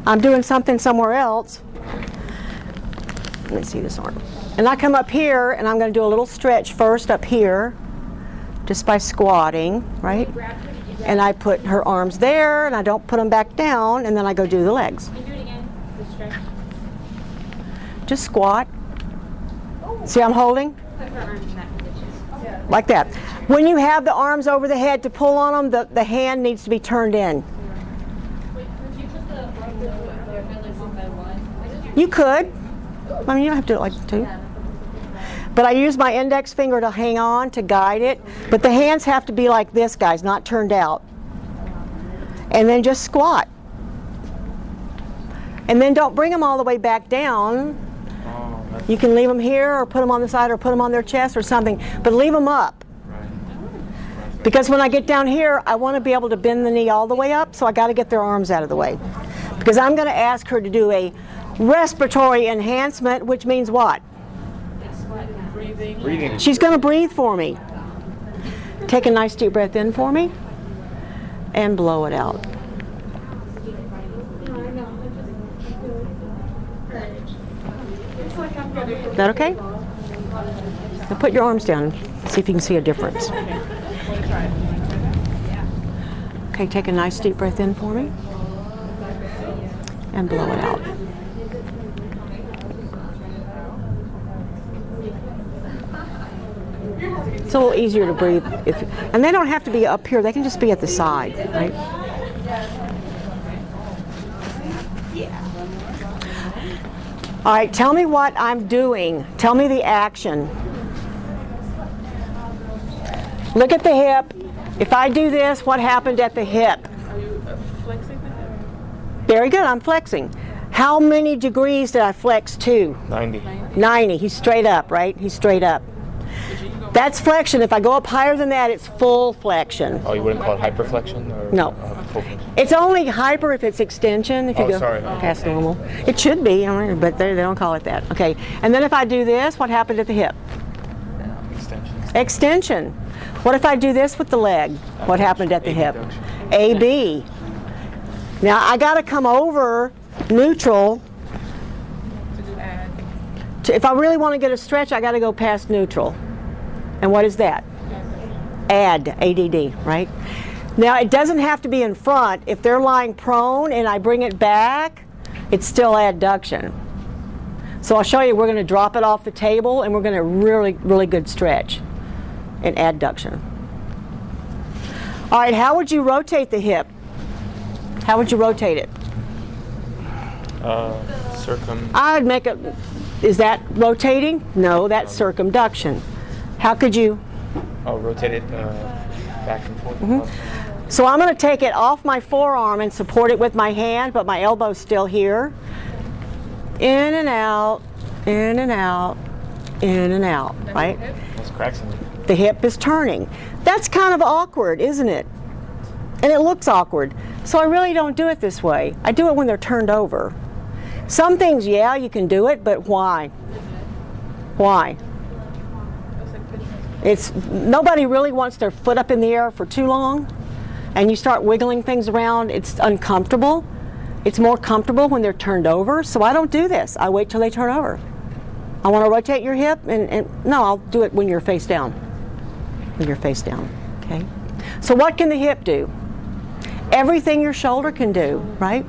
I'm doing something somewhere else. Let me see this arm. And I come up here, and I'm going to do a little stretch first up here, just by squatting, right? And I put her arms there, and I don't put them back down, and then I go do the legs. Can you do it again? The stretch. Just squat. See, I'm holding? Put her arms in that position. Like that. When you have the arms over the head to pull on them, the hand needs to be turned in. Wait, could you put the arms over their head one by one? You could. I mean, you don't have to do it like two. But I use my index finger to hang on, to guide it. But the hands have to be like this, guys, not turned out. And then just squat. And then don't bring them all the way back down. You can leave them here, or put them on the side, or put them on their chest or something. But leave them up. Because when I get down here, I want to be able to bend the knee all the way up, so I got to get their arms out of the way. Because I'm going to ask her to do a respiratory enhancement, which means what? Breathing. She's going to breathe for me. Take a nice deep breath in for me and blow it out. Is that okay? Now put your arms down. See if you can see a difference. Okay, take a nice deep breath in for me and blow it out. It's a little easier to breathe, and they don't have to be up here, they can just be at the side, right? All right, tell me what I'm doing. Tell me the action. Look at the hip. If I do this, what happened at the hip? Are you flexing the hip? Very good, I'm flexing. How many degrees did I flex to? 90. 90. He's straight up, right? He's straight up. That's flexion. If I go up higher than that, it's full flexion. Oh, you wouldn't call it hyperflexion? Or, No. full flexion? It's only hyper if it's extension. If you Oh, go sorry. past normal. It should be, but they don't call it that. Okay. And then if I do this, what happened at the hip? Extension. Extension. What if I do this with the leg? What happened at the hip? AB. Now I got to come over neutral. If I really want to get a stretch, I got to go past neutral. And what is that? Add, ADD, right? Now it doesn't have to be in front. If they're lying prone and I bring it back, it's still adduction. So I'll show you, we're going to drop it off the table and we're going to really good stretch in adduction. All right, how would you rotate the hip? How would you rotate it? I would make it, is that rotating? No, that's circumduction. How could you? Oh, rotate it back and forth. So I'm going to take it off my forearm and support it with my hand, but my elbow's still here. In and out, in and out, in and out, right? That's cracks in it. The hip is turning. That's kind of awkward, isn't it? And it looks awkward. So I really don't do it this way. I do it when they're turned over. Some things, yeah, you can do it, but why? Why? Nobody really wants their foot up in the air for too long, and you start wiggling things around, it's uncomfortable. It's more comfortable when they're turned over, so I don't do this. I wait till they turn over. I want to rotate your hip, and no, I'll do it when you're face down. When you're face down, okay? So what can the hip do? Everything your shoulder can do, right?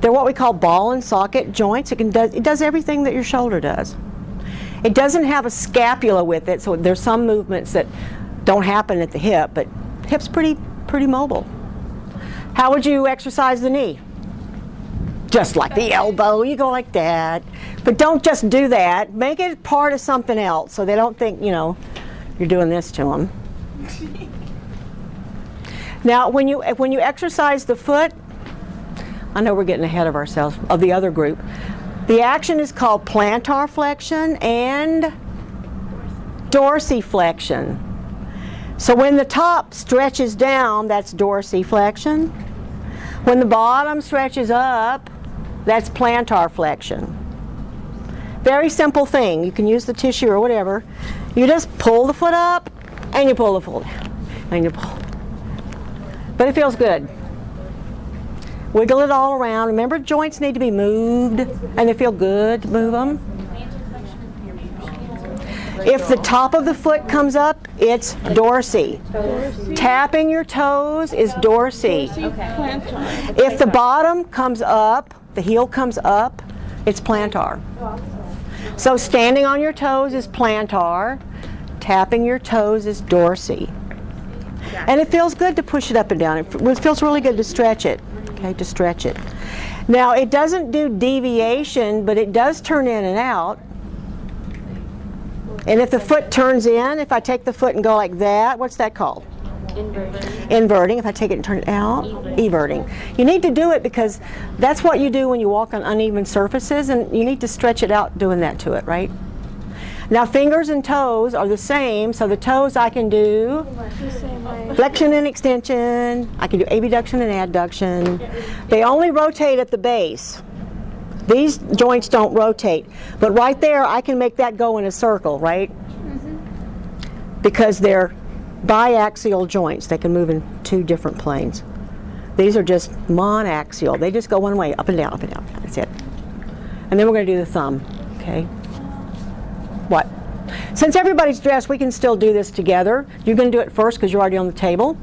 They're what we call ball and socket joints. It does everything that your shoulder does. It doesn't have a scapula with it, so there's some movements that don't happen at the hip, but the hip's pretty mobile. How would you exercise the knee? Just like the elbow, you go like that. But don't just do that. Make it part of something else so they don't think, you're doing this to them. Now, when you exercise the foot, I know we're getting ahead of ourselves, of the other group. The action is called plantar flexion and dorsiflexion. So when the top stretches down, that's dorsiflexion. When the bottom stretches up, that's plantar flexion. Very simple thing. You can use the tissue or whatever. You just pull the foot up and you pull the foot down and you pull. But it feels good. Wiggle it all around. Remember, joints need to be moved and they feel good to move them. If the top of the foot comes up, it's dorsi. Tapping your toes is dorsi. If the bottom comes up, the heel comes up, it's plantar. So standing on your toes is plantar. Tapping your toes is dorsi. And it feels good to push it up and down. It feels really good to stretch it. Okay, to stretch it. Now it doesn't do deviation, but it does turn in and out. And if the foot turns in, if I take the foot and go like that, what's that called? Inversion. Inverting. If I take it and turn it out, everting. You need to do it because that's what you do when you walk on uneven surfaces, and you need to stretch it out doing that to it, right? Now fingers and toes are the same, so the toes I can do flexion and extension, I can do abduction and adduction. They only rotate at the base. These joints don't rotate, but right there I can make that go in a circle, right? Because they're biaxial joints. They can move in two different planes. These are just monaxial. They just go one way, up and down, up and down. That's it. And then we're going to do the thumb, okay? What? Since everybody's dressed, we can still do this together. You're going to do it first because you're already on the table.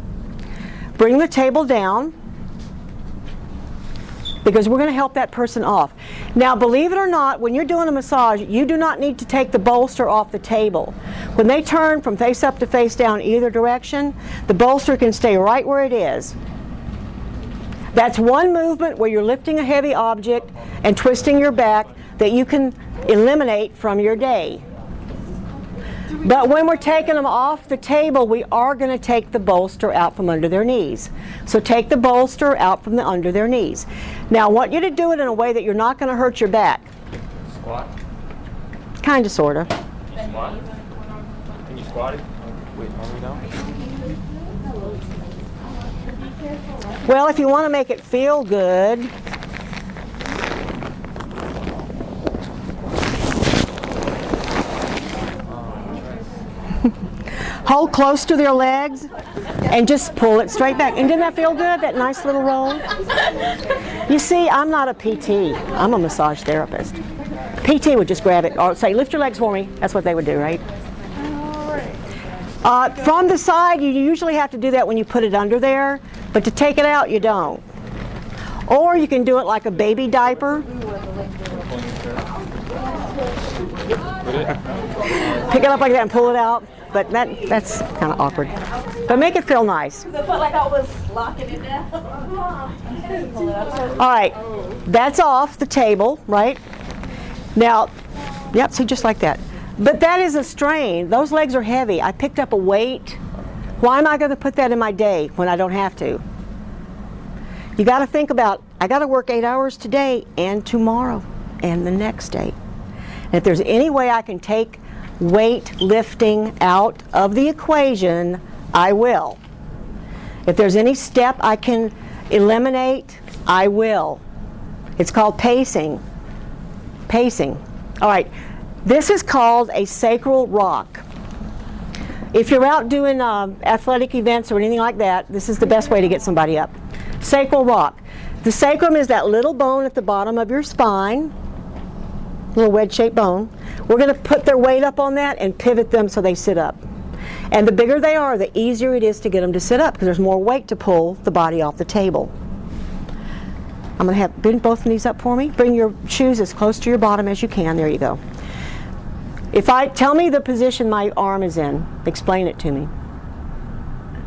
Bring the table down because we're going to help that person off. Now, believe it or not, when you're doing a massage, you do not need to take the bolster off the table. When they turn from face up to face down either direction, the bolster can stay right where it is. That's one movement where you're lifting a heavy object and twisting your back that you can eliminate from your day. But when we're taking them off the table, we are going to take the bolster out from under their knees. So take the bolster out from under their knees. Now I want you to do it in a way that you're not going to hurt your back. Squat. Kind of, sort of. Squat. Can you squat it? Wait, are we now? Well, if you want to make it feel good, hold close to their legs and just pull it straight back. And didn't that feel good, that nice little roll? You see, I'm not a PT. I'm a massage therapist. PT would just grab it or say, lift your legs for me. That's what they would do, right? From the side, you usually have to do that when you put it under there, but to take it out, you don't. Or you can do it like a baby diaper. Pick it up like that and pull it out. But that's kind of awkward. But make it feel nice. It felt like I was locking it down. All right, that's off the table, right? Now, yep, see, just like that. But that is a strain. Those legs are heavy. I picked up a weight. Why am I going to put that in my day when I don't have to? You got to think about, I got to work 8 hours today and tomorrow and the next day. And if there's any way I can take weight lifting out of the equation, I will. If there's any step I can eliminate, I will. It's called pacing. Pacing. All right, this is called a sacral rock. If you're out doing athletic events or anything like that, this is the best way to get somebody up. Sacral rock. The sacrum is that little bone at the bottom of your spine, little wedge-shaped bone. We're going to put their weight up on that and pivot them so they sit up. And the bigger they are, the easier it is to get them to sit up because there's more weight to pull the body off the table. I'm going to have, bring both knees up for me. Bring your shoes as close to your bottom as you can. There you go. If I tell me the position my arm is in, explain it to me.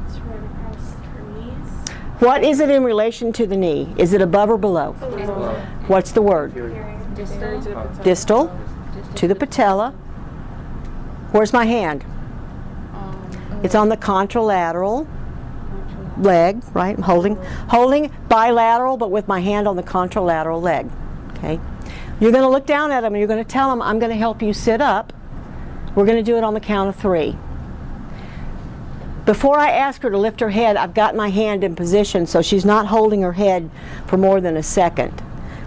It's right across her knees. What is it in relation to the knee? Is it above or below? What's the word? Distal to the patella. Where's my hand? It's on the contralateral leg, right? I'm holding bilateral, but with my hand on the contralateral leg. Okay. You're going to look down at them and you're going to tell them, I'm going to help you sit up. We're going to do it on the count of 3. Before I ask her to lift her head, I've got my hand in position so she's not holding her head for more than a second.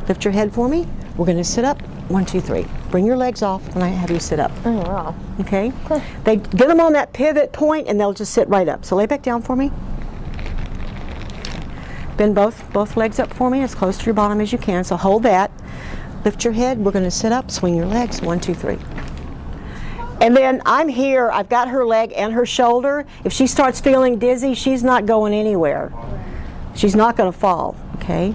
Lift your head for me. We're going to sit up. 1, 2, 3. Bring your legs off when I have you sit up. Oh, wow. Okay? They get them on that pivot point and they'll just sit right up. So lay back down for me. Bend both legs up for me as close to your bottom as you can. So hold that. Lift your head. We're going to sit up. Swing your legs. 1, 2, 3. And then I'm here. I've got her leg and her shoulder. If she starts feeling dizzy, she's not going anywhere. She's not going to fall. Okay?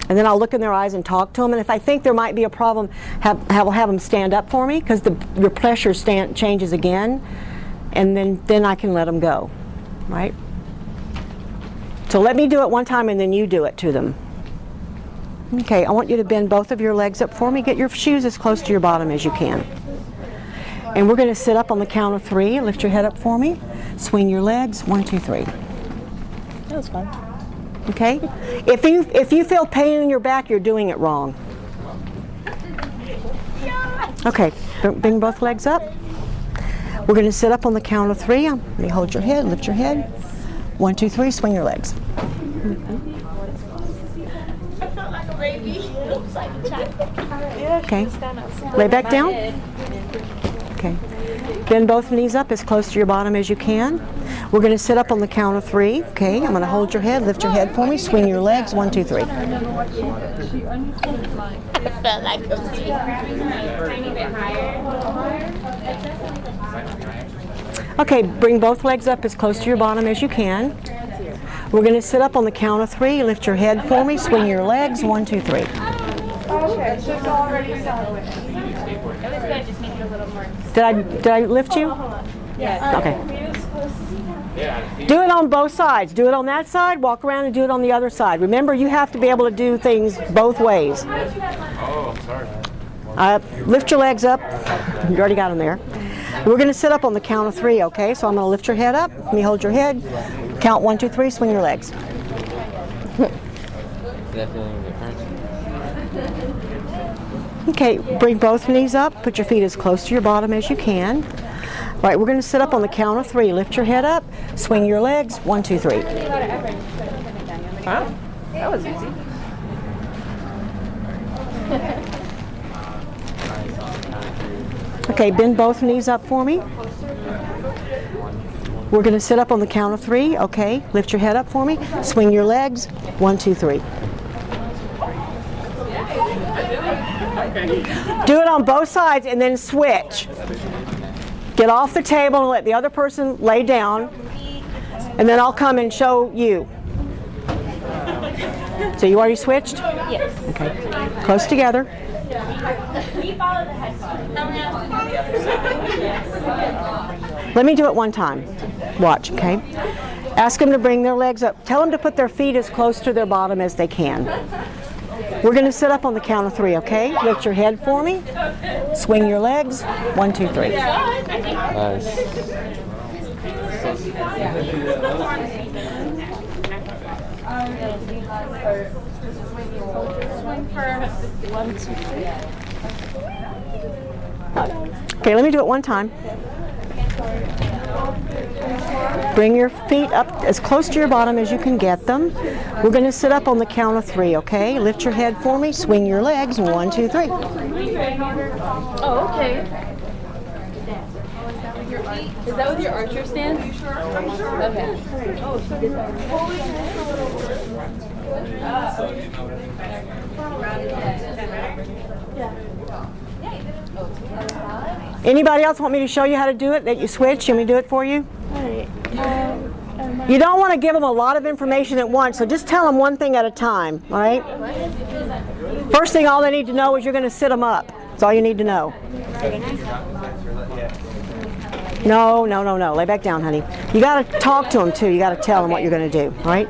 And then I'll look in their eyes and talk to them. And if I think there might be a problem, I'll have them stand up for me because your pressure changes again. And then I can let them go. Right? So let me do it one time and then you do it to them. Okay, I want you to bend both of your legs up for me. Get your shoes as close to your bottom as you can. And we're going to sit up on the count of 3. Lift your head up for me. Swing your legs. 1, 2, 3. That was fun. Okay? If you feel pain in your back, you're doing it wrong. Okay, bring both legs up. We're going to sit up on the count of 3. Let me hold your head. Lift your head. 1, 2, 3. Swing your legs. I felt like a baby. Looks like a child. Okay. Lay back down. Okay. Bend both knees up as close to your bottom as you can. We're going to sit up on the count of 3. Okay. I'm going to hold your head. Lift your head for me. Swing your legs. 1, 2, 3. I felt like a baby. Tiny bit higher. Okay. Bring both legs up as close to your bottom as you can. We're going to sit up on the count of 3. Lift your head for me. Swing your legs. 1, 2, 3. Okay, so it's already solid. It was good, just make it a little more. Did I lift you? Yes. Okay. Do it on both sides. Do it on that side, walk around and do it on the other side. Remember, you have to be able to do things both ways. Oh, I'm sorry. Lift your legs up. You already got them there. We're going to sit up on the count of 3, okay? So I'm going to lift your head up. Let me hold your head. Count 1, 2, 3. Swing your legs. Is that feeling different? Okay, bring both knees up. Put your feet as close to your bottom as you can. All right, we're going to sit up on the count of 3. Lift your head up. Swing your legs. 1, 2, 3. Huh? That was easy. Okay, bend both knees up for me. We're going to sit up on the count of 3. Okay, lift your head up for me. Swing your legs. 1, 2, 3. Do it on both sides and then switch. Get off the table and let the other person lay down, and then I'll come and show you. So you already switched? Yes. Okay. Close together. We follow the headphones. Let me do it one time. Watch, okay? Ask them to bring their legs up. Tell them to put their feet as close to their bottom as they can. We're going to sit up on the count of 3, okay? Lift your head for me. Swing your legs. 1, 2, 3. Nice. Okay, let me do it one time. Bring your feet up as close to your bottom as you can get them. We're going to sit up on the count of 3, okay? Lift your head for me. Swing your legs. 1, 2, 3. Oh, okay. Is that with your archer stance? Okay. Anybody else want me to show you how to do it? That you switch? Let me do it for you? You don't want to give them a lot of information at once, so just tell them one thing at a time, all right? First thing, all they need to know is you're going to sit them up. That's all you need to know. No. Lay back down, honey. You got to talk to them, too. You got to tell them what you're going to do, all right?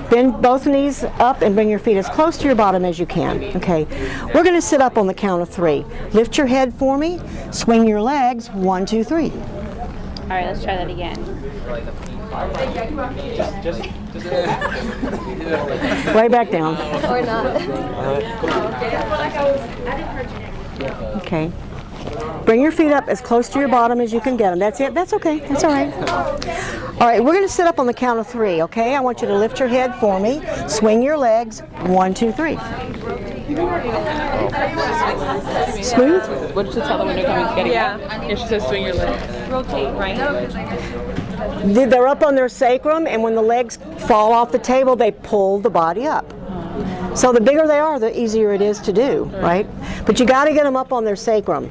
Bend both knees up and bring your feet as close to your bottom as you can. Okay. We're going to sit up on the count of 3. Lift your head for me. Swing your legs. 1, 2, 3. All right, let's try that again. Lay back down. Or not. Okay. Bring your feet up as close to your bottom as you can get them. That's it. That's okay. That's all right. All right, we're going to sit up on the count of 3, okay? I want you to lift your head for me. Swing your legs. 1, 2, 3. Smooth. What did you tell them when they're coming getting up? Yeah, she says swing your legs. Rotate, right? They're up on their sacrum, and when the legs fall off the table, they pull the body up. So the bigger they are, the easier it is to do, right? But you got to get them up on their sacrum.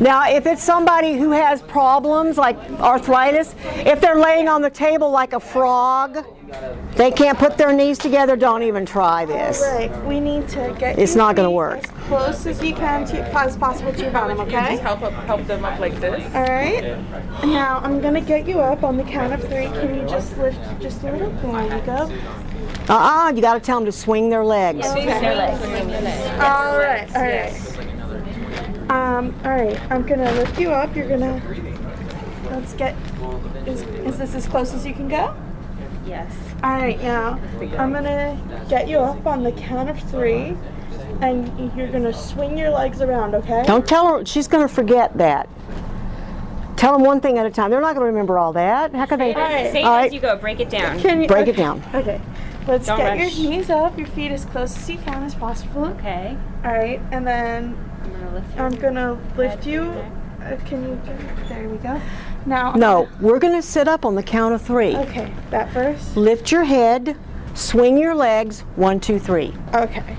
Now, if it's somebody who has problems like arthritis, if they're laying on the table like a frog, they can't put their knees together, don't even try this. Right, we need to get It's not going to work. as close as you can to, as possible to your bottom, okay? Just help them up like this. All right. Now I'm gonna get you up on the count of 3. Can you just lift just a little? There you go. You got to tell them to swing their legs. All right. All right. All right. I'm gonna lift you up. You're gonna. Let's get. Is this as close as you can go? Yes. All right. Now I'm gonna get you up on the count of 3, and you're gonna swing your legs around. Okay? Don't tell her, she's going to forget that. Tell them one thing at a time. They're not going to remember all that. How can they? Say it All as right. you go. Break it down. Can you Break it down. Okay. Let's Don't get rush. your knees up, your feet as close as you can as possible. Okay. All right, and then I'm gonna lift you. I'm gonna lift you. Can you? There we go. Now. No, we're going to sit up on the count of 3. Okay, that first. Lift your head, swing your legs. 1, 2, 3. Okay.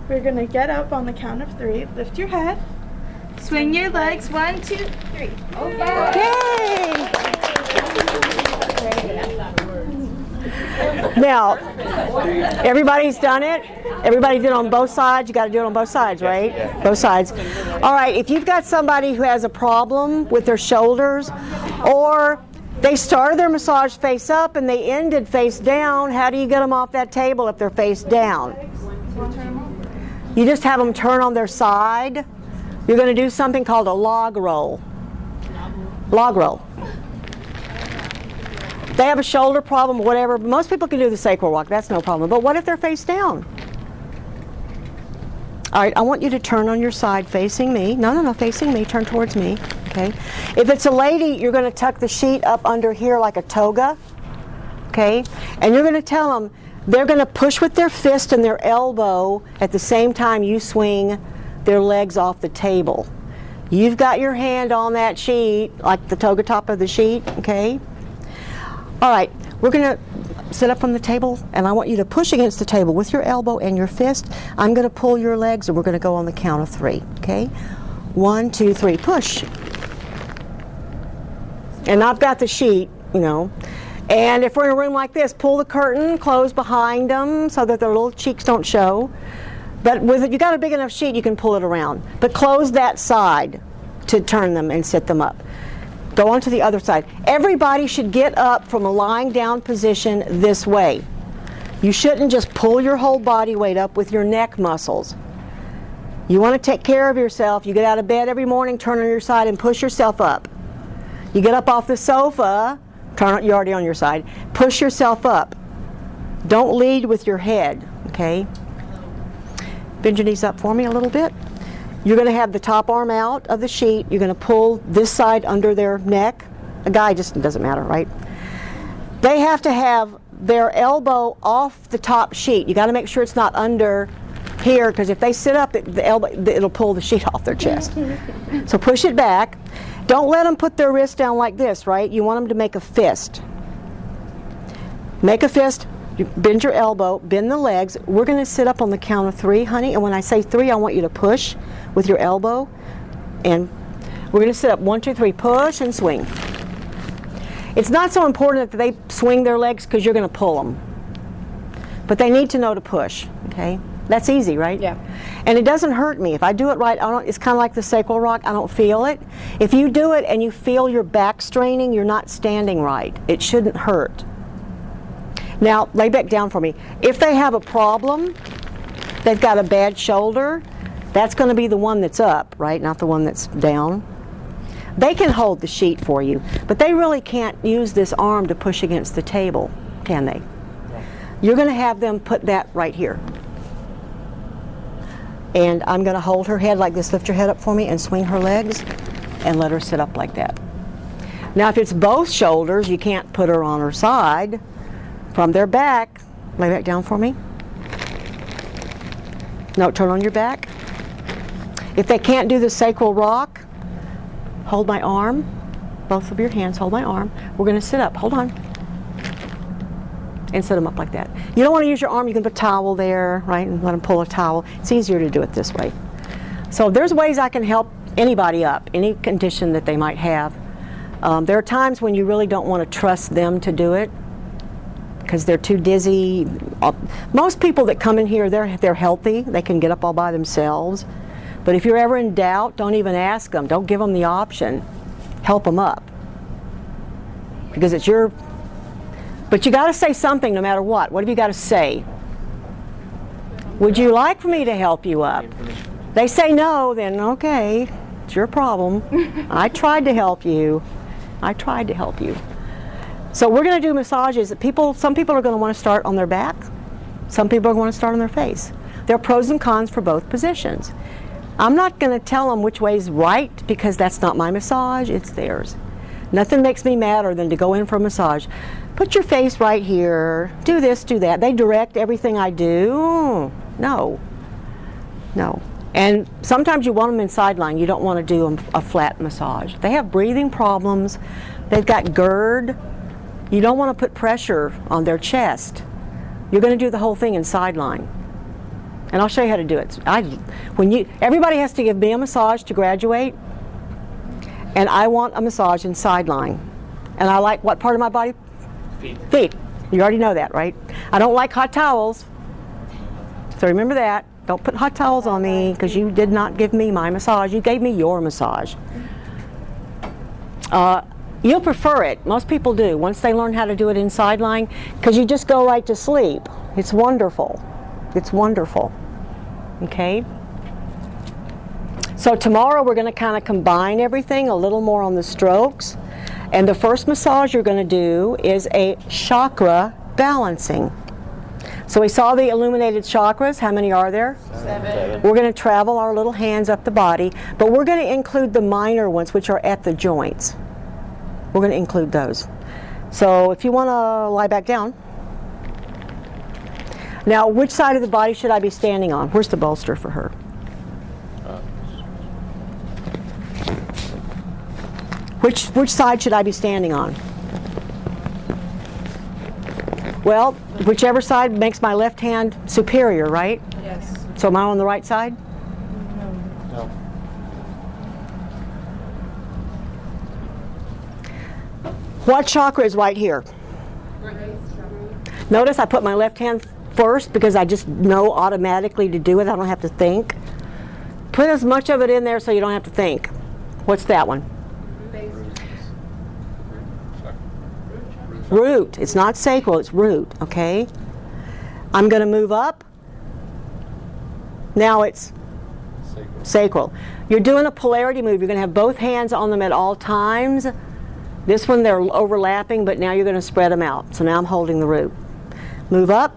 We're gonna get up on the count of 3. Lift your head. Swing your legs. 1, 2, 3. Yay! Now, everybody's done it. Everybody did it on both sides. You got to do it on both sides, right? Both sides. All right, if you've got somebody who has a problem with their shoulders, or they started their massage face up and they ended face down, how do you get them off that table if they're face down? You just have them turn on their side. You're going to do something called a log roll. Log roll. They have a shoulder problem or whatever. Most people can do the sacral rock. That's no problem. But what if they're face down? All right, I want you to turn on your side facing me. No, facing me. Turn towards me. Okay. If it's a lady, you're going to tuck the sheet up under here like a toga. Okay. And you're going to tell them they're going to push with their fist and their elbow at the same time you swing their legs off the table. You've got your hand on that sheet, like the toga top of the sheet. Okay. All right, we're going to sit up from the table, and I want you to push against the table with your elbow and your fist. I'm going to pull your legs, and we're going to go on the count of 3, okay? 1, 2, 3, push. And I've got the sheet, you know. And if we're in a room like this, pull the curtain, close behind them so that their little cheeks don't show. But with it, you got a big enough sheet, you can pull it around. But close that side to turn them and sit them up. Go on to the other side. Everybody should get up from a lying down position this way. You shouldn't just pull your whole body weight up with your neck muscles. You want to take care of yourself. You get out of bed every morning, turn on your side and push yourself up. You get up off the sofa, you're already on your side, push yourself up. Don't lead with your head, okay? Bend your knees up for me a little bit. You're going to have the top arm out of the sheet. You're going to pull this side under their neck. A guy just doesn't matter, right? They have to have their elbow off the top sheet. You got to make sure it's not under here, because if they sit up, it'll pull the sheet off their chest. So push it back. Don't let them put their wrist down like this, right? You want them to make a fist. Make a fist. You bend your elbow, bend the legs. We're going to sit up on the count of 3, honey. And when I say 3, I want you to push with your elbow. And we're going to sit up 1, 2, 3, push and swing. It's not so important that they swing their legs because you're going to pull them. But they need to know to push, okay? That's easy, right? Yeah. And it doesn't hurt me. If I do it right, it's kind of like the sacral rock. I don't feel it. If you do it and you feel your back straining, you're not standing right. It shouldn't hurt. Now, lay back down for me. If they have a problem, they've got a bad shoulder, that's going to be the one that's up, right? Not the one that's down. They can hold the sheet for you, but they really can't use this arm to push against the table, can they? You're going to have them put that right here. And I'm going to hold her head like this. Lift your head up for me and swing her legs and let her sit up like that. Now if it's both shoulders, you can't put her on her side. From their back, lay back down for me. No, turn on your back. If they can't do the sacral rock, hold my arm. Both of your hands, hold my arm. We're going to sit up. Hold on. And sit them up like that. You don't want to use your arm, you can put a towel there, right, and let them pull a towel. It's easier to do it this way. So there's ways I can help anybody up, any condition that they might have. There are times when you really don't want to trust them to do it because they're too dizzy. Most people that come in here, they're healthy. They can get up all by themselves. But if you're ever in doubt, don't even ask them. Don't give them the option. Help them up. Because it's your... But you got to say something no matter what. What have you got to say? Would you like for me to help you up? They say no, then okay, it's your problem. I tried to help you. I tried to help you. So we're going to do massages. Some people are going to want to start on their back. Some people are going to start on their face. There are pros and cons for both positions. I'm not going to tell them which way is right because that's not my massage, it's theirs. Nothing makes me madder than to go in for a massage. Put your face right here, do this, do that. They direct everything I do. No. And sometimes you want them in sideline. You don't want to do a flat massage. They have breathing problems. They've got GERD. You don't want to put pressure on their chest. You're going to do the whole thing in sideline. And I'll show you how to do it. Everybody has to give me a massage to graduate. And I want a massage in sideline. And I like what part of my body? Feet. You already know that, right? I don't like hot towels. So remember that. Don't put hot towels on me because you did not give me my massage. You gave me your massage. You'll prefer it. Most people do once they learn how to do it in sideline because you just go right to sleep. It's wonderful. It's wonderful. Okay? So tomorrow we're going to kind of combine everything a little more on the strokes. And the first massage you're going to do is a chakra balancing. So we saw the illuminated chakras. How many are there? 7. We're going to travel our little hands up the body, but we're going to include the minor ones, which are at the joints. We're going to include those. So if you want to lie back down. Now, which side of the body should I be standing on? Where's the bolster for her? Which side should I be standing on? Well, whichever side makes my left hand superior, right? Yes. So am I on the right side? No. What chakra is right here? Notice I put my left hand first because I just know automatically to do it. I don't have to think. Put as much of it in there so you don't have to think. What's that one? Root. It's not sacral, it's root, okay? I'm going to move up. Now it's sacral. You're doing a polarity move. You're going to have both hands on them at all times. This one they're overlapping, but now you're going to spread them out. So now I'm holding the root. Move up.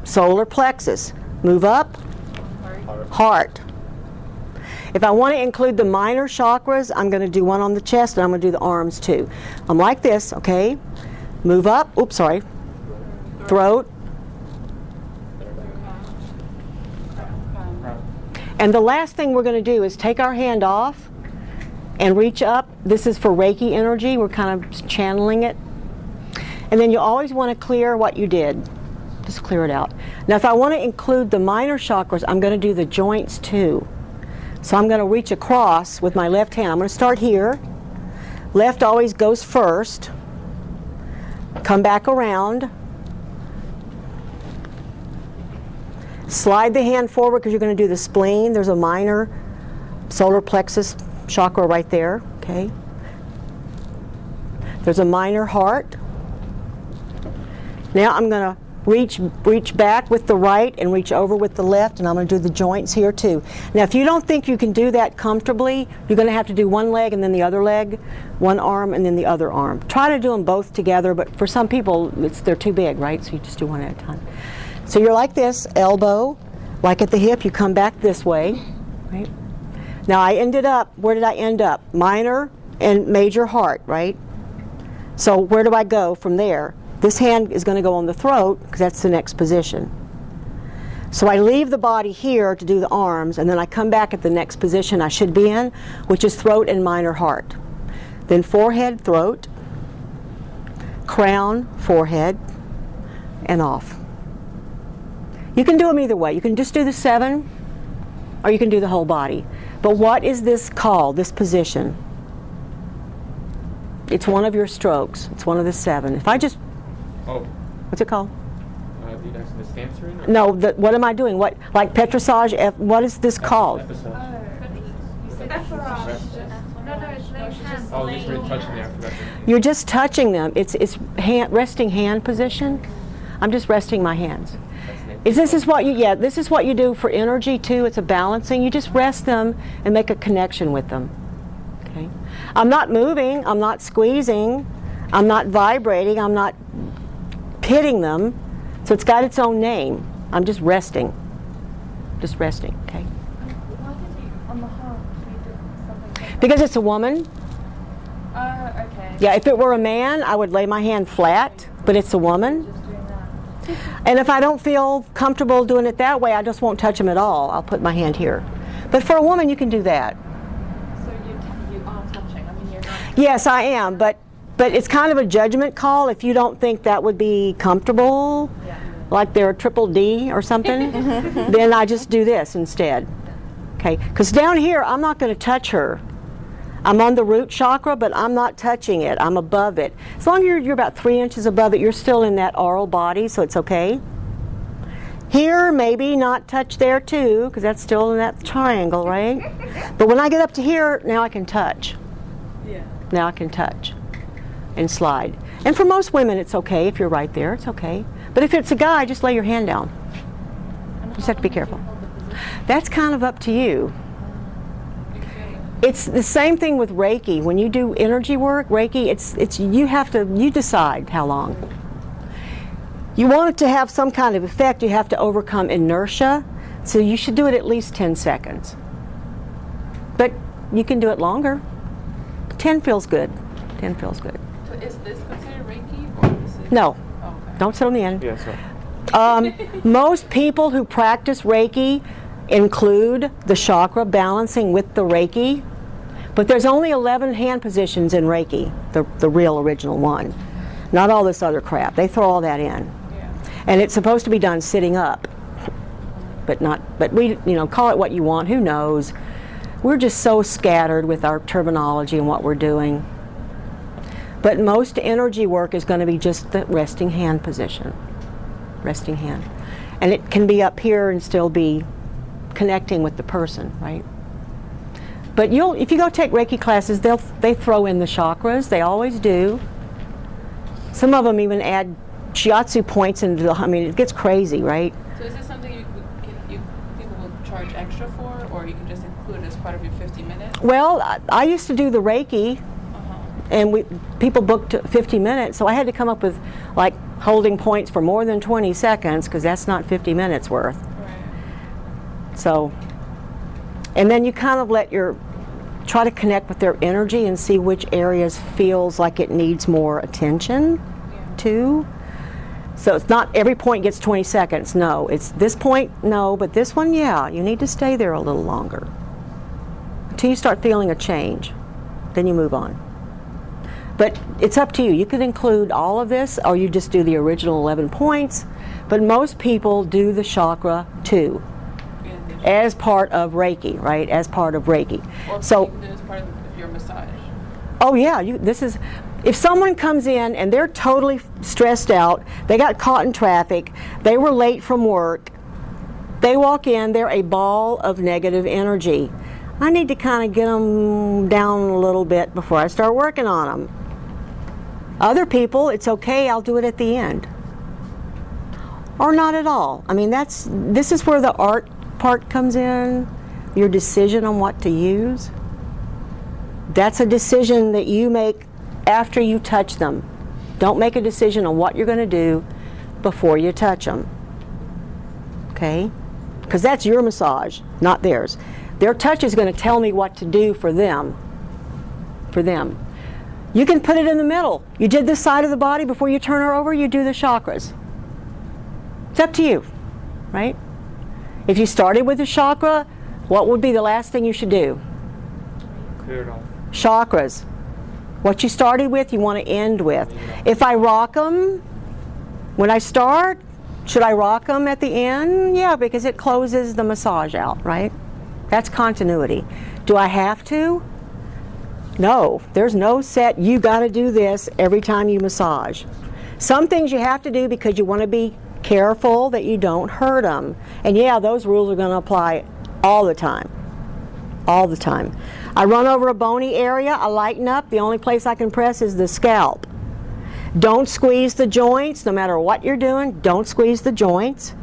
Solar plexus. Move up. Heart. If I want to include the minor chakras, I'm going to do one on the chest and I'm going to do the arms too. I'm like this, okay? Move up. Oops, sorry. Throat. And the last thing we're going to do is take our hand off and reach up. This is for Reiki energy. We're kind of channeling it. And then you always want to clear what you did. Just clear it out. Now if I want to include the minor chakras, I'm going to do the joints too. So I'm going to reach across with my left hand. I'm going to start here. Left always goes first. Come back around. Slide the hand forward because you're going to do the spleen. There's a minor solar plexus chakra right there. Okay. There's a minor heart. Now I'm going to reach back with the right and reach over with the left, and I'm going to do the joints here too. Now if you don't think you can do that comfortably, you're going to have to do one leg and then the other leg, one arm and then the other arm. Try to do them both together, but for some people they're too big, right? So you just do one at a time. So you're like this, elbow, Like at the hip, you come back this way, right? Now I ended up, where did I end up? Minor and major heart, right? So where do I go from there? This hand is going to go on the throat because that's the next position. So I leave the body here to do the arms, and then I come back at the next position I should be in, which is throat and minor heart. Then forehead, throat, crown, forehead, and off. You can do them either way. You can just do the 7, or you can do the whole body. But what is this called, this position? It's one of your strokes. It's one of the 7. If I just, Oh, what's it called? the next the stance you're in? Or? No, what am I doing? What, like petrissage? What is this called? Episode. No, it's laying hands. Oh, just really touching there. I forgot. You're just touching them. It's resting hand position. I'm just resting my hands. This is what you do for energy too. It's a balancing. You just rest them and make a connection with them. Okay. I'm not moving. I'm not squeezing. I'm not vibrating. I'm not pitting them. So it's got its own name. I'm just resting. Just resting. Okay. Why did you, on the heart, you do something like Because it's a woman. that? Okay. Yeah. If it were a man, I would lay my hand flat. But it's a woman. Just doing that. And if I don't feel comfortable doing it that way, I just won't touch them at all. I'll put my hand here. But for a woman, you can do that. So you are touching. I mean, you're not. Yes, I am, but it's kind of a judgment call if you don't think that would be comfortable, like they're a triple D or something, then I just do this instead. Okay, because down here, I'm not going to touch her. I'm on the root chakra, but I'm not touching it. I'm above it. As long as you're about 3 inches above it, you're still in that aural body, so it's okay. Here, maybe not touch there too, because that's still in that triangle, right? But when I get up to here, now I can touch. Yeah. Now I can touch and slide. And for most women, it's okay if you're right there. It's okay. But if it's a guy, just lay your hand down. You just have to be careful. That's kind of up to you. It's the same thing with Reiki. When you do energy work, Reiki, you decide how long. You want it to have some kind of effect, you have to overcome inertia. So you should do it at least 10 seconds. But you can do it longer. 10 feels good. 10 feels good. So is this considered Reiki or is it? No, Oh, okay. don't sit on the end. Yeah, so. Most people who practice Reiki include the chakra balancing with the Reiki, but there's only 11 hand positions in Reiki, the real original one. Not all this other crap. They throw all that in. Yeah. And it's supposed to be done sitting up, but we, call it what you want, who knows. We're just so scattered with our terminology and what we're doing. But most energy work is going to be just the resting hand position. Resting hand. And it can be up here and still be connecting with the person, right? But if you go take Reiki classes, they throw in the chakras. They always do. Some of them even add shiatsu points into it gets crazy, right? So is this something people will charge extra for, or you can just include it as part of your 50 minutes? Well, I used to do the Reiki, and people booked 50 minutes, so I had to come up with like holding points for more than 20 seconds because that's not 50 minutes worth. Right. So, and then you kind of try to connect with their energy and see which areas feels like it needs more attention to. So it's not every point gets 20 seconds, no. It's this point, no, but this one, yeah, you need to stay there a little longer until you start feeling a change. Then you move on. But it's up to you. You could include all of this, or you just do the original 11 points, but most people do the chakra too, as part of Reiki, right? As part of Reiki. Or So, even as part of your massage. oh yeah, if someone comes in and they're totally stressed out, they got caught in traffic, they were late from work, they walk in, they're a ball of negative energy. I need to kind of get them down a little bit before I start working on them. Other people, it's okay, I'll do it at the end. Or not at all. I mean, this is where the art part comes in, your decision on what to use. That's a decision that you make after you touch them. Don't make a decision on what you're going to do before you touch them. Okay? because that's your massage, not theirs. Their touch is going to tell me what to do for them. You can put it in the middle. You did this side of the body, before you turn her over, you do the chakras. It's up to you, right? If you started with the chakra, what would be the last thing you should do? Clear it off. Chakras. What you started with, you want to end with. If I rock them, when I start, should I rock them at the end? Yeah, because it closes the massage out, right? That's continuity. Do I have to? No, there's no set, you got to do this every time you massage. Some things you have to do because you want to be careful that you don't hurt them. And yeah, those rules are going to apply all the time. All the time. I run over a bony area, I lighten up, the only place I can press is the scalp. Don't squeeze the joints, no matter what you're doing, don't squeeze the joints.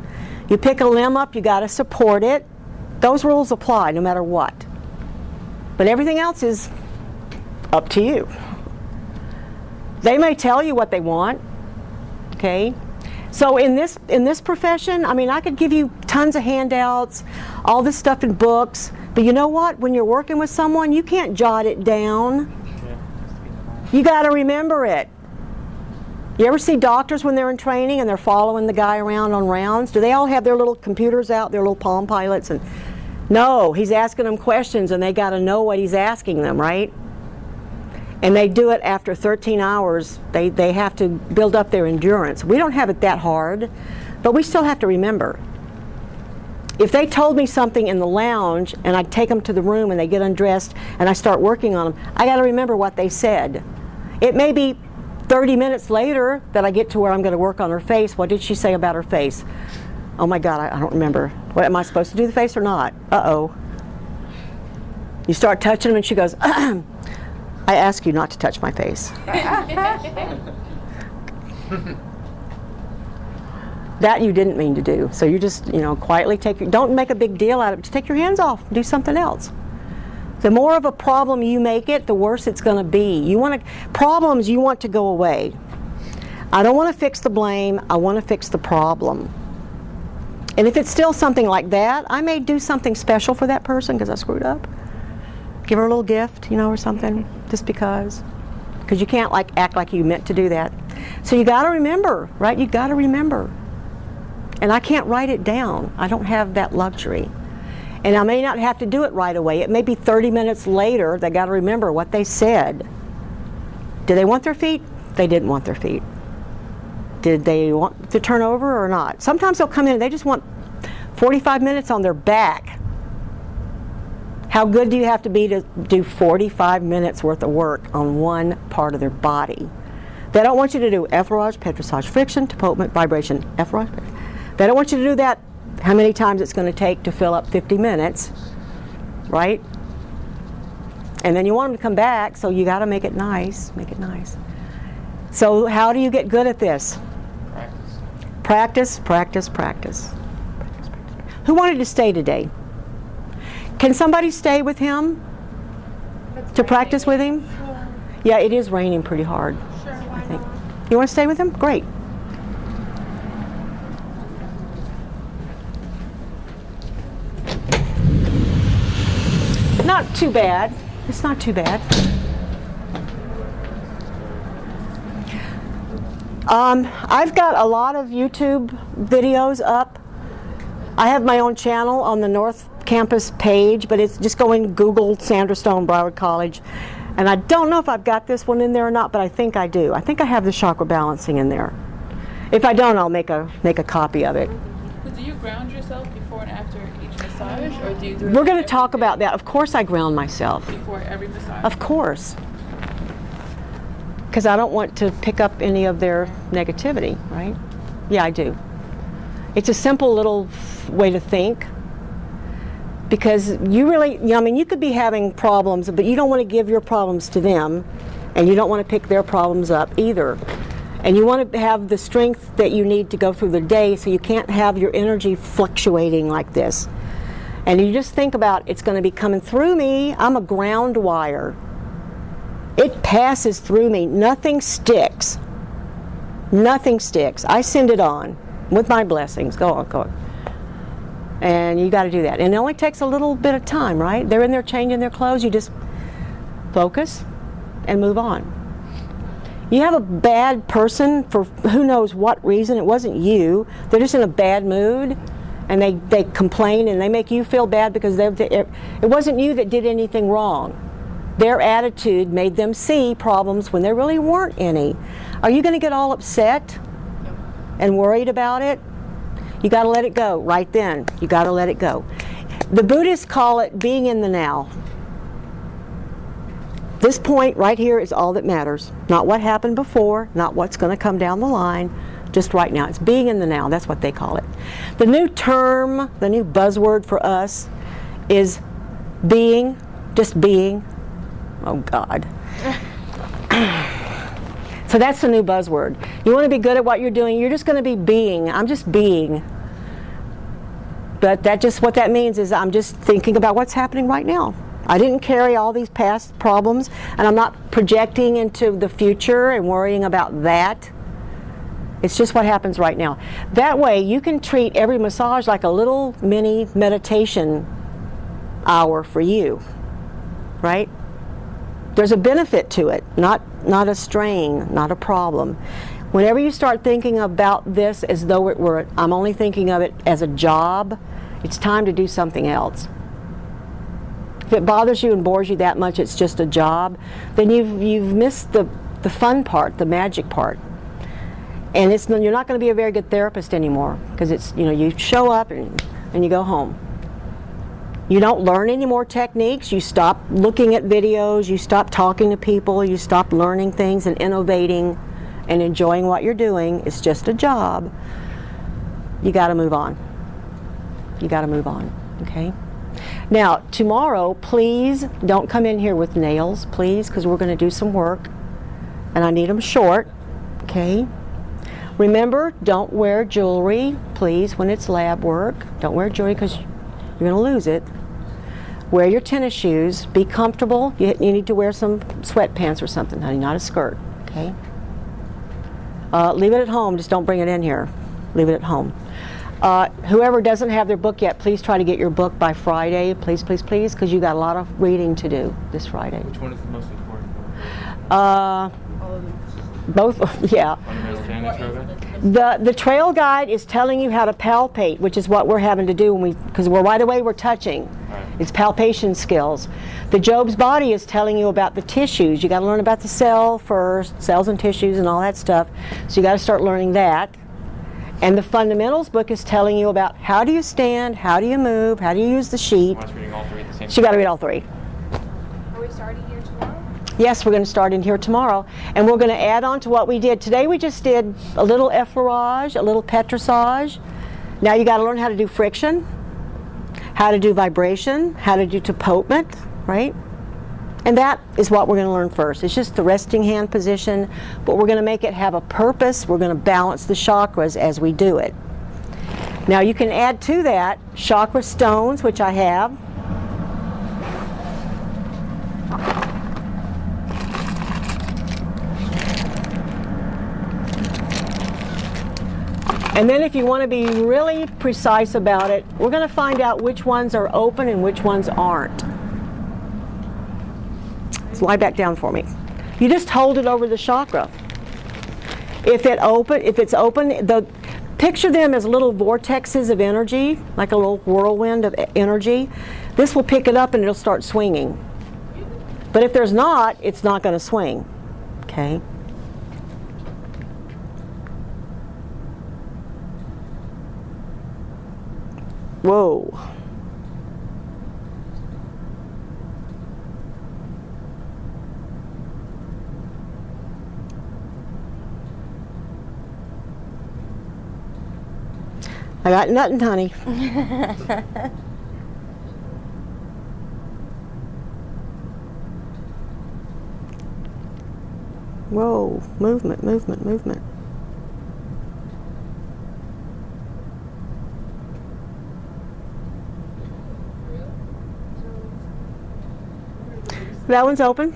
You pick a limb up, you got to support it. Those rules apply no matter what. But everything else is up to you. They may tell you what they want, okay? So in this profession, I mean, I could give you tons of handouts, all this stuff in books, but you know what? When you're working with someone, you can't jot it down. You got to remember it. You ever see doctors when they're in training and they're following the guy around on rounds? Do they all have their little computers out, their little Palm Pilots? And no, he's asking them questions and they got to know what he's asking them, right? And they do it after 13 hours. They have to build up their endurance. We don't have it that hard, but we still have to remember. If they told me something in the lounge and I take them to the room and they get undressed and I start working on them, I got to remember what they said. It may be 30 minutes later that I get to where I'm going to work on her face. What did she say about her face? Oh my God, I don't remember. What, am I supposed to do the face or not? Uh-oh. You start touching them and she goes, I ask you not to touch my face. That you didn't mean to do. So you just, quietly don't make a big deal out of it. Just take your hands off, do something else. The more of a problem you make it, the worse it's going to be. Problems you want to go away. I don't want to fix the blame, I want to fix the problem. And if it's still something like that, I may do something special for that person because I screwed up. Give her a little gift, or something, just because. Because you can't act like you meant to do that. So you got to remember, right? You got to remember. And I can't write it down. I don't have that luxury. And I may not have to do it right away. It may be 30 minutes later. They got to remember what they said. Did they want their feet? They didn't want their feet. Did they want to turn over or not? Sometimes they'll come in and they just want 45 minutes on their back. How good do you have to be to do 45 minutes worth of work on one part of their body? They don't want you to do effleurage, petrissage, friction, tapotement, vibration, effleurage. They don't want you to do that how many times it's going to take to fill up 50 minutes, right? And then you want them to come back, so you got to make it nice, So how do you get good at this? Practice, practice, practice. Who wanted to stay today? Can somebody stay with him to practice with him? Yeah, it is raining pretty hard. Sure, I think. You want to stay with him? Great. Not too bad. It's not too bad. I've got a lot of YouTube videos up. I have my own channel on the North Campus page, but it's just go in Google Sandra Stone Broward College. And I don't know if I've got this one in there or not, but I think I do. I think I have the chakra balancing in there. If I don't, I'll make a copy of it. But do you ground yourself before and after each massage, or do you do it We're going to every talk day? about that. Of course I ground myself. Before every massage? Of course. Because I don't want to pick up any of their negativity, right? Yeah, I do. It's a simple little way to think. Because you really, you could be having problems, but you don't want to give your problems to them, and you don't want to pick their problems up either. And you want to have the strength that you need to go through the day, so you can't have your energy fluctuating like this. And you just think about, it's going to be coming through me. I'm a ground wire. It passes through me. Nothing sticks. Nothing sticks. I send it on with my blessings. Go on, go on. And you got to do that. And it only takes a little bit of time, right? They're in there changing their clothes. You just focus and move on. You have a bad person for who knows what reason. It wasn't you. They're just in a bad mood, and they complain and they make you feel bad because it wasn't you that did anything wrong. Their attitude made them see problems when there really weren't any. Are you going to get all upset and worried about it? You got to let it go right then. You got to let it go. The Buddhists call it being in the now. This point right here is all that matters. Not what happened before, not what's going to come down the line, just right now. It's being in the now. That's what they call it. The new term, the new buzzword for us is being, just being. Oh God. So that's the new buzzword. You want to be good at what you're doing, you're just going to be being. I'm just being. But what that means is I'm just thinking about what's happening right now. I didn't carry all these past problems, and I'm not projecting into the future and worrying about that. It's just what happens right now. That way you can treat every massage like a little mini meditation hour for you, right? There's a benefit to it, not a strain, not a problem. Whenever you start thinking about this as though I'm only thinking of it as a job, it's time to do something else. If it bothers you and bores you that much, it's just a job, then you've missed the fun part, the magic part. And you're not going to be a very good therapist anymore, because you show up and you go home. You don't learn any more techniques. You stop looking at videos. You stop talking to people. You stop learning things and innovating and enjoying what you're doing. It's just a job. You got to move on. You got to move on, okay? Now, tomorrow, please don't come in here with nails, please, because we're going to do some work, and I need them short, okay? Remember, don't wear jewelry, please, when it's lab work. Don't wear jewelry because you're going to lose it. Wear your tennis shoes. Be comfortable. You need to wear some sweatpants or something, honey, not a skirt, okay? Leave it at home. Just don't bring it in here. Leave it at home. Whoever doesn't have their book yet, please try to get your book by Friday. Please, please, please, because you've got a lot of reading to do this Friday. Which one is the most important? Both, yeah. Fundamental Tennis Yoga? The trail guide is telling you how to palpate, which is what we're having to do because right away we're touching. Right. It's palpation skills. The Job's body is telling you about the tissues. You got to learn about the cell first, cells and tissues and all that stuff. So you got to start learning that. And the fundamentals book is telling you about how do you stand, how do you move, how do you use the sheet. I was reading all three at the same time. So you got to read all three. Are we starting here tomorrow? Yes, we're going to start in here tomorrow, and we're going to add on to what we did. Today we just did a little effleurage, a little petrissage. Now you got to learn how to do friction, how to do vibration, how to do tapotement, right? And that is what we're going to learn first. It's just the resting hand position, but we're going to make it have a purpose. We're going to balance the chakras as we do it. Now you can add to that chakra stones, which I have. And then if you want to be really precise about it, we're going to find out which ones are open and which ones aren't. So lie back down for me. You just hold it over the chakra. If it's open, picture them as little vortexes of energy, like a little whirlwind of energy. This will pick it up and it'll start swinging. But if there's not, it's not going to swing. Okay? Whoa. I got nothing, honey. Whoa, movement, movement, movement. That one's open.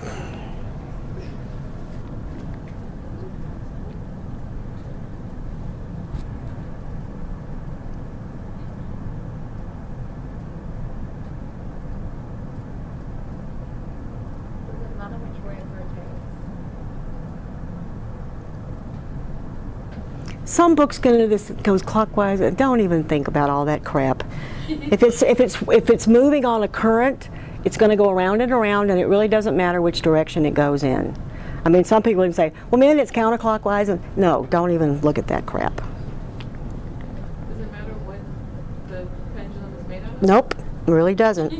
Some books go into this, goes clockwise. Don't even think about all that crap. If it's moving on a current, it's going to go around and around, and it really doesn't matter which direction it goes in. I mean, some people even say, well, man, it's counterclockwise. And no, don't even look at that crap. Does it matter what the pendulum is made out of? Nope, it really doesn't.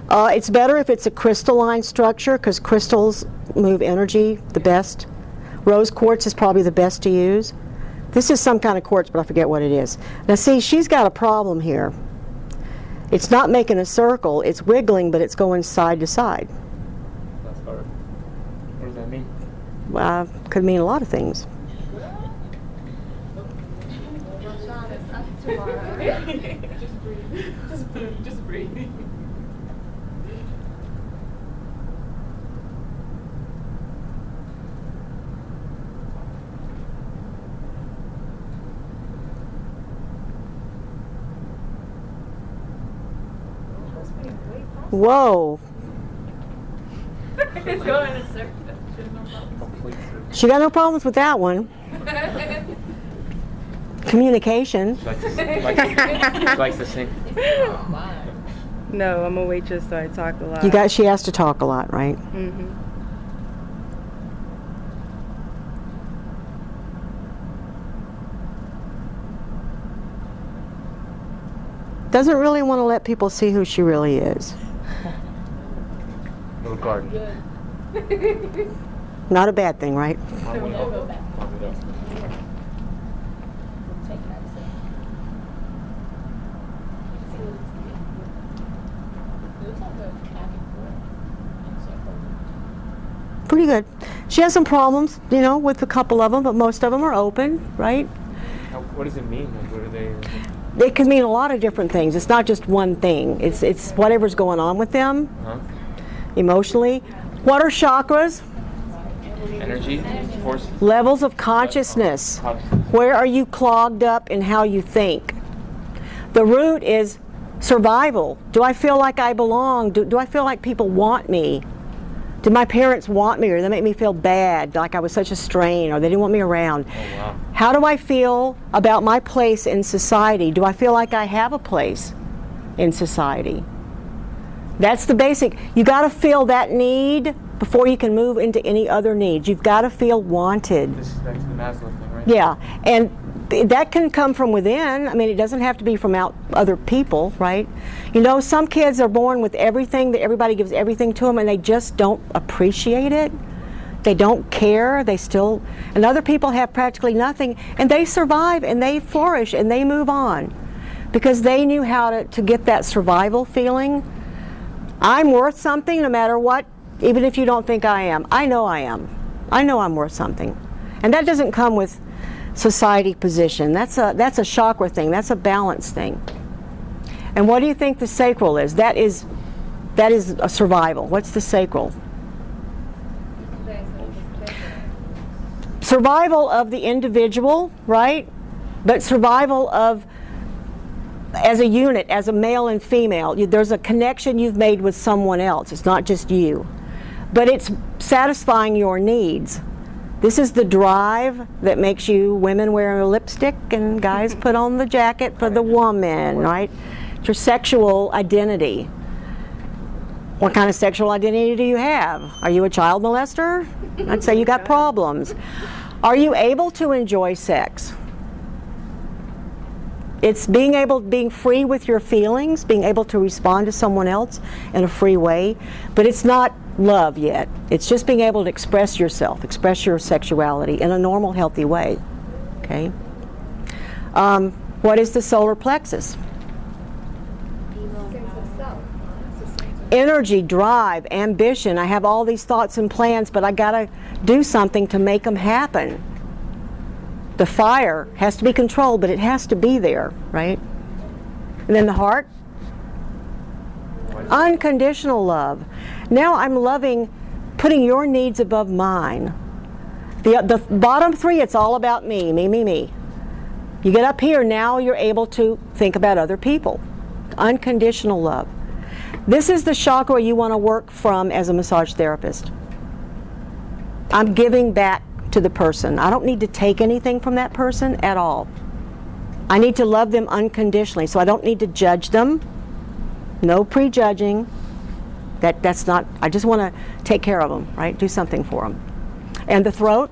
It's better if it's a crystalline structure, because crystals move energy the best. Rose quartz is probably the best to use. This is some kind of quartz, but I forget what it is. Now see, she's got a problem here. It's not making a circle, it's wiggling, but it's going side to side. That's hard. What does that mean? Could mean a lot of things. Just breathe. Whoa. It's going in a circle. Complete. She got no problems with that one. Communication. She likes to sing. No, I'm a waitress, so I talk a lot. She has to talk a lot, right? Mm-hmm. Doesn't really want to let people see who she really is. Little garden. Not a bad thing, right? I will go back. I'll do that. Take that. See what it's doing. It looks like a back and forth. Pretty good. She has some problems, you know, with a couple of them, but most of them are open, right? What does it mean? Like, what are they? It can mean a lot of different things. It's not just one thing. It's whatever's going on with them emotionally. What are chakras? Energy, force. Levels of consciousness. Where are you clogged up in how you think? The root is survival. Do I feel like I belong? Do I feel like people want me? Did my parents want me, or they make me feel bad, like I was such a strain, or they didn't want me around? Oh, wow. How do I feel about my place in society? Do I feel like I have a place in society? That's the basic. You got to feel that need before you can move into any other needs. You've got to feel wanted. This is back to the Maslow thing, right? Yeah, and that can come from within. I mean, it doesn't have to be from other people, right? You know, some kids are born with everything, that everybody gives everything to them, and they just don't appreciate it. They don't care. And other people have practically nothing, and they survive, and they flourish, and they move on because they knew how to get that survival feeling. I'm worth something no matter what, even if you don't think I am. I know I am. I know I'm worth something. And that doesn't come with society position. That's a chakra thing. That's a balance thing. And what do you think the sacral is? That is a survival. What's the sacral? Survival of the individual, right? But survival of as a unit, as a male and female. There's a connection you've made with someone else. It's not just you. But it's satisfying your needs. This is the drive that makes you women wear lipstick and guys put on the jacket for the woman, right? It's your sexual identity. What kind of sexual identity do you have? Are you a child molester? I'd say you got problems. Are you able to enjoy sex? It's being free with your feelings, being able to respond to someone else in a free way, but it's not love yet. It's just being able to express yourself, express your sexuality in a normal, healthy way. Okay. What is the solar plexus? Energy, drive, ambition. I have all these thoughts and plans, but I gotta do something to make them happen. The fire has to be controlled, but it has to be there, right? And then the heart, unconditional love. Now I'm loving, putting your needs above mine. The bottom three, it's all about me, me, me, me. You get up here, now you're able to think about other people. Unconditional love. This is the chakra you want to work from as a massage therapist. I'm giving back to the person. I don't need to take anything from that person at all. I need to love them unconditionally, so I don't need to judge them. No prejudging. That's not, I just want to take care of them, right? Do something for them. And the throat?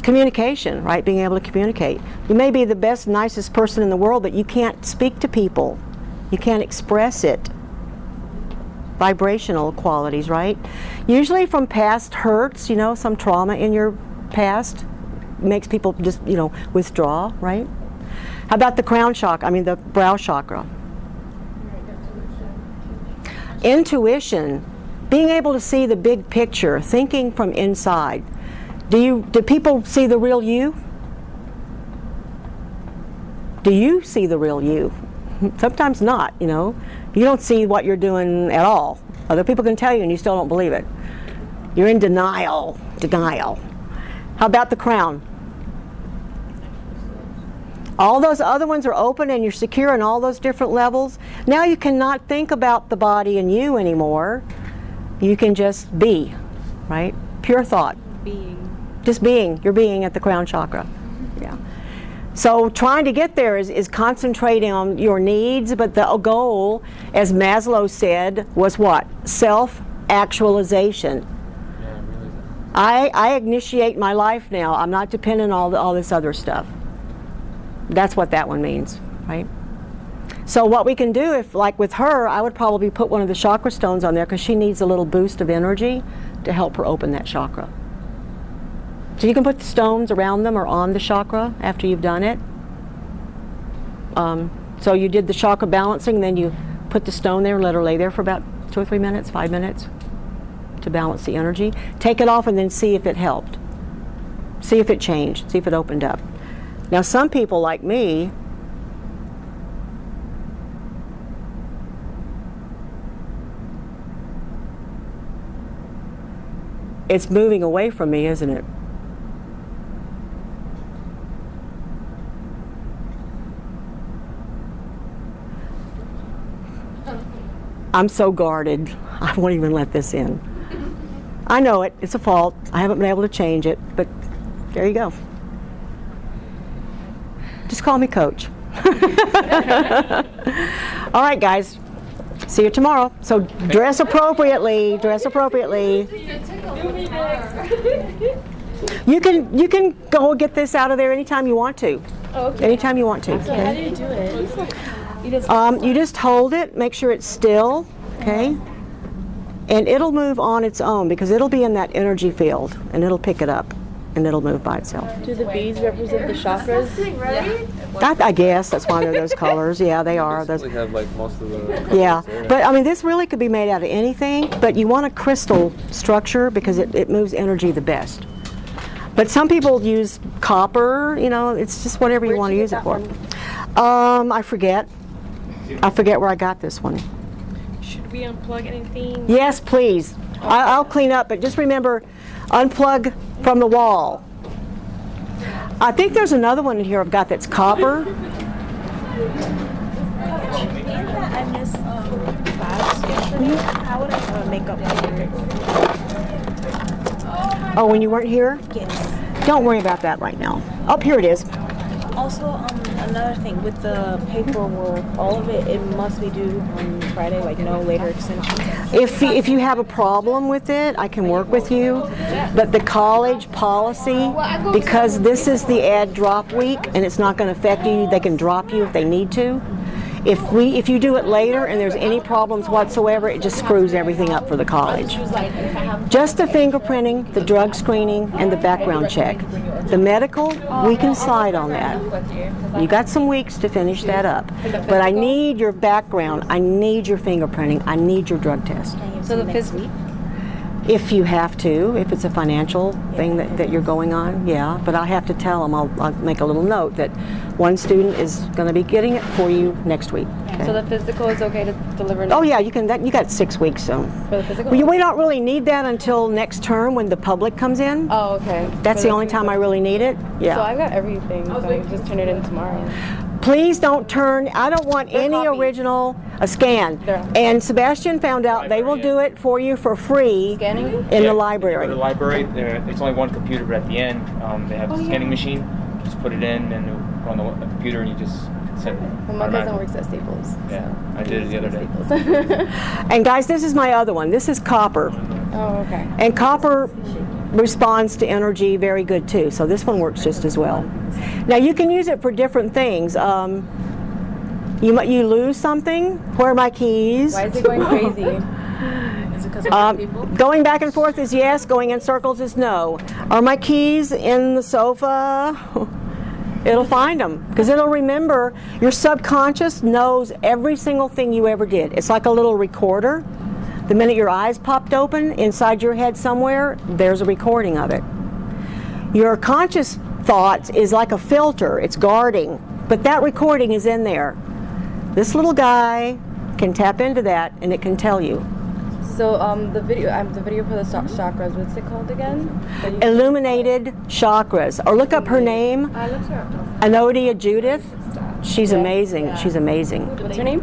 Communication, right? Being able to communicate. You may be the best, nicest person in the world, but you can't speak to people. You can't express it. Vibrational qualities, right? Usually from past hurts, you know, some trauma in your past makes people just, you know, withdraw, right? How about the crown chakra, the brow chakra? Intuition, being able to see the big picture, thinking from inside. Do people see the real you? Do you see the real you? Sometimes not, you know. You don't see what you're doing at all. Other people can tell you and you still don't believe it. You're in denial. Denial. How about the crown? All those other ones are open and you're secure in all those different levels. Now you cannot think about the body and you anymore. You can just be, right? Pure thought. Being. Just being. You're being at the crown chakra. Yeah. So trying to get there is concentrating on your needs, but the goal, as Maslow said, was what? Self-actualization. I initiate my life now. I'm not dependent on all this other stuff. That's what that one means, right? So what we can do, if like with her, I would probably put one of the chakra stones on there because she needs a little boost of energy to help her open that chakra. So you can put the stones around them or on the chakra after you've done it. So you did the chakra balancing, then you put the stone there and let her lay there for about 2 or 3 minutes, 5 minutes to balance the energy. Take it off and then see if it helped. See if it changed, see if it opened up. Now some people like me, it's moving away from me, isn't it? I'm so guarded, I won't even let this in. I know it, it's a fault. I haven't been able to change it, but there you go. Just call me Coach. All right, guys. See you tomorrow. So dress appropriately. Dress appropriately. You can go get this out of there anytime you want to. Okay. Anytime you want to. So how do you do it? You just hold it. Make sure it's still. Okay. And it'll move on its own because it'll be in that energy field and it'll pick it up and it'll move by itself. Do the beads represent the chakras? I guess that's why they're those colors. Yeah, they are. Those, We have like most of the yeah, colors there. but this really could be made out of anything, but you want a crystal structure because it moves energy the best. But some people use copper, it's just whatever you want to use it for. I forget where I got this one. Should we unplug anything? Yes, please. I'll clean up, but just remember, unplug from the wall. I think there's another one in here I've got that's copper. I missed class yesterday. How would I make up for it? Oh, when you weren't here? Yes. Don't worry about that right now. Oh, here it is. Also, another thing with the paperwork, all of it must be due on Friday, like no later extension. If you have a problem with it, I can work with you. But the college policy, because this is the add drop week and it's not going to affect you, they can drop you if they need to. If you do it later and there's any problems whatsoever, it just screws everything up for the college. Just the fingerprinting, the drug screening, and the background check. The medical, we can slide on that. You got some weeks to finish that up. But I need your background, I need your fingerprinting, I need your drug test. So the physical. If you have to, if it's a financial thing that you're going on, yeah. But I have to tell them, I'll make a little note that one student is going to be getting it for you next week. Okay? So the physical is okay to deliver. Oh yeah, you can. You got 6 weeks, so. For the physical. We don't really need that until next term when the public comes in. Oh, okay. That's the only time I really need it. Yeah. So I got everything. So I can just turn it in tomorrow. Please don't turn, I don't want any copies. original, a scan. And Sebastian found out they will do it for you for free Scanning? in the When you go to library. the library, it's only one computer, but at the end, they have a scanning machine. Just put it in, and it'll go on the computer, and you just send it. Well, my cousin works at Staples. Yeah, I did it the other day. Staples. And guys, this is my other one. This is copper. Oh, okay. And copper responds to energy very good too, so this one works just as well. Now you can use it for different things. You lose something. Where are my keys? Why is it going crazy? Is it because of people? Going back and forth is yes. Going in circles is no. Are my keys in the sofa? It'll find them because it'll remember. Your subconscious knows every single thing you ever did. It's like a little recorder. The minute your eyes popped open, inside your head somewhere, there's a recording of it. Your conscious thoughts is like a filter. It's guarding, but that recording is in there. This little guy can tap into that, and it can tell you. So the video for the chakras. What's it called again? Illuminated chakras. Or look up her name, I looked her up. Anodia Judith. She's amazing. She's amazing. What's her name?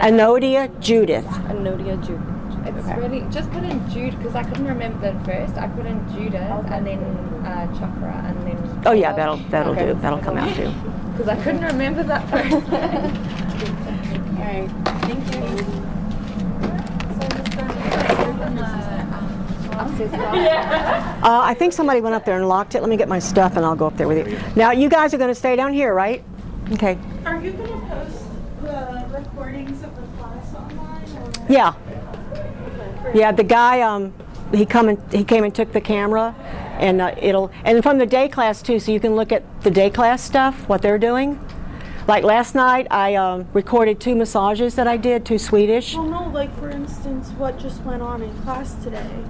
Anodia Judith. Anodia Jude. It's really, just put in Jude, because I couldn't remember it first. I put in Judith and then chakra and then... Oh yeah, that'll do. That'll come out too. Because I couldn't remember that first. Alright. Thank you. I think somebody went up there and locked it. Let me get my stuff and I'll go up there with you. Now you guys are going to stay down here, right? Okay. Are you going to post the recordings of the class online? Or? Yeah. Yeah, the guy, he came and took the camera, and and from the day class too, so you can look at the day class stuff, what they're doing. Like last night, I recorded 2 massages that I did, 2 Swedish. Well, no, like for instance, what just went on in class today,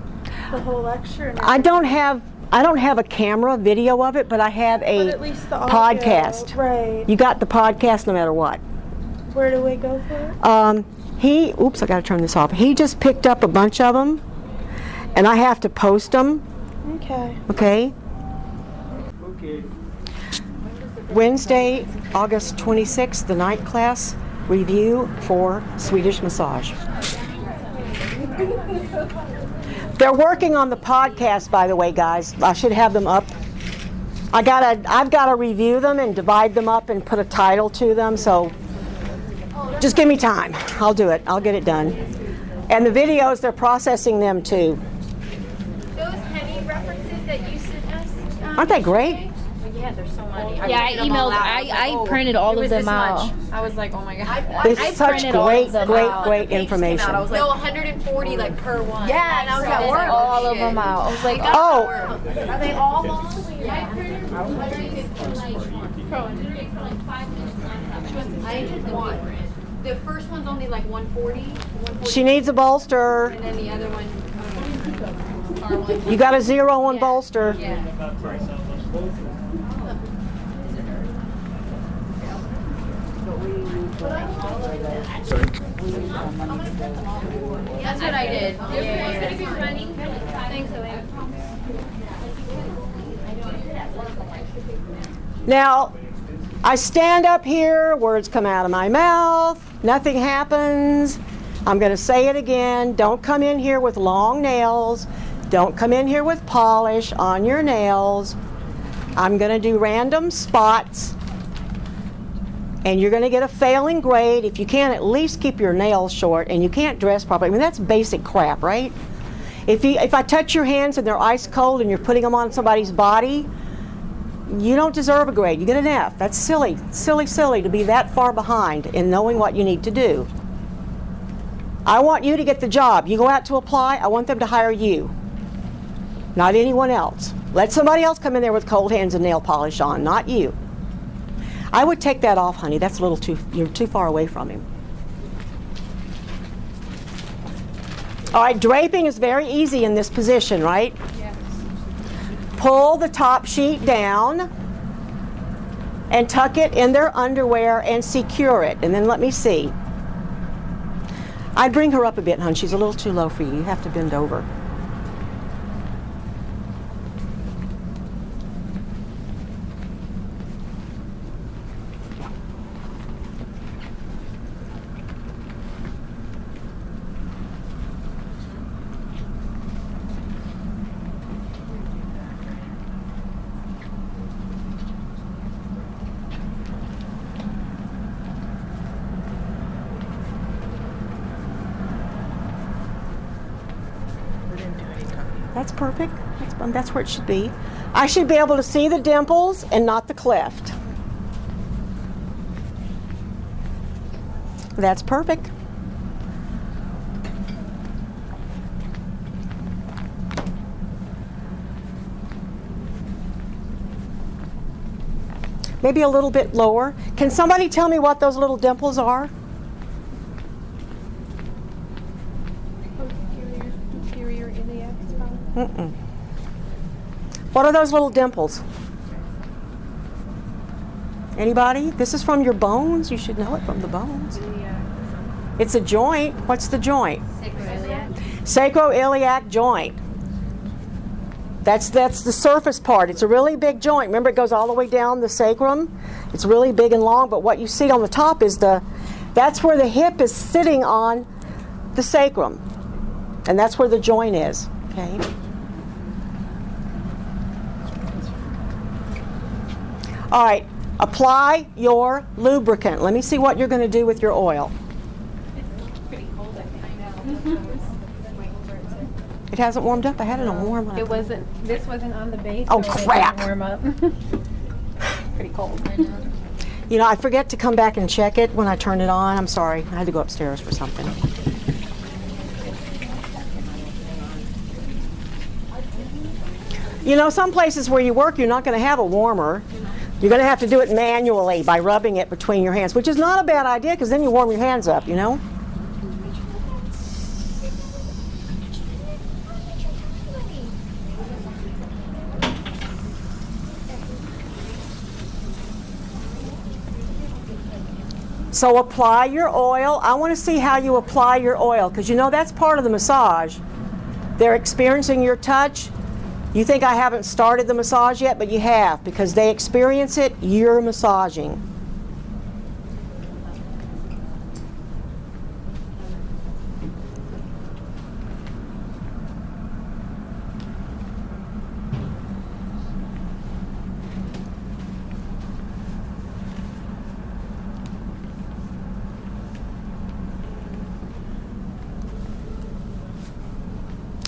the whole lecture. And I don't have a camera video of it, but I have a but at least the audio, podcast. Right. You got the podcast no matter what. Where do we go for it? Oops, I got to turn this off. He just picked up a bunch of them, and I have to post them. Okay. Okay. Wednesday, August 26th, the night class review for Swedish massage. They're working on the podcast, by the way, guys. I should have them up. I've got to review them and divide them up and put a title to them, so just give me time. I'll do it. I'll get it done. And the videos, they're processing them too. Those heavy references that you sent us. Aren't they great? Yeah, there's so many. Yeah, I emailed. I printed all of them out. I was like, oh my god. It's such great information. No, 140 like per one. Yeah, and I was at work. All of them out. I was like, Oh, Are they all long? My printer I did one. The first one's only like 140. she needs a bolster. And then the other one. You got a 0 bolster. Yeah. That's what I did. It's gonna be running. Thanks, Elaine. Now, I stand up here, words come out of my mouth, nothing happens. I'm going to say it again. Don't come in here with long nails. Don't come in here with polish on your nails. I'm going to do random spots. And you're going to get a failing grade if you can't at least keep your nails short and you can't dress properly. I mean, that's basic crap, right? If I touch your hands and they're ice cold and you're putting them on somebody's body, you don't deserve a grade. You get an F. That's silly, silly, silly to be that far behind in knowing what you need to do. I want you to get the job. You go out to apply, I want them to hire you, not anyone else. Let somebody else come in there with cold hands and nail polish on, not you. I would take that off, honey. That's a little too, you're too far away from him. All right, draping is very easy in this position, right? Yes. Pull the top sheet down and tuck it in their underwear and secure it. And then let me see. I'd bring her up a bit, hon. She's a little too low for you. You have to bend over. That's perfect. That's where it should be. I should be able to see the dimples and not the cleft. That's perfect. Maybe a little bit lower. Can somebody tell me what those little dimples are? Posterior iliac spine. Mm-mm. What are those little dimples? Anybody? This is from your bones. You should know it from the bones. It's a joint. What's the joint? Sacroiliac joint. That's the surface part. It's a really big joint. Remember, it goes all the way down the sacrum. It's really big and long, but what you see on the top is that's where the hip is sitting on the sacrum. And that's where the joint is, okay? All right, apply your lubricant. Let me see what you're going to do with your oil. It hasn't warmed up? I had it on warm. It wasn't. This wasn't on the base. Oh, so it crap. didn't warm up. Pretty cold. You know, I forget to come back and check it when I turn it on. I'm sorry. I had to go upstairs for something. You know, some places where you work, you're not going to have a warmer. You're going to have to do it manually by rubbing it between your hands, which is not a bad idea because then you warm your hands up, you know? So apply your oil. I want to see how you apply your oil because you know that's part of the massage. They're experiencing your touch. You think I haven't started the massage yet, but you have because they experience it, you're massaging.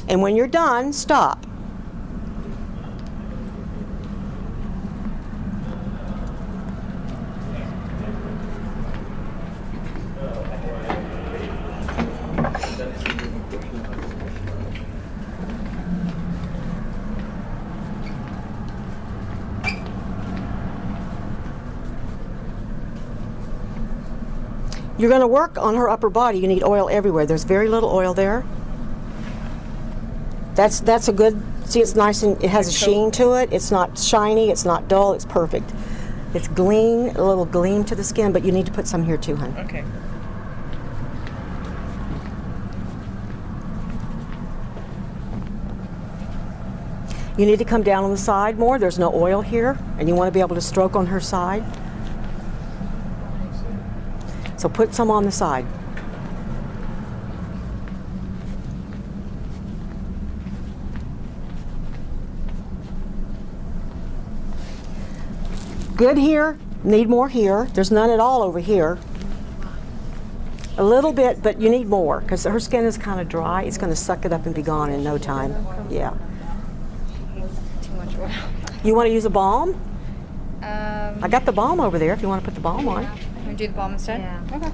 And when you're done, stop. You're going to work on her upper body. You need oil everywhere. There's very little oil there. That's a good, see it's nice and it has a sheen to it. It's not shiny, it's not dull, it's perfect. It's gleam, a little gleam to the skin, but you need to put some here too, hon. Okay. You need to come down on the side more. There's no oil here, and you want to be able to stroke on her side. So put some on the side. Good here, need more here. There's none at all over here. A little bit, but you need more because her skin is kind of dry. It's going to suck it up and be gone in no time. Yeah. Too much oil. You want to use a balm? I got the balm over there if you want to put the balm on. Can we do the balm instead? Yeah. Okay.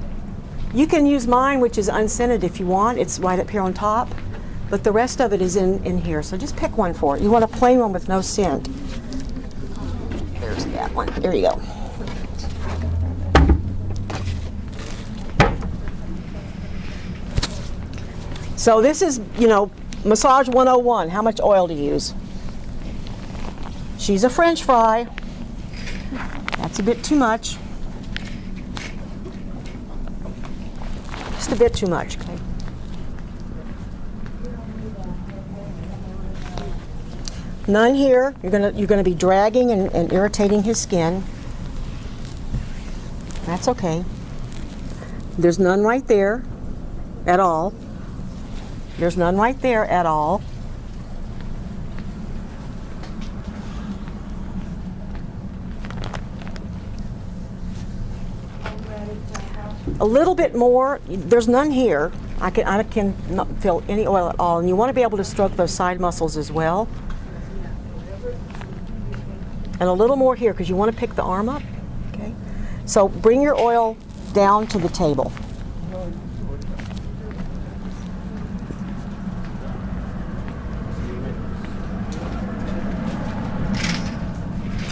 You can use mine, which is unscented if you want. It's right up here on top. But the rest of it is in here. So just pick one for it. You want a plain one with no scent. There's that one. There you go. So this is, you know, Massage 101. How much oil to use? She's a French fry. That's a bit too much. Just a bit too much, okay? None here. You're gonna be dragging and irritating his skin. That's okay. There's none right there at all. There's none right there at all. A little bit more. There's none here. I can not feel any oil at all. And you want to be able to stroke those side muscles as well. And a little more here because you want to pick the arm up. Okay. So bring your oil down to the table.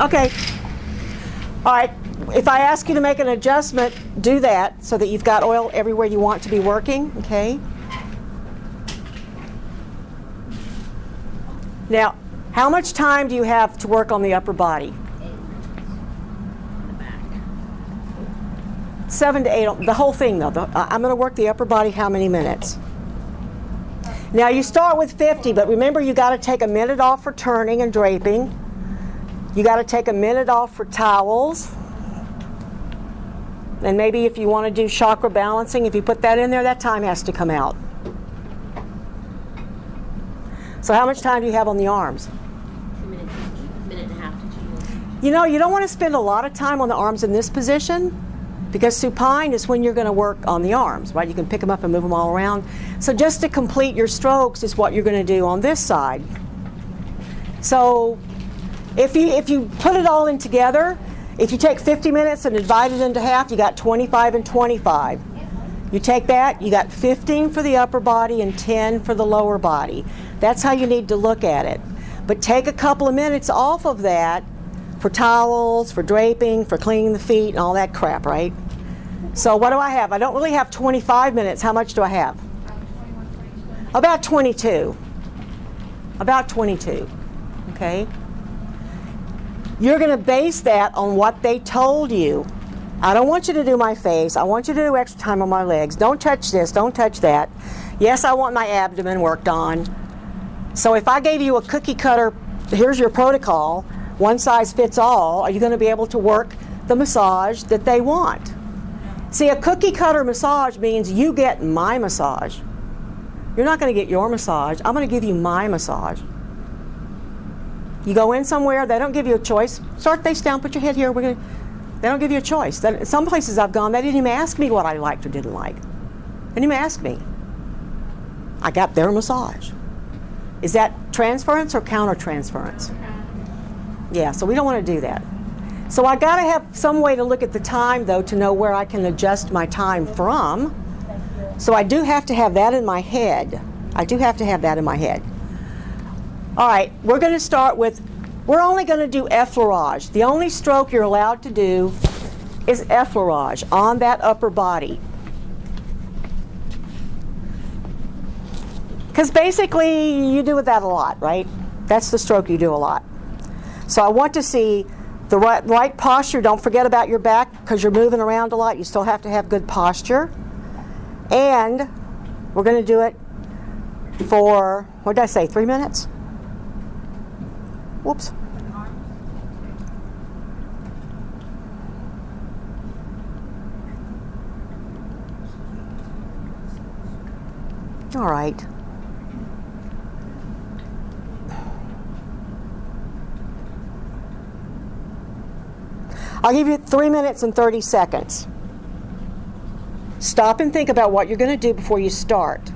Okay. All right. If I ask you to make an adjustment, do that so that you've got oil everywhere you want to be working. Okay. Now, how much time do you have to work on the upper body? 7 to 8. The whole thing, though. I'm going to work the upper body how many minutes? Now, you start with 50, but remember you got to take a minute off for turning and draping. You got to take a minute off for towels. And maybe if you want to do chakra balancing, if you put that in there, that time has to come out. So how much time do you have on the arms? A minute and a half to 2 minutes. You know, you don't want to spend a lot of time on the arms in this position because supine is when you're going to work on the arms, right? You can pick them up and move them all around. So just to complete your strokes is what you're going to do on this side. So if you put it all in together, if you take 50 minutes and divide it into half, you got 25 and 25. You take that, you got 15 for the upper body and 10 for the lower body. That's how you need to look at it. But take a couple of minutes off of that for towels, for draping, for cleaning the feet, and all that crap, right? So what do I have? I don't really have 25 minutes. How much do I have? About 22. About 22, okay? You're going to base that on what they told you. I don't want you to do my face. I want you to do extra time on my legs. Don't touch this. Don't touch that. Yes, I want my abdomen worked on. So if I gave you a cookie cutter, here's your protocol, one size fits all, are you going to be able to work the massage that they want? See, a cookie cutter massage means you get my massage. You're not going to get your massage. I'm going to give you my massage. You go in somewhere, they don't give you a choice. Start face down, put your head here. They don't give you a choice. Some places I've gone, they didn't even ask me what I liked or didn't like. They didn't even ask me. I got their massage. Is that transference or counter-transference? Yeah, so we don't want to do that. So I got to have some way to look at the time, though, to know where I can adjust my time from. So I do have to have that in my head. I do have to have that in my head. All right, we're going to start with, we're only going to do effleurage. The only stroke you're allowed to do is effleurage on that upper body. Because basically you do that a lot, right? That's the stroke you do a lot. So I want to see the right posture. Don't forget about your back because you're moving around a lot. You still have to have good posture. And we're going to do it for, what did I say, 3 minutes? Whoops. All right. I'll give you 3 minutes and 30 seconds. Stop and think about what you're going to do before you start.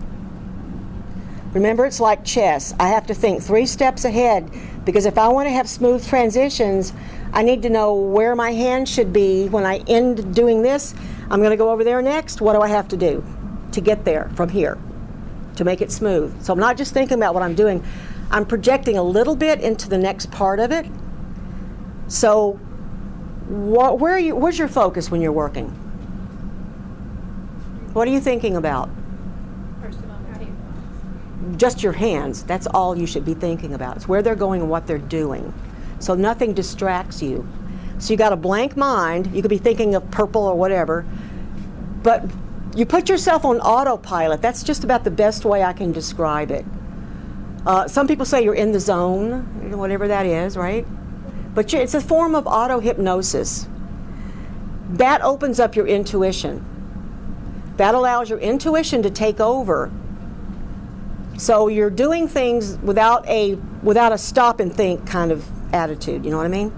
Remember, it's like chess. I have to think 3 steps ahead because if I want to have smooth transitions, I need to know where my hand should be when I end doing this. I'm going to go over there next. What do I have to do to get there from here to make it smooth? So I'm not just thinking about what I'm doing. I'm projecting a little bit into the next part of it. So where's your focus when you're working? What are you thinking about? Just your hands. That's all you should be thinking about. It's where they're going and what they're doing. So nothing distracts you. So you got a blank mind. You could be thinking of purple or whatever. But you put yourself on autopilot. That's just about the best way I can describe it. Some people say you're in the zone, whatever that is, right? But it's a form of auto-hypnosis. That opens up your intuition. That allows your intuition to take over. So you're doing things without a stop and think kind of attitude, you know what I mean?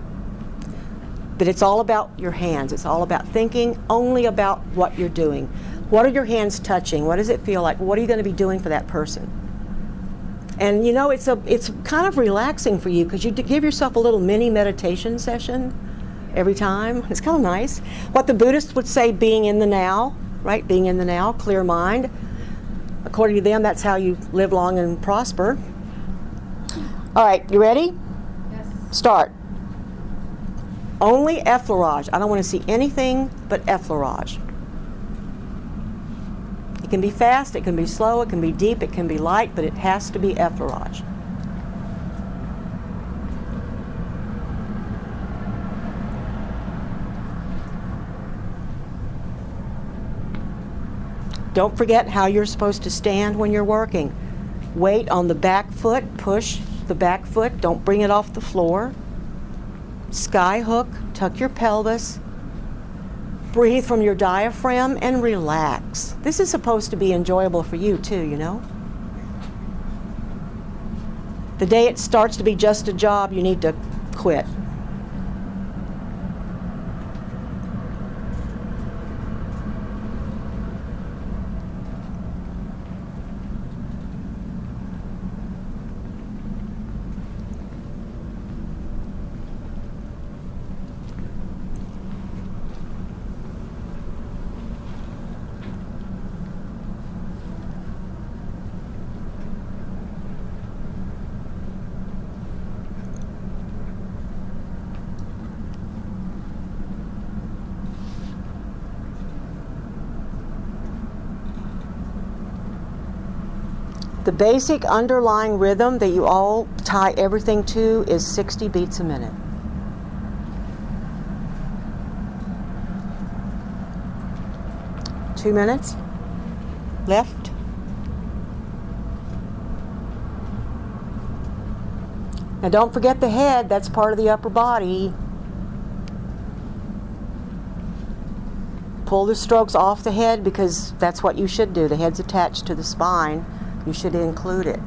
But it's all about your hands. It's all about thinking only about what you're doing. What are your hands touching? What does it feel like? What are you going to be doing for that person? And you know, it's kind of relaxing for you because you give yourself a little mini meditation session every time. It's kind of nice. What the Buddhists would say, being in the now, right? Being in the now, clear mind. According to them, that's how you live long and prosper. All right, you ready? Yes. Start. Only effleurage. I don't want to see anything but effleurage. It can be fast, it can be slow, it can be deep, it can be light, but it has to be effleurage. Don't forget how you're supposed to stand when you're working. Weight on the back foot, push the back foot, don't bring it off the floor. Sky hook, tuck your pelvis. Breathe from your diaphragm and relax. This is supposed to be enjoyable for you too, you know? The day it starts to be just a job, you need to quit. The basic underlying rhythm that you all tie everything to is 60 beats a minute. Two minutes left. Now don't forget the head, that's part of the upper body. Pull the strokes off the head because that's what you should do. The head's attached to the spine. You should include it.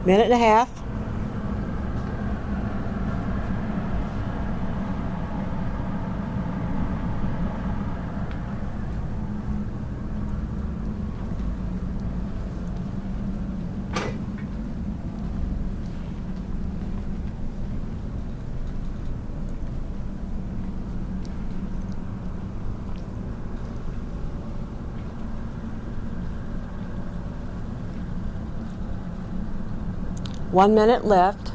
Minute and a half. One minute left.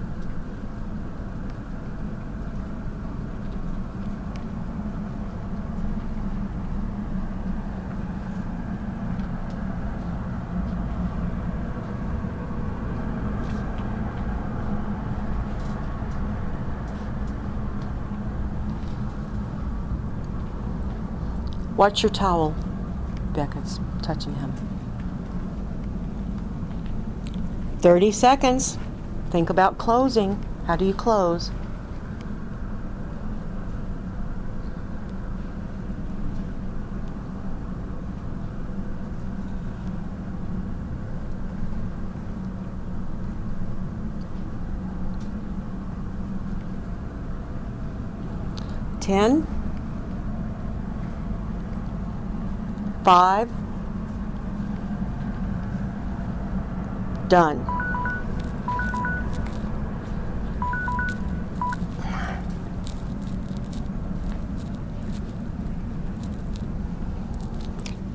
Watch your towel. Becca's touching him. 30 seconds. Think about closing. How do you close? Ten, 5, done.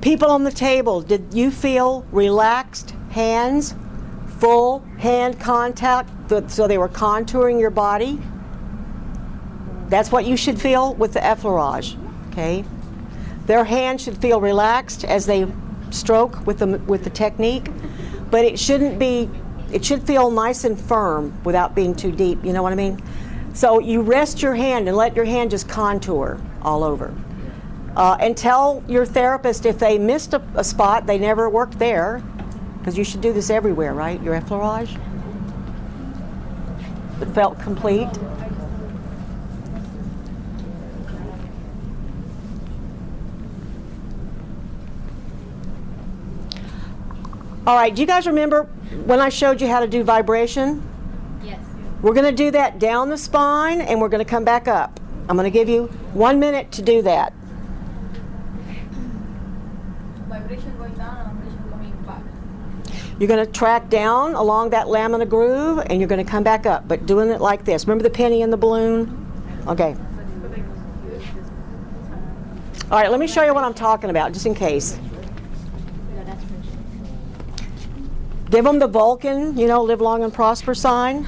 People on the table, did you feel relaxed hands, full hand contact, so they were contouring your body? That's what you should feel with the effleurage, okay? Their hands should feel relaxed as they stroke with the technique, but it shouldn't be, it should feel nice and firm without being too deep, you know what I mean? So you rest your hand and let your hand just contour all over. And tell your therapist if they missed a spot, they never worked there, because you should do this everywhere, right? Your effleurage. It felt complete. All right, do you guys remember when I showed you how to do vibration? Yes. We're going to do that down the spine and we're going to come back up. I'm going to give you 1 minute to do that. Vibration going down and vibration coming back. You're going to track down along that lamina groove, and you're going to come back up, but doing it like this. Remember the penny in the balloon? Okay. All right, let me show you what I'm talking about, just in case. Give them the Vulcan, you know, live long and prosper sign.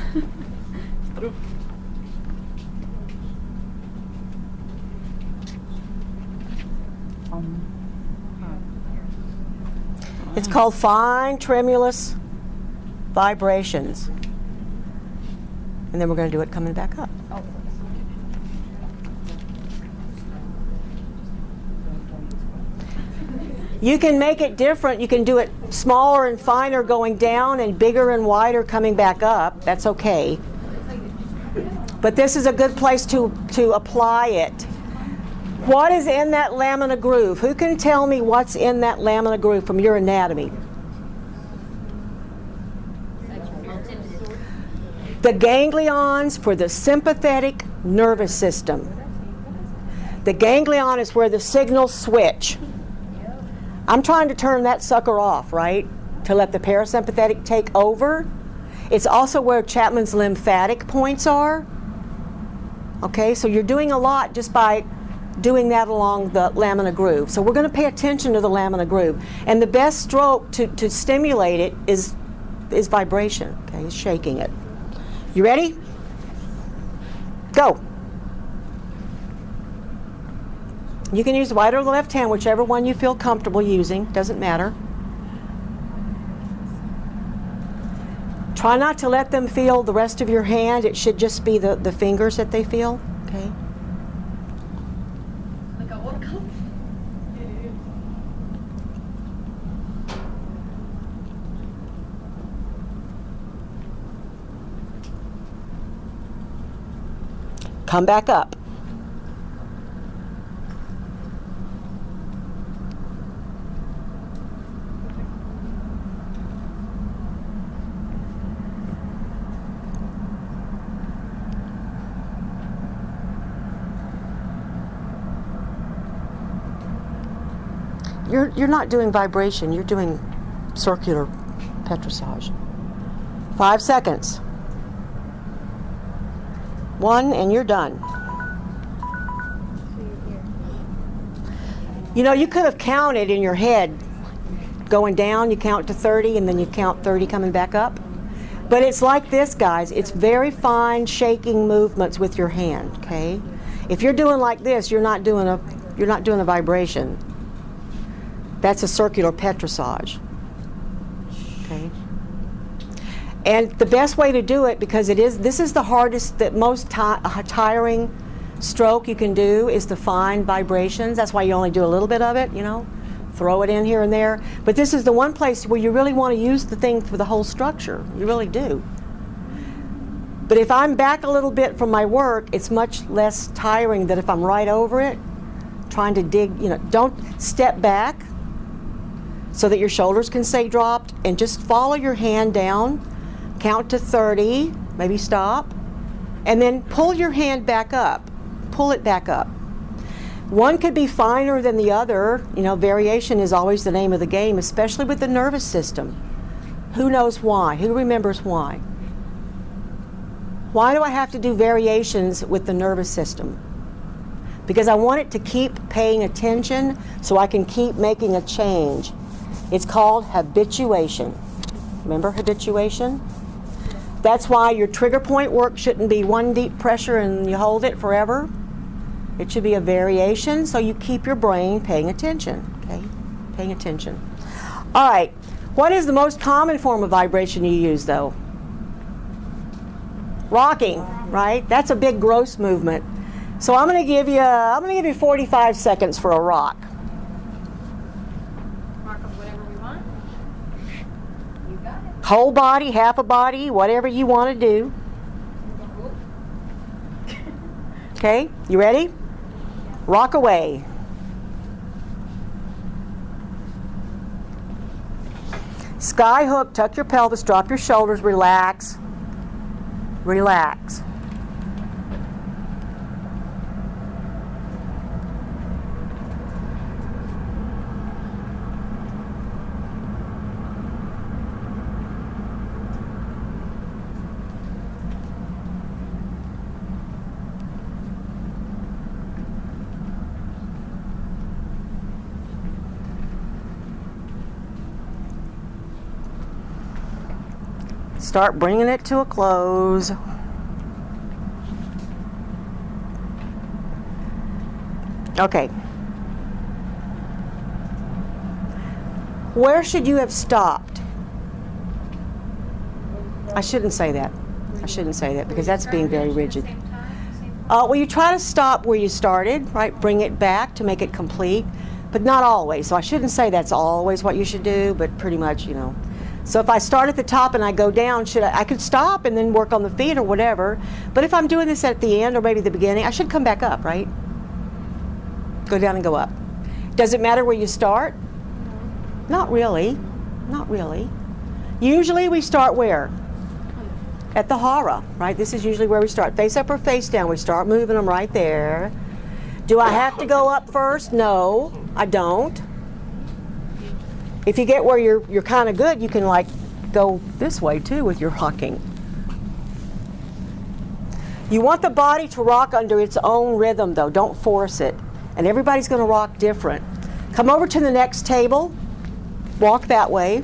It's called fine tremulous vibrations. And then we're going to do it coming back up. You can make it different. You can do it smaller and finer going down and bigger and wider coming back up. That's okay. But this is a good place to apply it. What is in that lamina groove? Who can tell me what's in that lamina groove from your anatomy? The ganglions for the sympathetic nervous system. The ganglion is where the signals switch. I'm trying to turn that sucker off, right? To let the parasympathetic take over. It's also where Chapman's lymphatic points are. Okay, so you're doing a lot just by doing that along the lamina groove. So we're going to pay attention to the lamina groove. And the best stroke to stimulate it is vibration, okay, is shaking it. You ready? Go. You can use the right or the left hand, whichever one you feel comfortable using, doesn't matter. Try not to let them feel the rest of your hand. It should just be the fingers that they feel, okay? Like a workout. Come back up. You're not doing vibration, you're doing circular petrissage. 5 seconds. 1, and you're done. You know, you could have counted in your head. Going down, you count to 30, and then you count 30 coming back up. But it's like this, guys. It's very fine shaking movements with your hand, okay? If you're doing like this, you're not doing a vibration. That's a circular petrissage. Okay? And the best way to do it, because this is the hardest, the most tiring stroke you can do, is the fine vibrations. That's why you only do a little bit of it, you know, throw it in here and there. But this is the one place where you really want to use the thing for the whole structure. You really do. But if I'm back a little bit from my work, it's much less tiring than if I'm right over it, trying to dig, you know. Don't step back so that your shoulders can stay dropped, and just follow your hand down, count to 30, maybe stop, and then pull your hand back up. Pull it back up. One could be finer than the other. You know, variation is always the name of the game, especially with the nervous system. Who knows why? Who remembers why? Why do I have to do variations with the nervous system? Because I want it to keep paying attention so I can keep making a change. It's called habituation. Remember habituation? That's why your trigger point work shouldn't be one deep pressure and you hold it forever. It should be a variation so you keep your brain paying attention, okay? Paying attention. All right, what is the most common form of vibration you use though? Rocking, right? That's a big gross movement. So I'm going to give you 45 seconds for a rock. Whole body, half a body, whatever you want to do. Okay, you ready? Rock away. Sky hook, tuck your pelvis, drop your shoulders, relax. Relax. Start bringing it to a close. Okay. Where should you have stopped? I shouldn't say that. I shouldn't say that because that's being very rigid. Well, you try to stop where you started, right? Bring it back to make it complete, but not always. So I shouldn't say that's always what you should do, but pretty much, you know. So if I start at the top and I go down, I could stop and then work on the feet or whatever. But if I'm doing this at the end or maybe the beginning, I should come back up, right? Go down and go up. Does it matter where you start? Not really. Not really. Usually we start where? At the hara, right? This is usually where we start. Face up or face down. We start moving them right there. Do I have to go up first? No, I don't. If you get where you're kind of good, you can like go this way too with your rocking. You want the body to rock under its own rhythm though. Don't force it. And everybody's going to rock different. Come over to the next table. Walk that way.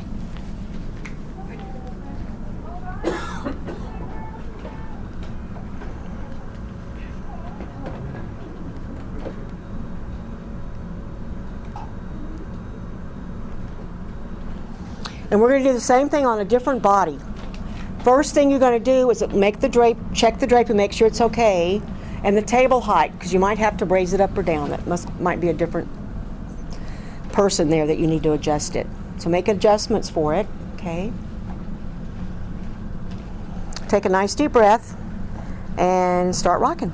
And we're going to do the same thing on a different body. First thing you're going to do is make the drape, check the drape and make sure it's okay. And the table height, because you might have to raise it up or down. That might be a different person there that you need to adjust it. So make adjustments for it, okay? Take a nice deep breath and start rocking.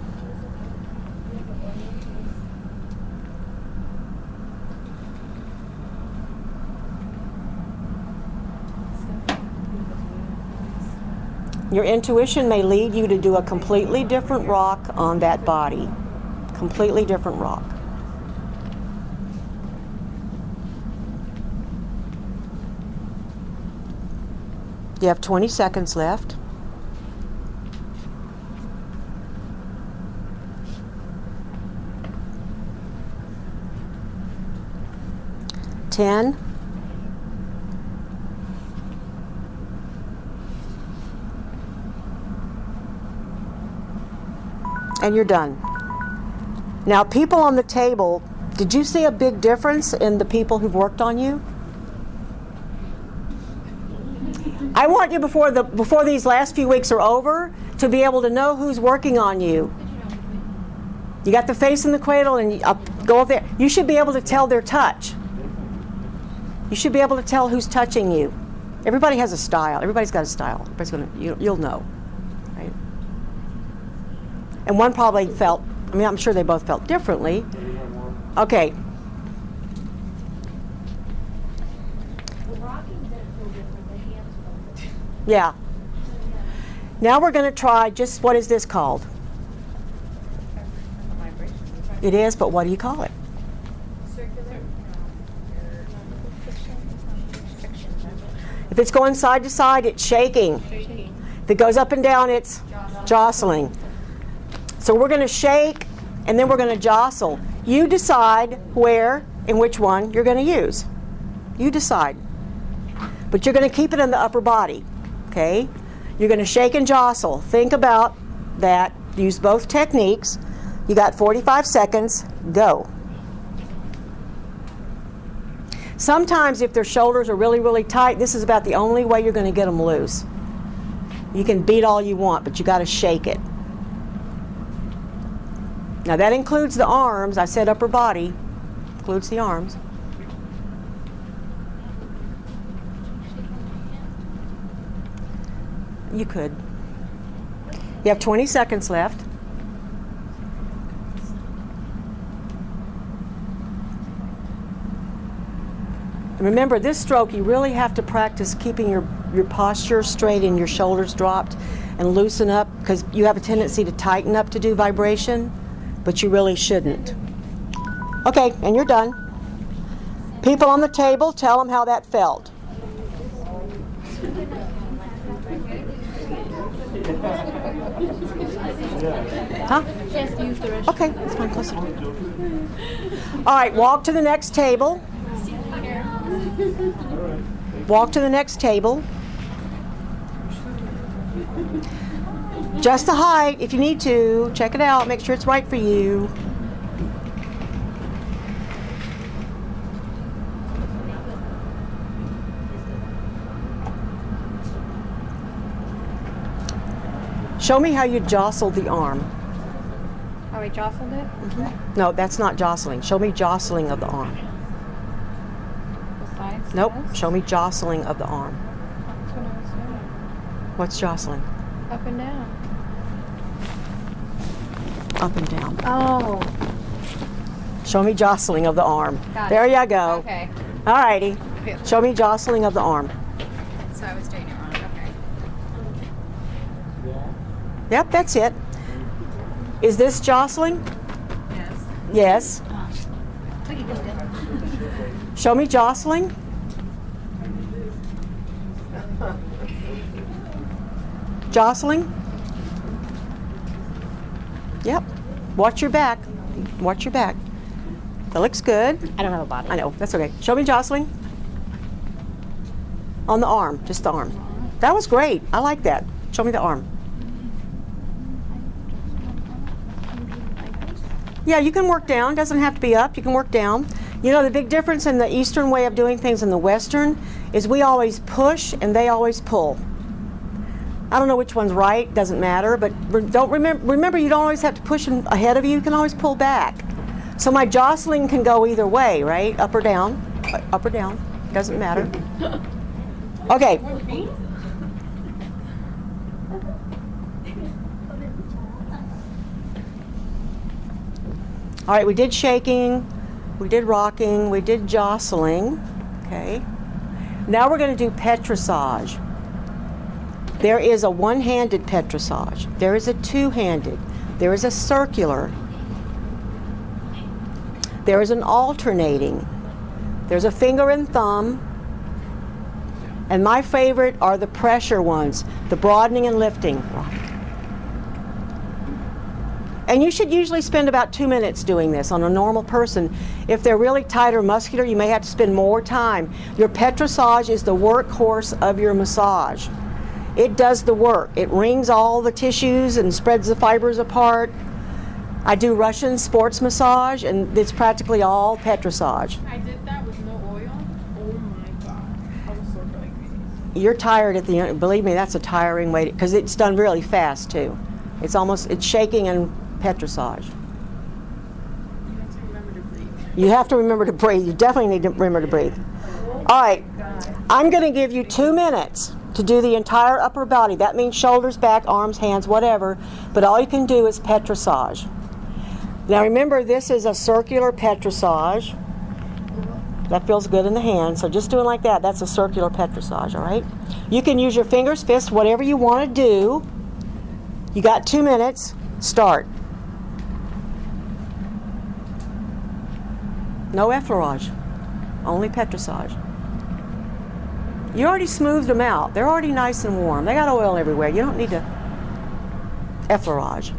Your intuition may lead you to do a completely different rock on that body. Completely different rock. You have 20 seconds left. 10. And you're done. Now, people on the table, did you see a big difference in the people who've worked on you? I want you before these last few weeks are over to be able to know who's working on you. You got the face in the cradle and go up there. You should be able to tell their touch. You should be able to tell who's touching you. Everybody has a style. Everybody's got a style. Everybody's gonna, you'll know. Right? And one probably felt, I mean, I'm sure they both felt differently. Okay. Yeah. Now we're going to try just, what is this called? It is, but what do you call it? Circular. If it's going side to side, it's shaking. If it goes up and down, it's jostling. So we're going to shake, and then we're going to jostle. You decide where and which one you're going to use. You decide. But you're going to keep it in the upper body. Okay? You're going to shake and jostle. Think about that. Use both techniques. You got 45 seconds. Go. Sometimes if their shoulders are really, really tight, this is about the only way you're going to get them loose. You can beat all you want, but you got to shake it. Now that includes the arms. I said upper body. Includes the arms. You could. You have 20 seconds left. And remember, this stroke, you really have to practice keeping your posture straight and your shoulders dropped and loosen up, because you have a tendency to tighten up to do vibration, but you really shouldn't. Okay, and you're done. People on the table, tell them how that felt. Huh? Just use the restroom. Okay, that's fine. Close it. All right, walk to the next table. Walk to the next table. Just the height if you need to. Check it out. Make sure it's right for you. Show me how you jostled the arm. How we jostled it? No, that's not jostling. Show me jostling of the arm. Besides Nope. this? Show me jostling of the arm. That's what I was doing. What's jostling? Up and down. Up and down. Oh. Show me jostling of the arm. Got There it. you go. Okay. All righty. Show me jostling of the arm. So I was doing it wrong. Okay. Yep, that's it. Is this jostling? Yes. Yes. Show me jostling. Jostling. Yep. Watch your back. Watch your back. That looks good. I don't have a body. I know. That's okay. Show me jostling. On the arm. Just the arm. That was great. I like that. Show me the arm. Yeah, you can work down. Doesn't have to be up. You can work down. You know, the big difference in the Eastern way of doing things and the Western is we always push and they always pull. I don't know which one's right. Doesn't matter. But don't remember you don't always have to push them ahead of you. You can always pull back. So my jostling can go either way, right? Up or down. Up or down. Doesn't matter. Okay. All right, we did shaking, we did rocking, we did jostling, okay? Now we're gonna do petrissage. There is a one-handed petrissage. There is a two-handed. There is a circular. There is an alternating. There's a finger and thumb. And my favorite are the pressure ones, the broadening and lifting. And you should usually spend about 2 minutes doing this on a normal person. If they're really tight or muscular, you may have to spend more time. Your petrissage is the workhorse of your massage. It does the work. It wrings all the tissues and spreads the fibers apart. I do Russian sports massage, and it's practically all petrissage. I did that with no oil. Oh my god. I was sore for like 3 days. You're tired at the end. Believe me, that's a tiring way because it's done really fast too. It's shaking and petrissage. You have to remember to breathe. You have to remember to breathe. You definitely need to remember to breathe. All right, I'm going to give you 2 minutes to do the entire upper body. That means shoulders, back, arms, hands, whatever, but all you can do is petrissage. Now remember, this is a circular petrissage. That feels good in the hand, so just doing like that, that's a circular petrissage, all right? You can use your fingers, fists, whatever you want to do. You got 2 minutes, start. No effleurage, only petrissage. You already smoothed them out. They're already nice and warm. They got oil everywhere. You don't need to effleurage.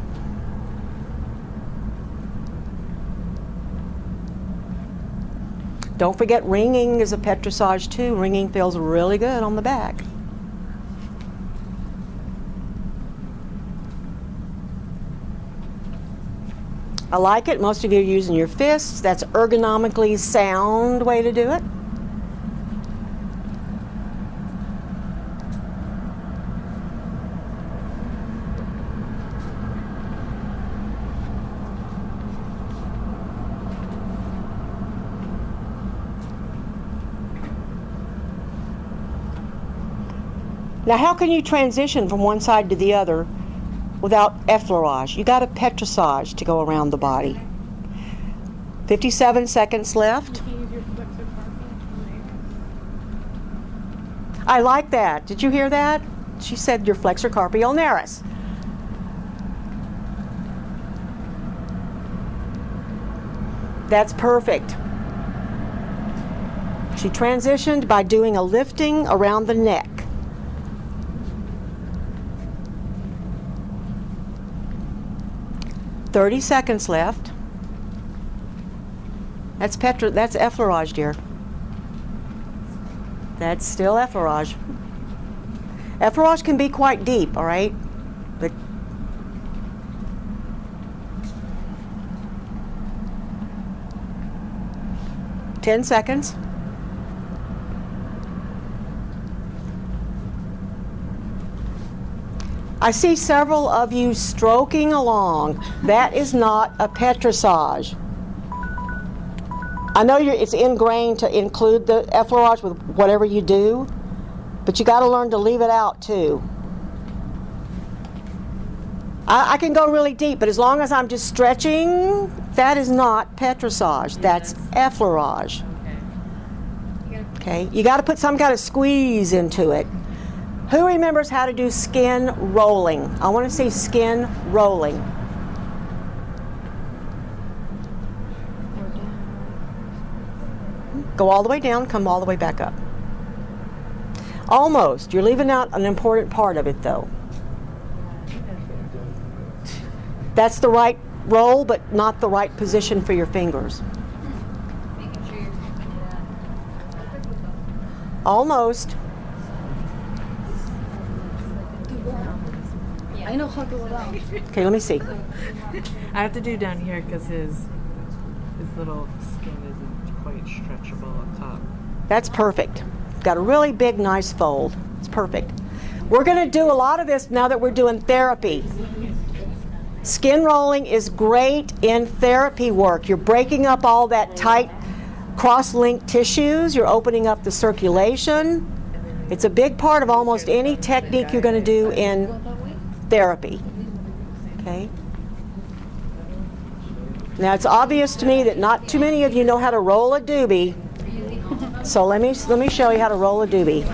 Don't forget ringing is a petrissage too. Ringing feels really good on the back. I like it. Most of you are using your fists. That's ergonomically sound way to do it. Now, how can you transition from one side to the other without effleurage? You got a petrissage to go around the body. 57 seconds left. I like that. Did you hear that? She said your flexor carpi ulnaris. That's perfect. She transitioned by doing a lifting around the neck. "30 seconds left. That's effleurage, dear. That's still effleurage. Effleurage can be quite deep, all right? But ten seconds. I see several of you stroking along. That is not a petrissage. I know it's ingrained to include the effleurage with whatever you do, but you got to learn to leave it out too. I can go really deep, but as long as I'm just stretching, that is not petrissage. That's effleurage. Okay, you got to put some kind of squeeze into it. Who remembers how to do skin rolling? I want to see skin rolling. Go all the way down, come all the way back up. Almost. You're leaving out an important part of it, though. That's the right roll, but not the right position for your fingers. Almost. I know how to go down. Okay, let me see. I have to do down here because his little skin isn't quite stretchable up top. That's perfect. Got a really big, nice fold. It's perfect. We're going to do a lot of this now that we're doing therapy. Skin rolling is great in therapy work. You're breaking up all that tight cross-linked tissues. You're opening up the circulation. It's a big part of almost any technique you're going to do in therapy. Okay? Now it's obvious to me that not too many of you know how to roll a doobie. So let me show you how to roll a doobie.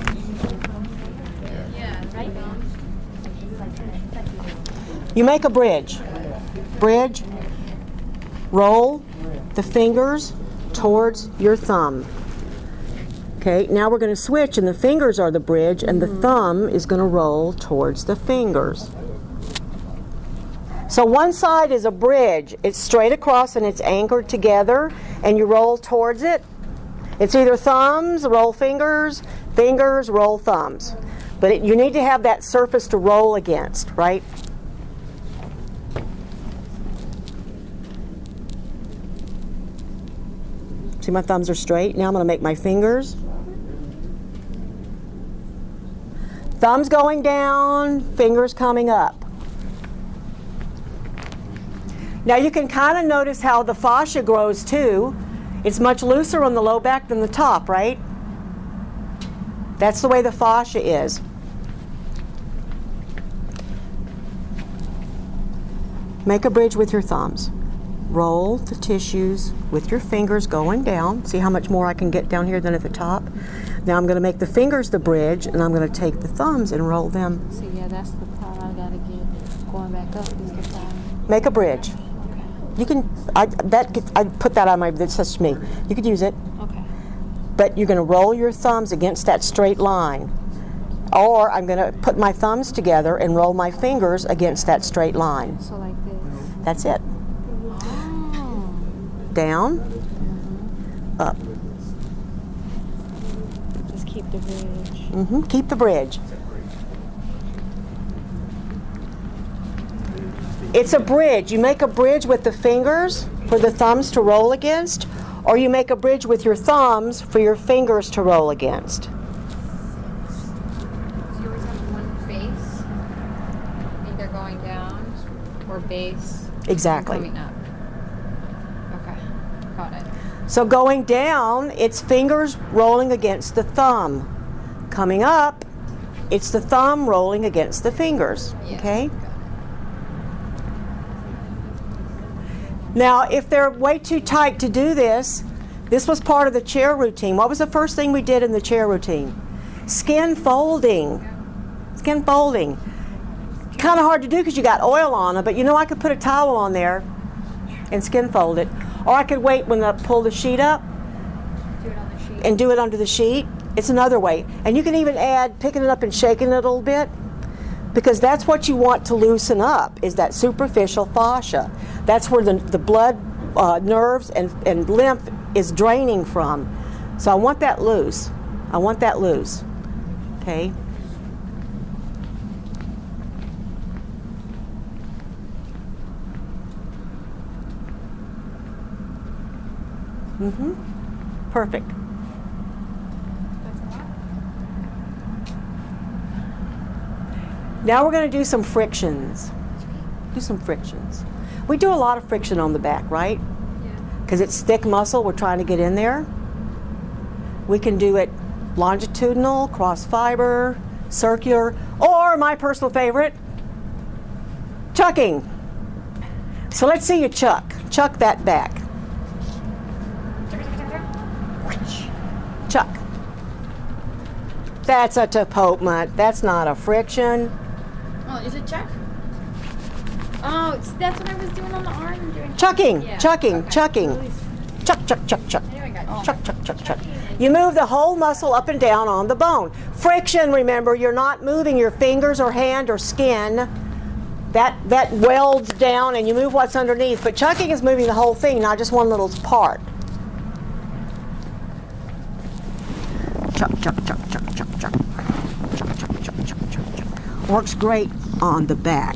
You make a bridge. Bridge. Roll the fingers towards your thumb. Okay, now we're going to switch, and the fingers are the bridge, and the thumb is going to roll towards the fingers. So one side is a bridge. It's straight across and it's anchored together, and you roll towards it. It's either thumbs, roll fingers, fingers, roll thumbs. But you need to have that surface to roll against, right? See, my thumbs are straight. Now I'm going to make my fingers. Thumbs going down, fingers coming up. Now you can kind of notice how the fascia grows too. It's much looser on the low back than the top, right? That's the way the fascia is. Make a bridge with your thumbs. Roll the tissues with your fingers going down. See how much more I can get down here than at the top? Now I'm going to make the fingers the bridge, and I'm going to take the thumbs and roll them. So yeah, that's the part I gotta get going back up is the part. Make a bridge. You can, I put that on my, that's just me. You could use it. Okay. But you're going to roll your thumbs against that straight line. Or I'm going to put my thumbs together and roll my fingers against that straight line. So like this. That's it. Oh. Down, up. Just keep the bridge. Keep the bridge. It's a bridge. You make a bridge with the fingers for the thumbs to roll against, or you make a bridge with your thumbs for your fingers to roll against. So you always have one base, either going down or base. Exactly. Coming up. Okay, got it. So going down, it's fingers rolling against the thumb. Coming up, it's the thumb rolling against the fingers. Yeah, okay? got it. Now, if they're way too tight to do this, this was part of the chair routine. What was the first thing we did in the chair routine? Skin folding. Skin folding. Kind of hard to do because you got oil on them, but you know I could put a towel on there and skin fold it. Or I could wait when I pull the sheet up and do it under the sheet. It's another way. And you can even add picking it up and shaking it a little bit, because that's what you want to loosen up, is that superficial fascia. That's where the blood, nerves, and lymph is draining from. So I want that loose. I want that loose. Okay? Perfect. Now we're going to do some frictions. We do a lot of friction on the back, right? Yeah. Because it's thick muscle, we're trying to get in there. We can do it longitudinal, cross fiber, circular, or my personal favorite, chucking. So let's see you chuck. Chuck that back. Chuck. That's a tapotment. That's not a friction. Oh, is it chuck? Oh, that's what I was doing on the arm. Chucking, Yeah. chucking, Okay. chucking. Chuck, chuck, chuck, chuck. I knew I got Chuck, chuck, chuck, chuck. You move the whole muscle up and down on the bone. Friction, remember, you're not moving your fingers or hand or skin. That welds down and you move what's underneath. But chucking is moving the whole thing, not just one little part. Chuck, chuck, chuck, chuck, chuck, chuck. Chuck, chuck, chuck, chuck, chuck, chuck. Works great on the back.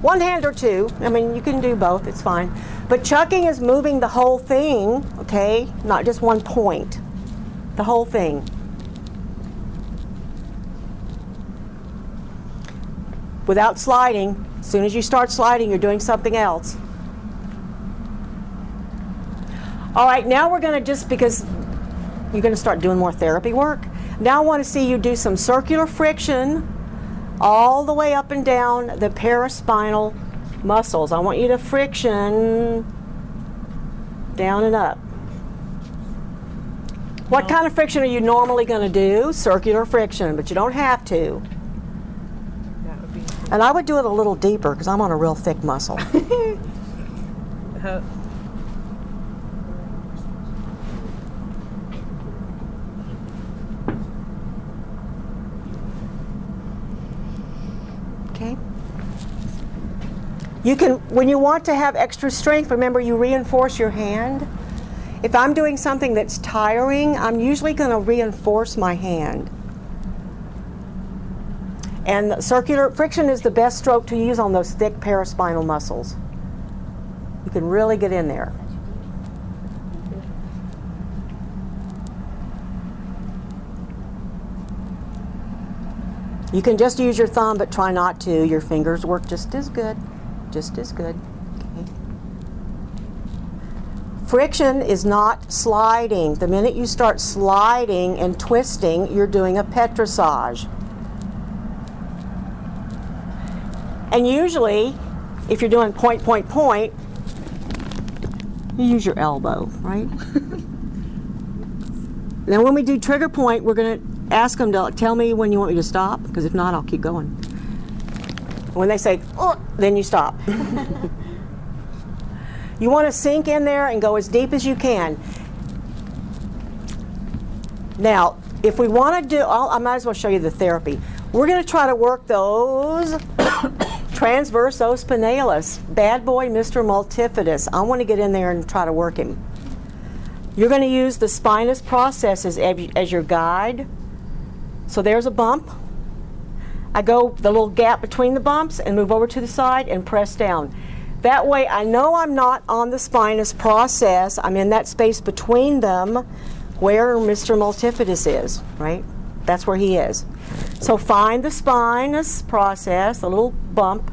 One hand or two. I mean, you can do both, it's fine. But chucking is moving the whole thing, okay? Not just one point. The whole thing. Without sliding. As soon as you start sliding, you're doing something else. All right, now we're going to just, because you're going to start doing more therapy work, now I want to see you do some circular friction all the way up and down the paraspinal muscles. I want you to friction down and up. What kind of friction are you normally going to do? Circular friction, but you don't have to. That would be. And I would do it a little deeper because I'm on a real thick muscle. Okay. You can, when you want to have extra strength, remember you reinforce your hand. If I'm doing something that's tiring, I'm usually going to reinforce my hand. And the circular friction is the best stroke to use on those thick paraspinal muscles. You can really get in there. You can just use your thumb, but try not to. Your fingers work just as good. Just as good. Okay. Friction is not sliding. The minute you start sliding and twisting, you're doing a petrissage. And usually, if you're doing point, point, point, you use your elbow, right? Now when we do trigger point, we're going to ask them to tell me when you want me to stop, because if not, I'll keep going. When they say, oh, then you stop. You want to sink in there and go as deep as you can. Now, if we want to do, I might as well show you the therapy. We're going to try to work those transversospinalis, bad boy Mr. Multifidus. I want to get in there and try to work him. You're going to use the spinous processes as your guide. So there's a bump. I go the little gap between the bumps and move over to the side and press down. That way I know I'm not on the spinous process. I'm in that space between them where Mr. Multifidus is, right? That's where he is. So find the spinous process, the little bump,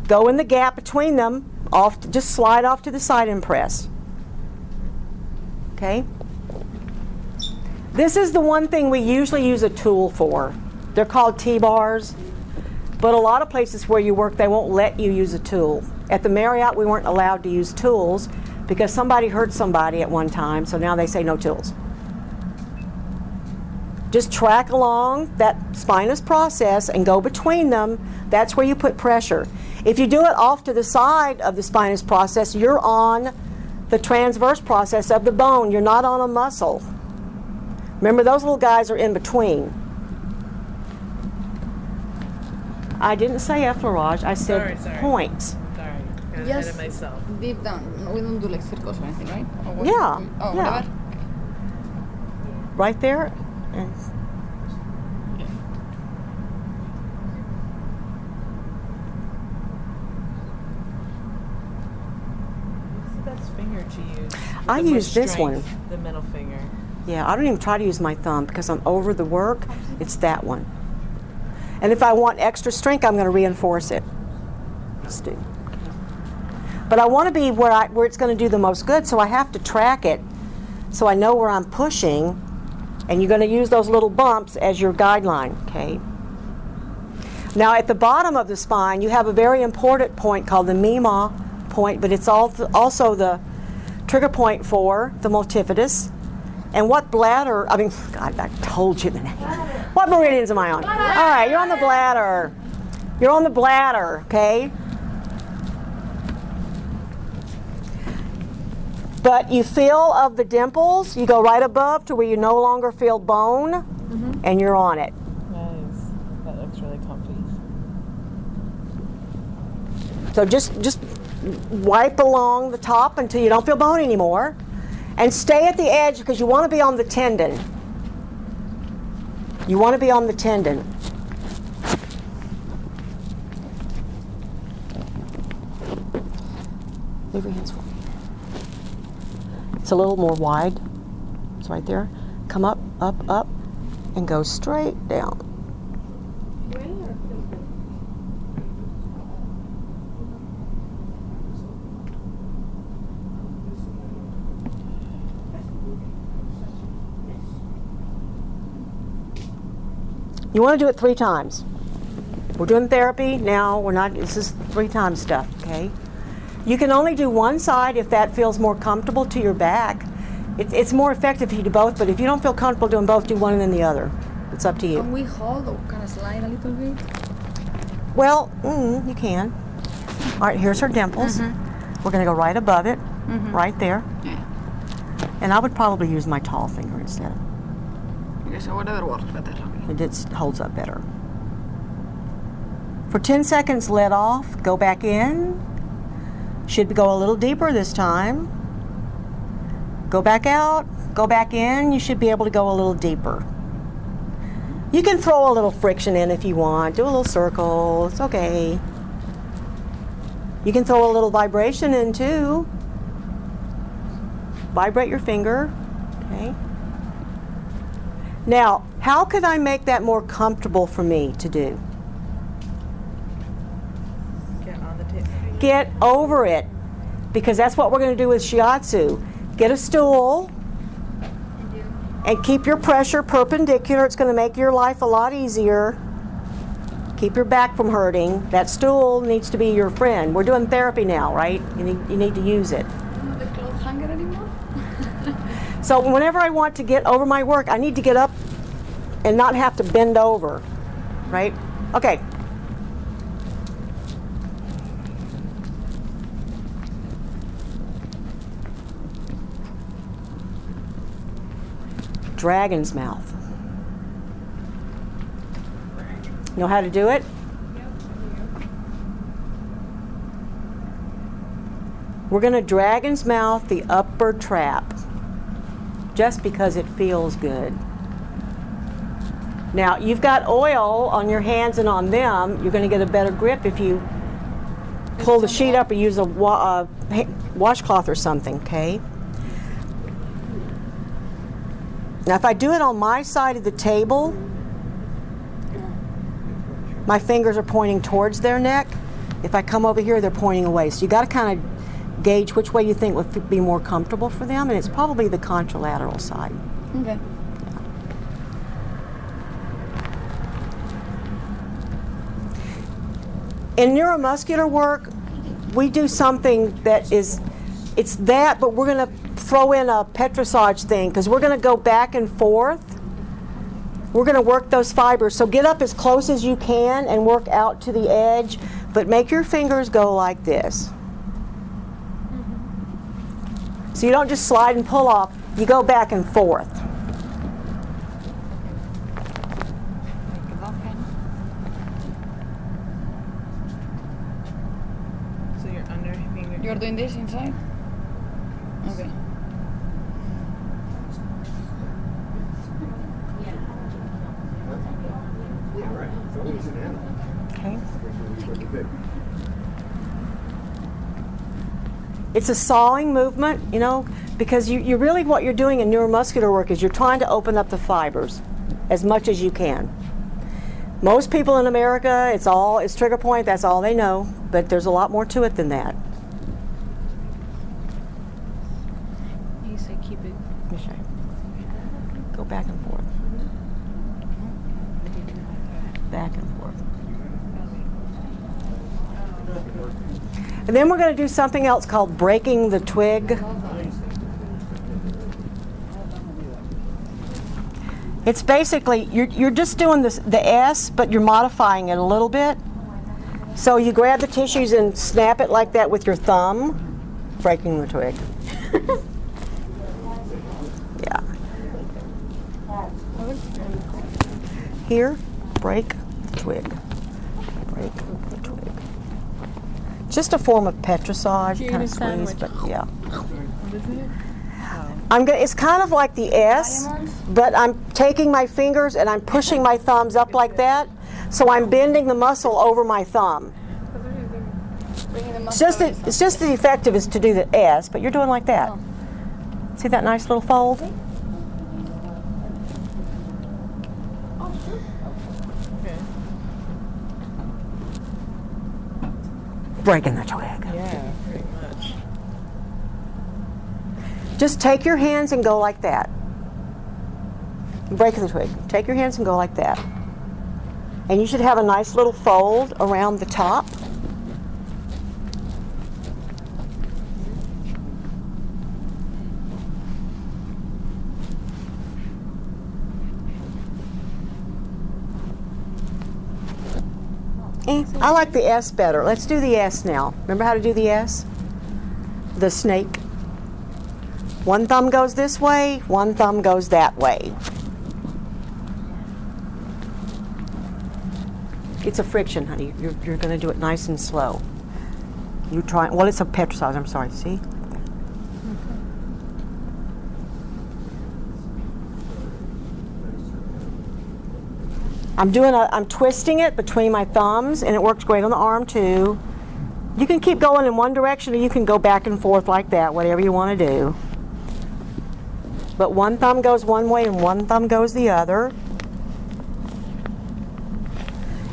go in the gap between them, just slide off to the side and press. Okay? This is the one thing we usually use a tool for. They're called T-bars, but a lot of places where you work, they won't let you use a tool. At the Marriott, we weren't allowed to use tools because somebody hurt somebody at one time, so now they say no tools. Just track along that spinous process and go between them. That's where you put pressure. If you do it off to the side of the spinous process, you're on the transverse process of the bone. You're not on a muscle. Remember, those little guys are in between. I didn't say effleurage, I said Sorry. points. Sorry, got ahead Yes. of myself. Deep down. We don't do like circles or anything, right? Or what Yeah, do we do? Oh, yeah. whatever. Right there. And to use? I the more use this one. strength, the middle finger. Yeah, I don't even try to use my thumb because I'm over the work. It's that one. And if I want extra strength, I'm going to reinforce it. Let's do. But I want to be where it's going to do the most good, so I have to track it so I know where I'm pushing. And you're going to use those little bumps as your guideline, okay? Now at the bottom of the spine, you have a very important point called the Mima point, but it's also the trigger point for the multifidus. And what bladder, God, I told you the name. What meridians am I on? All right, you're on the bladder. You're on the bladder, okay? But you feel of the dimples, you go right above to where you no longer feel bone, and you're on it. Nice. That looks really comfy. So just wipe along the top until you don't feel bone anymore. And stay at the edge because you want to be on the tendon. You want to be on the tendon. Leave your hands for me. It's a little more wide. It's right there. Come up, up, up, and go straight down. You want to do it 3 times. We're doing therapy now. We're not. This is 3 times stuff. Okay. You can only do one side if that feels more comfortable to your back. It's more effective if you do both, but if you don't feel comfortable doing both, do one and then the other. It's up to you. Can we hold or can I slide a little bit? Well, you can. All right, here's her dimples. We're going to go right above it, right there. Yeah. And I would probably use my tall finger instead. Yes, whatever works better. It holds up better. For 10 seconds, let off. Go back in. Should go a little deeper this time. Go back out. Go back in. You should be able to go a little deeper. You can throw a little friction in if you want. Do a little circle. It's okay. You can throw a little vibration in too. Vibrate your finger. Okay. Now, how could I make that more comfortable for me to do? Get on the table. Get over it, because that's what we're going to do with shiatsu. Get a stool and keep your pressure perpendicular. It's going to make your life a lot easier. Keep your back from hurting. That stool needs to be your friend. We're doing therapy now, right? You need to use it. The clothes hanger anymore? So whenever I want to get over my work, I need to get up and not have to bend over, right? Okay. Dragon's mouth. Know how to do it? We're going to dragon's mouth the upper trap, just because it feels good. Now, you've got oil on your hands and on them. You're going to get a better grip if you pull the sheet up or use a washcloth or something, okay? Now, if I do it on my side of the table, my fingers are pointing towards their neck. If I come over here, they're pointing away. So you got to kind of gauge which way you think would be more comfortable for them, and it's probably the contralateral side. Okay. In neuromuscular work, we do something that is, it's that, but we're going to throw in a petrissage thing, because we're going to go back and forth. We're going to work those fibers. So get up as close as you can and work out to the edge, but make your fingers go like this. So you don't just slide and pull off, you go back and forth. So you're under finger. You're doing this inside? Okay. Okay. It's a sawing movement, you know, because you really, what you're doing in neuromuscular work is you're trying to open up the fibers as much as you can. Most people in America, it's trigger point, that's all they know, but there's a lot more to it than that. You say keep it. Let me show you. Go back and forth. Back and forth. And then we're going to do something else called breaking the twig. It's basically, you're just doing the S, but you're modifying it a little bit. So you grab the tissues and snap it like that with your thumb, breaking the twig. Yeah. Here, break the twig. Break the twig. Just a form of petrissage, kind of squeeze, but yeah. It's kind of like the S, but I'm taking my fingers and I'm pushing my thumbs up like that, so I'm bending the muscle over my thumb. It's just as effective as to do the S, but you're doing like that. See that nice little fold? Breaking the twig. Yeah, pretty much. Just take your hands and go like that. Break the twig. Take your hands and go like that. And you should have a nice little fold around the top. I like the S better. Let's do the S now. Remember how to do the S? The snake. One thumb goes this way, one thumb goes that way. It's a friction, honey. You're going to do it nice and slow. You try. Well, it's a petrissage. I'm sorry. See? I'm twisting it between my thumbs, and it works great on the arm too. You can keep going in one direction, or you can go back and forth like that, whatever you want to do. But one thumb goes one way and one thumb goes the other.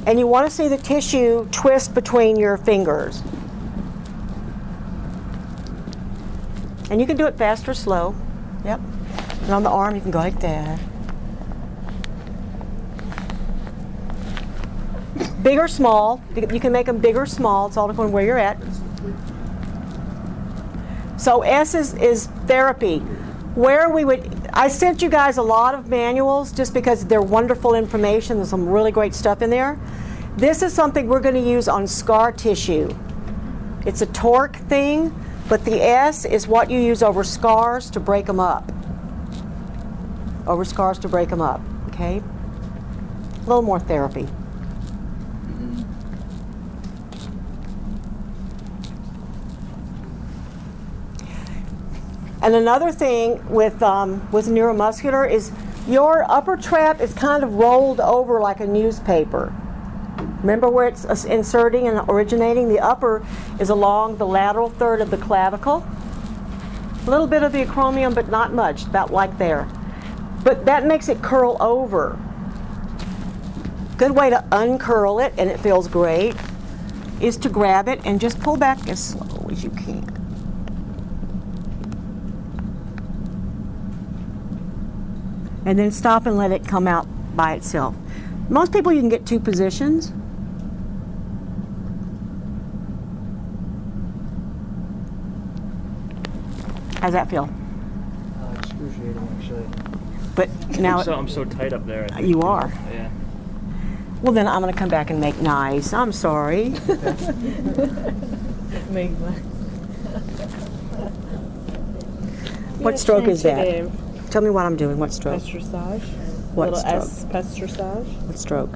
And you want to see the tissue twist between your fingers. And you can do it fast or slow. Yep. And on the arm, you can go like that. Big or small. You can make them big or small. It's all depending on where you're at. So S is therapy. I sent you guys a lot of manuals just because they're wonderful information. There's some really great stuff in there. This is something we're going to use on scar tissue. It's a torque thing, but the S is what you use over scars to break them up. Over scars to break them up, okay? A little more therapy. And another thing with neuromuscular is your upper trap is kind of rolled over like a newspaper. Remember where it's inserting and originating? The upper is along the lateral third of the clavicle. A little bit of the acromion, but not much, about like there. But that makes it curl over. Good way to uncurl it, and it feels great, is to grab it and just pull back as slow as you can. And then stop and let it come out by itself. Most people, you can get two positions. How's that feel? Excruciating, actually. But now I'm so tight up there. I think. You are. Yeah. Well, then I'm going to come back and make nice. I'm sorry. Make nice. What stroke is that? Tell me what I'm doing. What stroke? Pestrissage. What Little stroke? S, pestrissage. What stroke?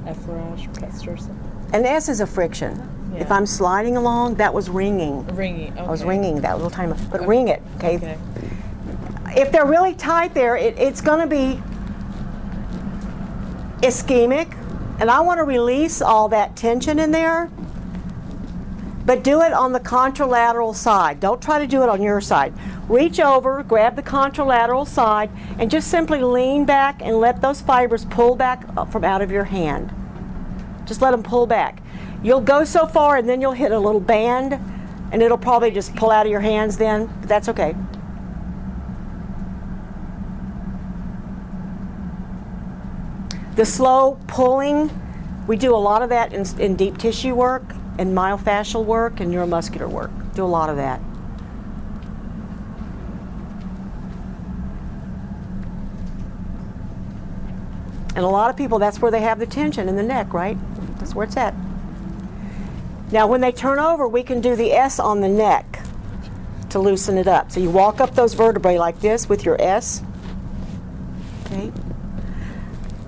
Effleurage, pestrissage. An S is a friction. Yeah. If I'm sliding along, that was ringing. Ringing, okay. I was ringing that little time, but ring it, okay? Okay. If they're really tight there, it's going to be ischemic, and I want to release all that tension in there. but do it on the contralateral side. Don't try to do it on your side. Reach over, grab the contralateral side, and just simply lean back and let those fibers pull back up from out of your hand. Just let them pull back. You'll go so far and then you'll hit a little band and it'll probably just pull out of your hands then, but that's okay. The slow pulling, we do a lot of that in deep tissue work and myofascial work and neuromuscular work. Do a lot of that. And a lot of people, that's where they have the tension in the neck, right? That's where it's at. Now when they turn over, we can do the S on the neck to loosen it up. So you walk up those vertebrae like this with your S. Okay.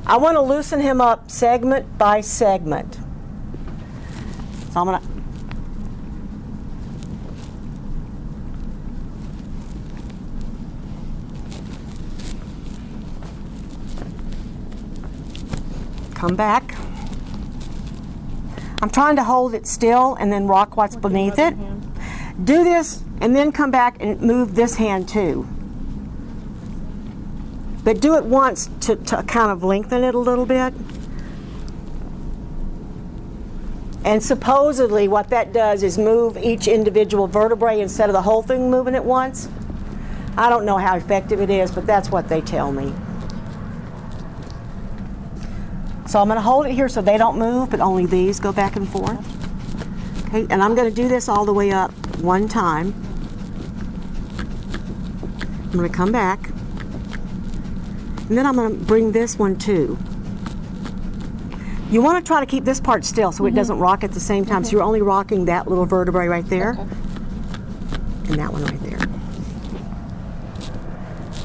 I want to loosen him up segment by segment. So I'm going to come back. I'm trying to hold it still and then rock what's beneath it. Do this and then come back and move this hand too. But do it once to kind of lengthen it a little bit. And supposedly what that does is move each individual vertebrae instead of the whole thing moving at once. I don't know how effective it is, but that's what they tell me. So I'm going to hold it here so they don't move, but only these go back and forth. Okay, and I'm going to do this all the way up one time. I'm going to come back. And then I'm going to bring this one too. You want to try to keep this part still so it doesn't rock at the same time. So you're only rocking that little vertebrae right there. And that one right there.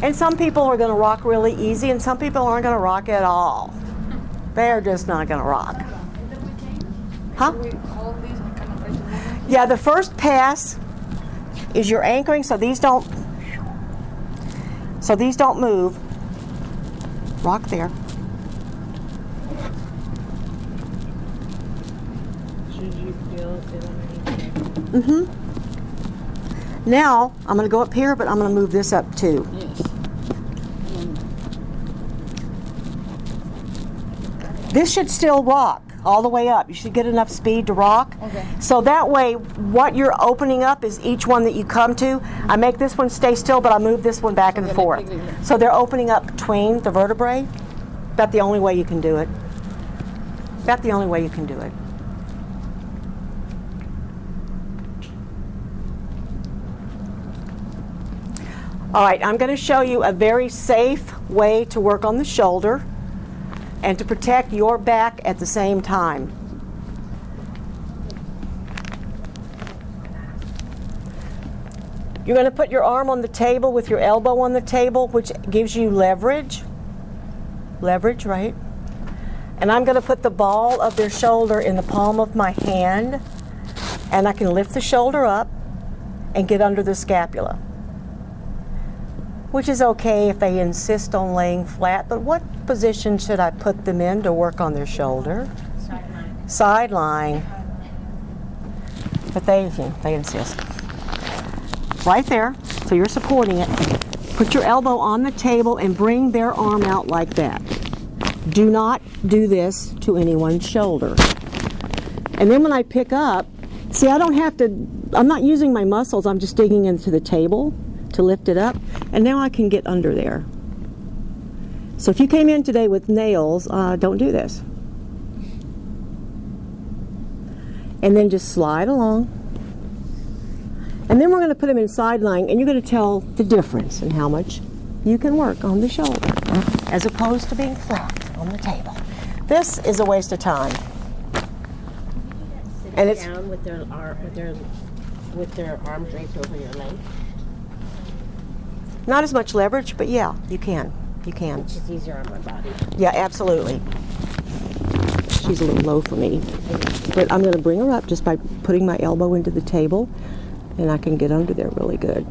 And some people are going to rock really easy and some people aren't going to rock at all. They're just not going to rock. Huh? Yeah, the first pass is your anchoring, so these don't move. Rock there. Should you feel it underneath? Mm-hmm. Now, I'm going to go up here, but I'm going to move this up too. Yes. This should still rock all the way up. You should get enough speed to rock. Okay. So that way, what you're opening up is each one that you come to. I make this one stay still, but I move this one back and forth. So they're opening up between the vertebrae. About the only way you can do it. About the only way you can do it. All right, I'm going to show you a very safe way to work on the shoulder and to protect your back at the same time. You're going to put your arm on the table with your elbow on the table, which gives you leverage. Leverage, right? And I'm going to put the ball of their shoulder in the palm of my hand, and I can lift the shoulder up and get under the scapula. Which is okay if they insist on laying flat, but what position should I put them in to work on their shoulder? Sideline. Side-lying. But they insist. Right there, so you're supporting it. Put your elbow on the table and bring their arm out like that. Do not do this to anyone's shoulder. And then when I pick up, see, I don't have to, I'm not using my muscles, I'm just digging into the table to lift it up, and now I can get under there. So if you came in today with nails, don't do this. And then just slide along. And then we're going to put them in side lying, and you're going to tell the difference in how much you can work on the shoulder as opposed to being flat on the table. This is a waste of time. And it's down with their arm draped over your leg. Not as much leverage, but yeah, you can. You can. It's just easier on my body. Yeah, absolutely. She's a little low for me. But I'm going to bring her up just by putting my elbow into the table, and I can get under there really good.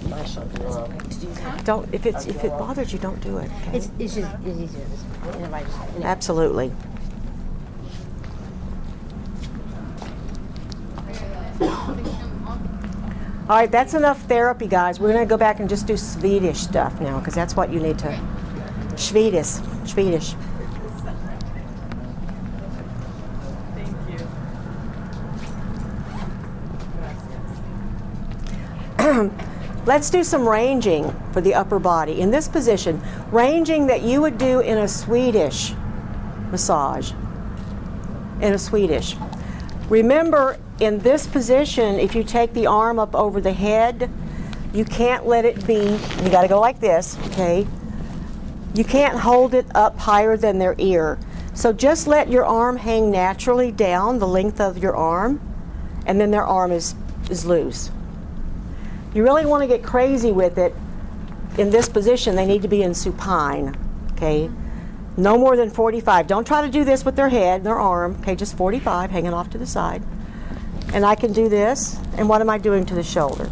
My shoulder doesn't like to do that. don't. If it bothers you, don't do it. Okay? It's easier this way. You know, anyway. Absolutely. All right, that's enough therapy, guys. We're going to go back and just do Swedish stuff now, because that's what you need to. Swedish. Thank you. Let's do some ranging for the upper body. In this position, ranging that you would do in a Swedish massage. In a Swedish. Remember, in this position, if you take the arm up over the head, you can't let it be, you got to go like this, okay? You can't hold it up higher than their ear. So just let your arm hang naturally down the length of your arm, and then their arm is loose. You really want to get crazy with it. In this position, they need to be in supine, okay? No more than 45. Don't try to do this with their head, their arm, okay? Just 45, hanging off to the side. And I can do this, and what am I doing to the shoulder?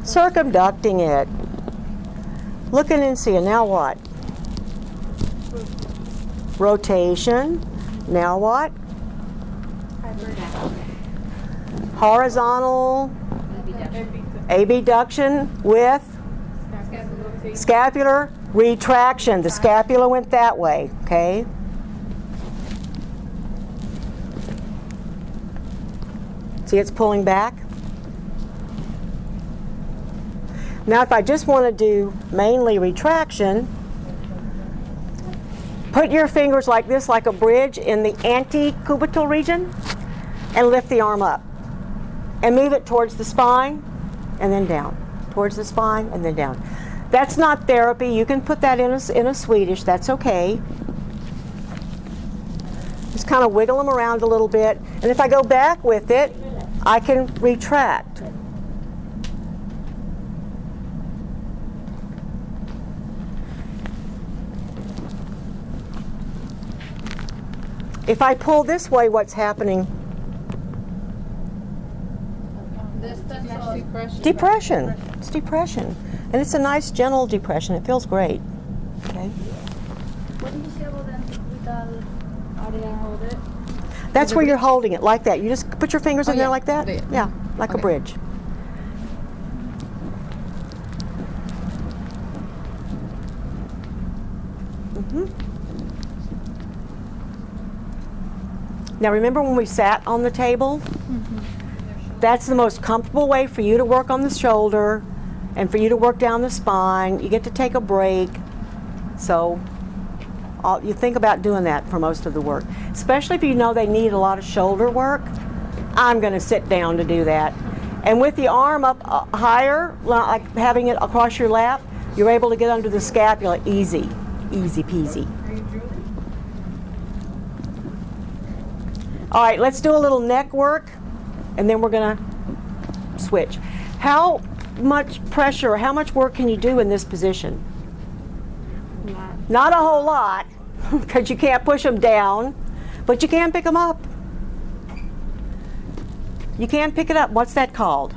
Circumducting it. Looking and seeing, now what? Rotation. Now what? Horizontal. Abduction with scapular retraction. The scapula went that way, okay? See, it's pulling back. Now, if I just want to do mainly retraction, put your fingers like this, like a bridge, in the antecubital region, and lift the arm up. And move it towards the spine, and then down. Towards the spine, and then down. That's not therapy. You can put that in a Swedish. That's okay. Just kind of wiggle them around a little bit. And if I go back with it, I can retract. If I pull this way, what's happening? Depression. It's depression. And it's a nice, gentle depression. It feels great. Okay. What did you say about that? How do I hold it? That's where you're holding it, like that. You just put your fingers in there like that? Yeah, like a bridge. Now remember when we sat on the table? That's the most comfortable way for you to work on the shoulder and for you to work down the spine. You get to take a break. So you think about doing that for most of the work. Especially if you know they need a lot of shoulder work. I'm going to sit down to do that. And with the arm up higher, like having it across your lap, you're able to get under the scapula easy. Easy peasy. All right, let's do a little neck work, and then we're going to switch. How much pressure, how much work can you do in this position? Not a whole lot, because you can't push them down, but you can pick them up. You can pick it up. What's that called?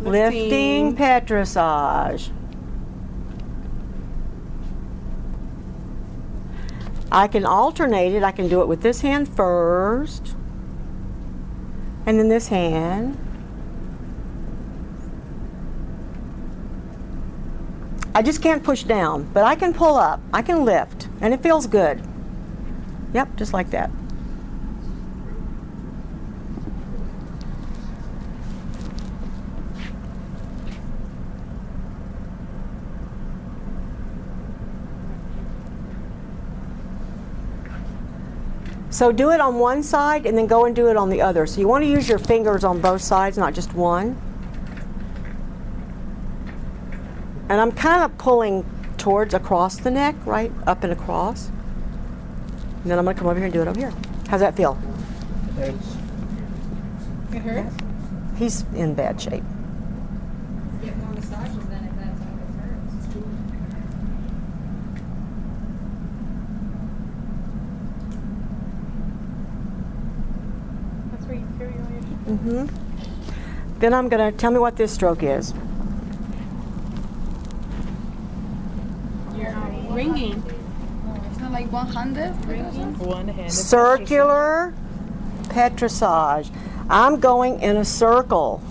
Lifting petrissage. I can alternate it. I can do it with this hand first, and then this hand. I just can't push down, but I can pull up. I can lift, and it feels good. Yep, just like that. So do it on one side and then go and do it on the other. So you want to use your fingers on both sides, not just one. And I'm kind of pulling towards across the neck, right? Up and across. And then I'm going to come over here and do it over here. How's that feel? It hurts? He's in bad shape. Get more massages then if that's how it hurts. That's where you carry all your shit. Then I'm going to tell me what this stroke is. You're ringing. It's not like one-handed ringing. One-handed. Circular petrissage. I'm going in a circle.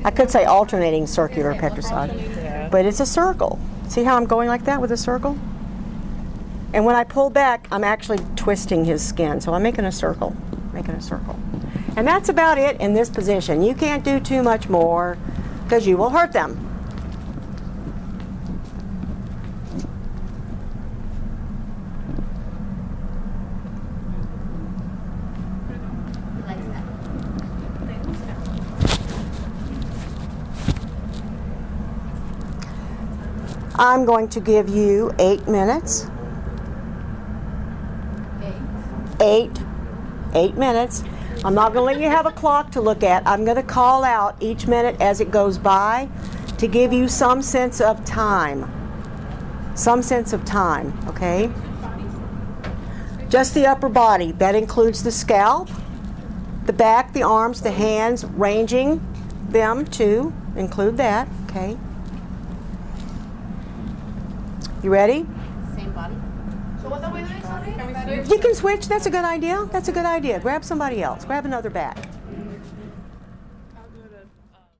I could say alternating circular petrissage, but it's a circle. See how I'm going like that with a circle? And when I pull back, I'm actually twisting his skin. So I'm making a circle, And that's about it in this position. You can't do too much more because you will hurt them. I'm going to give you 8 minutes. 8 minutes. I'm not going to let you have a clock to look at. I'm going to call out each minute as it goes by to give you some sense of time. Okay? Just the upper body. That includes the scalp, the back, the arms, the hands, ranging them to include that. Okay? You ready? Same body. So what are we doing, sorry? Can we switch? You can switch. That's a good idea. Grab somebody else. Grab another back.